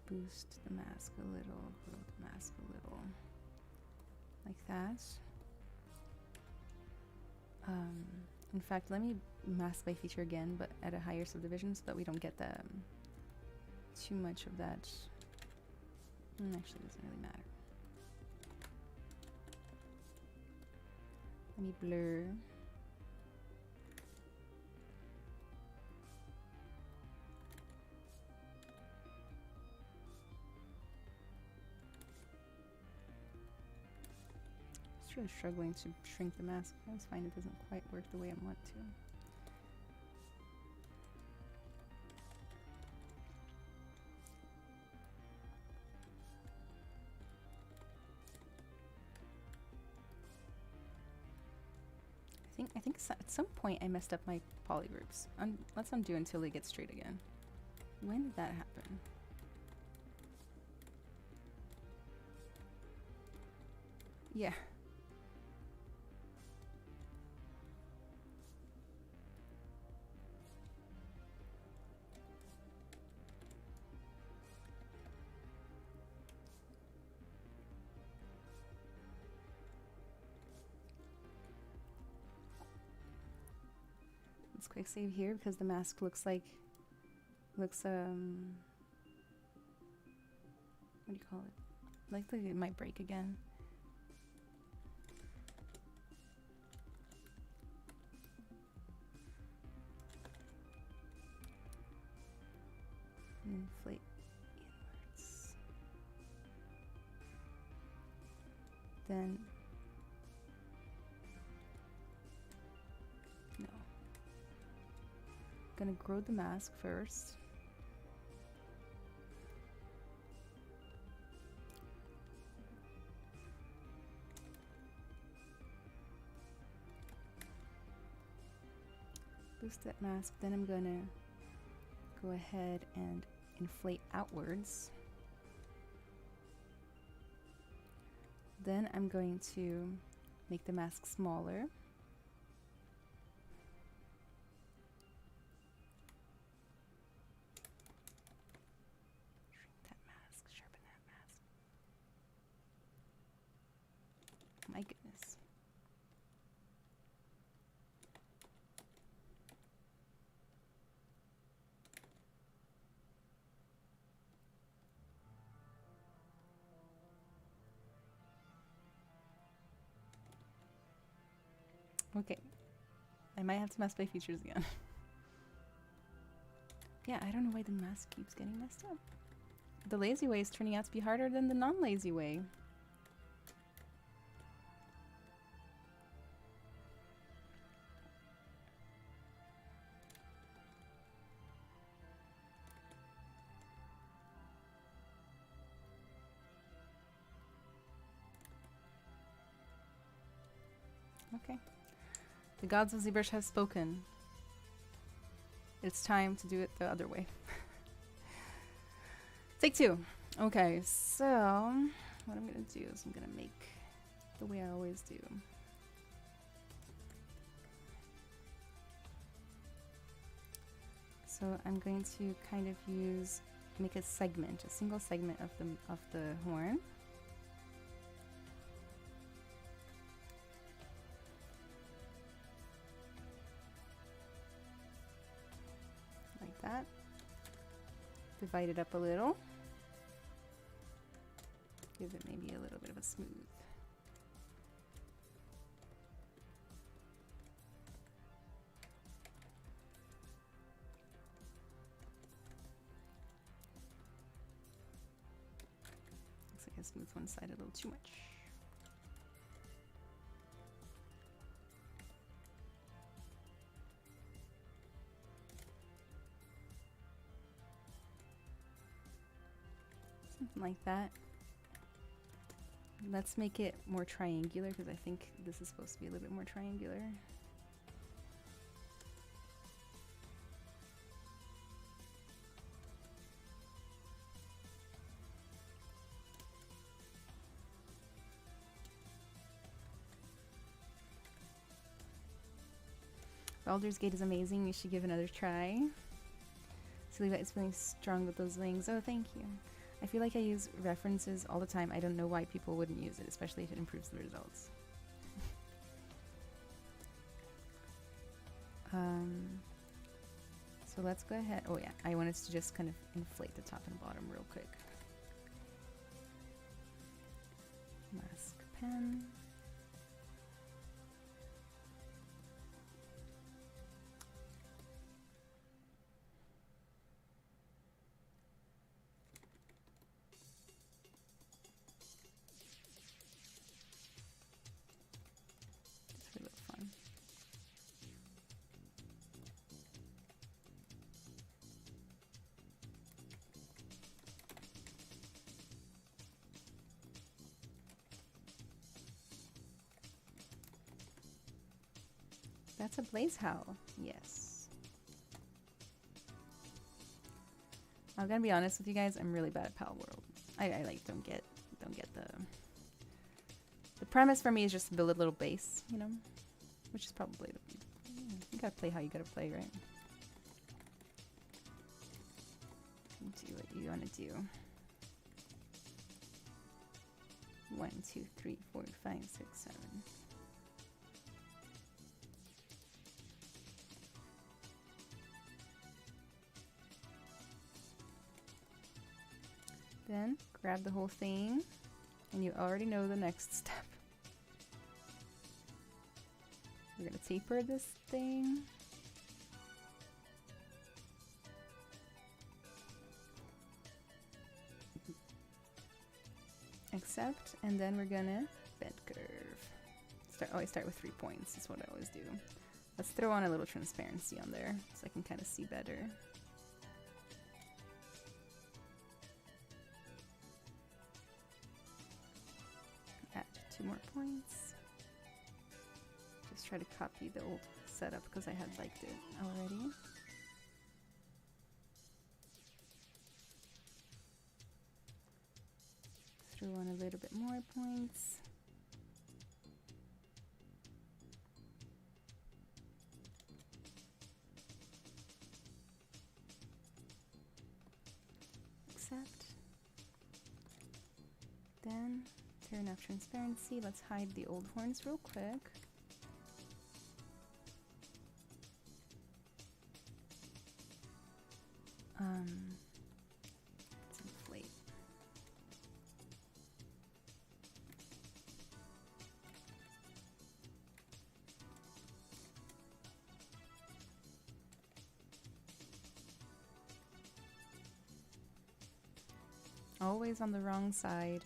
boost the mask a little, grow the mask a little, like that. In fact, let me mask by feature again, but at a higher subdivision so that we don't get the too much of that. Actually, it doesn't really matter. Let me blur. Just really struggling to shrink the mask. I always find it doesn't quite work the way I want to. I think at some point I messed up my poly groups. Let's undo until they get straight again. When did that happen? Yeah. Quick save here because the mask looks what do you call it? Like it might break again. Inflate inwards. Then gonna grow the mask first. Boost that mask, then I'm gonna go ahead and inflate outwards. Then I'm going to make the mask smaller. Shrink that mask, sharpen that mask. My goodness. Okay, I might have to mess my features again. Yeah, I don't know why the mask keeps getting messed up. The lazy way is turning out to be harder than the non-lazy way. Okay. The gods of ZBrush have spoken. It's time to do it the other way. Take two. Okay, so what I'm gonna do is I'm gonna make the way I always do. So I'm going to kind of make a segment, a single segment of the horn. Like that. Divide it up a little. Give it maybe a little bit of a smooth. Looks like I smoothed one side a little too much. Something like that. Let's make it more triangular because I think this is supposed to be a little bit more triangular. Baldur's Gate is amazing. You should give it another try. Saliva is feeling strong with those wings. Oh, thank you. I feel like I use references all the time. I don't know why people wouldn't use it, especially if it improves the results. So let's go ahead. Oh yeah, I wanted to just kind of inflate the top and bottom real quick. Mask pen. That's a blaze howl. Yes. I'm gonna be honest with you guys. I'm really bad at Pal World. I like don't get the premise for me is just to build a little base, you know, which is probably you gotta play how you gotta play, right? Do what you wanna do. 1, 2, 3, 4, 5, 6, 7. Then grab the whole thing, and you already know the next step. We're gonna taper this thing. Accept, and then we're gonna bend curve. Always start with 3 points, is what I always do. Let's throw on a little transparency on there, so I can kind of see better. Add 2 more points. Just try to copy the old setup because I had liked it already. Throw on a little bit more points. that. Then turn off transparency. Let's hide the old horns real quick. Let's inflate. Always on the wrong side.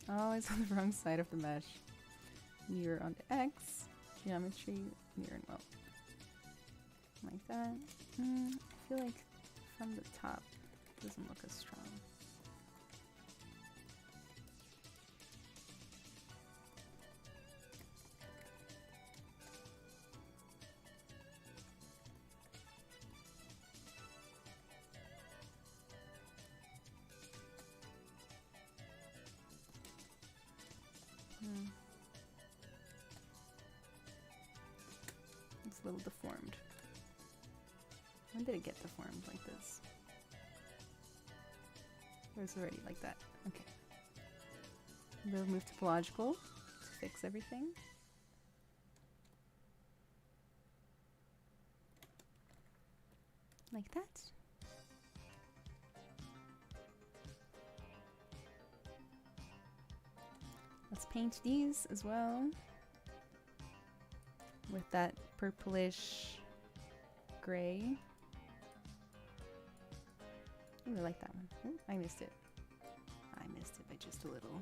Always on the wrong side of the mesh. Mirror on the X. Geometry. Mirror and well. Like that. I feel like from the top it doesn't look as strong. It's a little deformed. When did it get deformed like this? Or is it already like that? Okay. We'll move topological to fix everything. Like that. Let's paint these as well with that purplish gray. Ooh, I like that one. Ooh, I missed it. I missed it by just a little.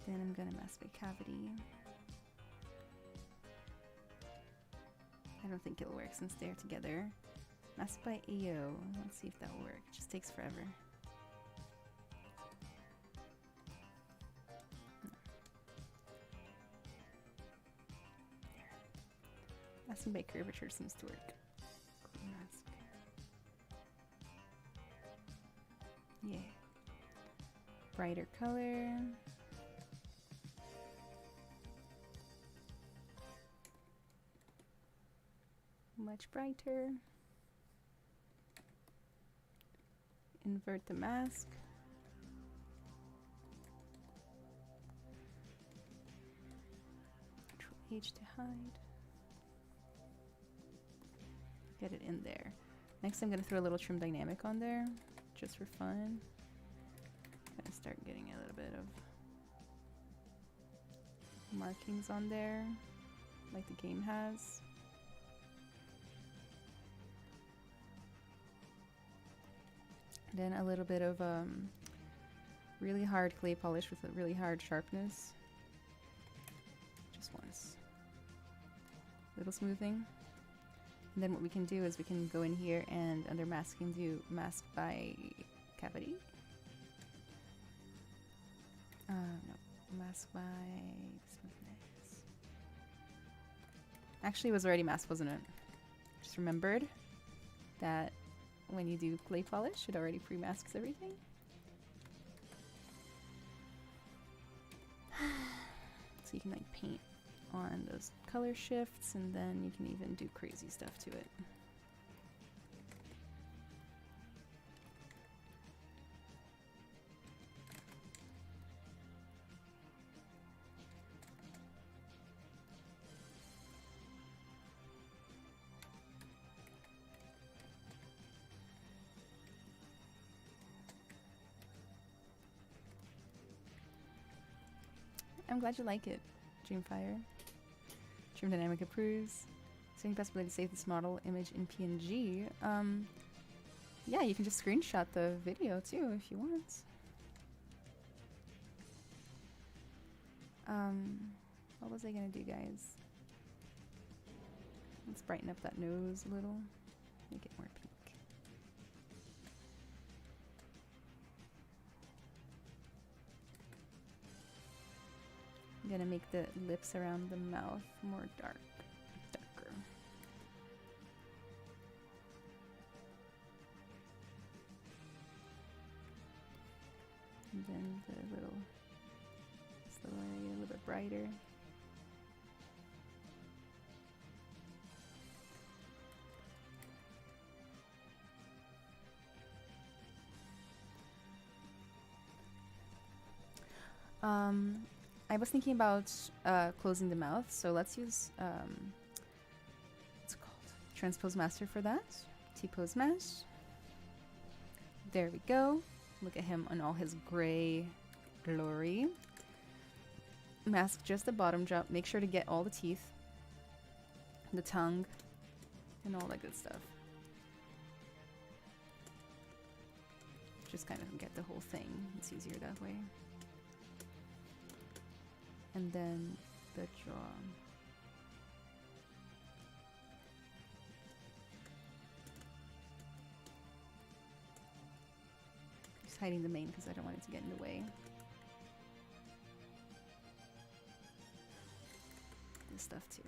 Then I'm gonna mask my cavity. I don't think it'll work since they're together. Mask by AO. Let's see if that'll work. It just takes forever. Masking by curvature seems to work. Mask. Yeah. Brighter color. Much brighter. Invert the mask. Control H to hide. Get it in there. Next I'm going to throw a little trim dynamic on there, just for fun. Gonna start getting a little bit of markings on there, like the game has. Then a little bit of really hard clay polish with a really hard sharpness. Just once. Little smoothing. And then what we can do is we can go in here and under masking do mask by cavity. No, mask by smoothness. Actually, it was already masked, wasn't it? Just remembered that when you do clay polish, it already pre-masks everything. So you can like paint on those color shifts, and then you can even do crazy stuff to it. I'm glad you like it, Dreamfire. Trim Dynamic approves. Setting possibility to save this model image in PNG. Yeah, you can just screenshot the video too if you want. What was I gonna do, guys? Let's brighten up that nose a little. Make it more pink. I'm gonna make the lips around the mouth more darker. And then the little, this little area a little bit brighter. I was thinking about closing the mouth, so let's use what's it called? Transpose Master for that. T-pose mesh. There we go. Look at him on all his gray glory. Mask just the bottom drop. Make sure to get all the teeth, the tongue, and all that good stuff. Just kind of get the whole thing. It's easier that way. And then the jaw. Just hiding the mane because I don't want it to get in the way. This stuff too.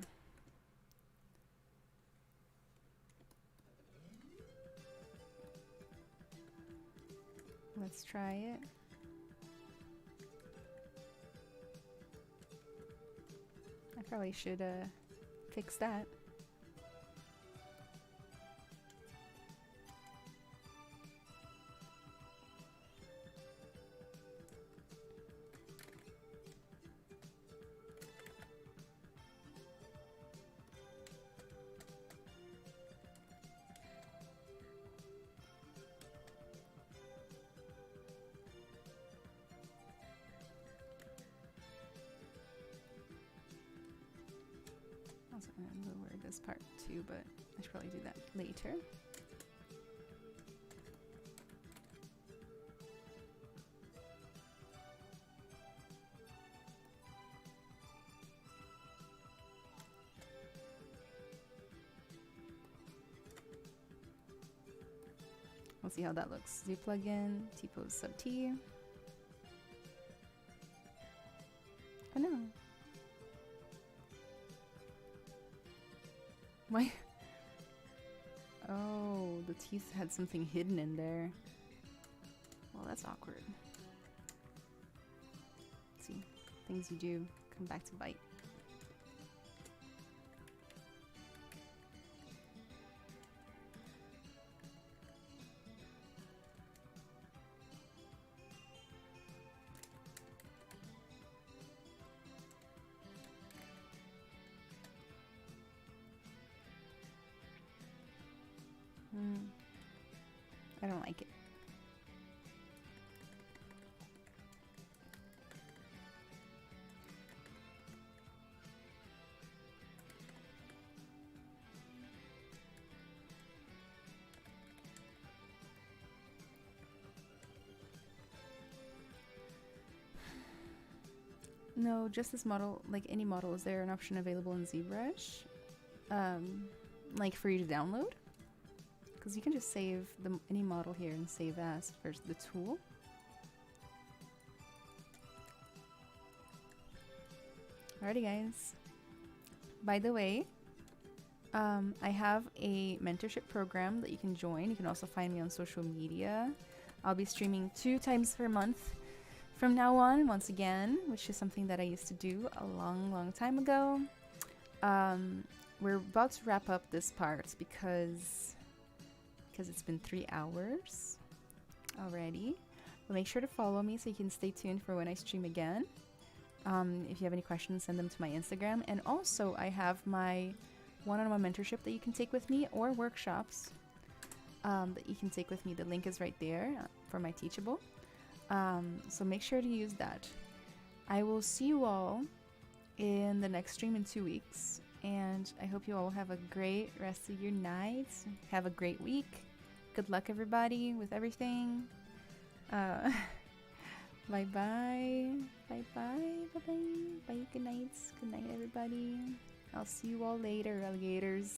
Let's try it. I probably should fix that. I'm going to lower this part too, but I should probably do that later. We'll see how that looks. Z plugin, T-pose sub T. Oh no. Why? Oh, the teeth had something hidden in there. Well, that's awkward. Let's see, things you do come back to bite. I don't like it. No, just this model, like any model. Is there an option available in ZBrush? Like for you to download? Because you can just save any model here and save as for the tool. Alrighty guys. By the way, I have a mentorship program that you can join. You can also find me on social media. I'll be streaming 2 times per month from now on, once again, which is something that I used to do a long time ago. We're about to wrap up this part because it's been 3 hours already. But make sure to follow me so you can stay tuned for when I stream again. If you have any questions, send them to my Instagram. And also, I have my one-on-one mentorship that you can take with me, or workshops that you can take with me. The link is right there for my Teachable. So make sure to use that. I will see you all in the next stream in 2 weeks. And I hope you all have a great rest of your night. Have a great week. Good luck, everybody, with everything. Bye-bye. Bye-bye. Bye-bye. Bye. Good night. Good night, everybody. I'll see you all later, alligators.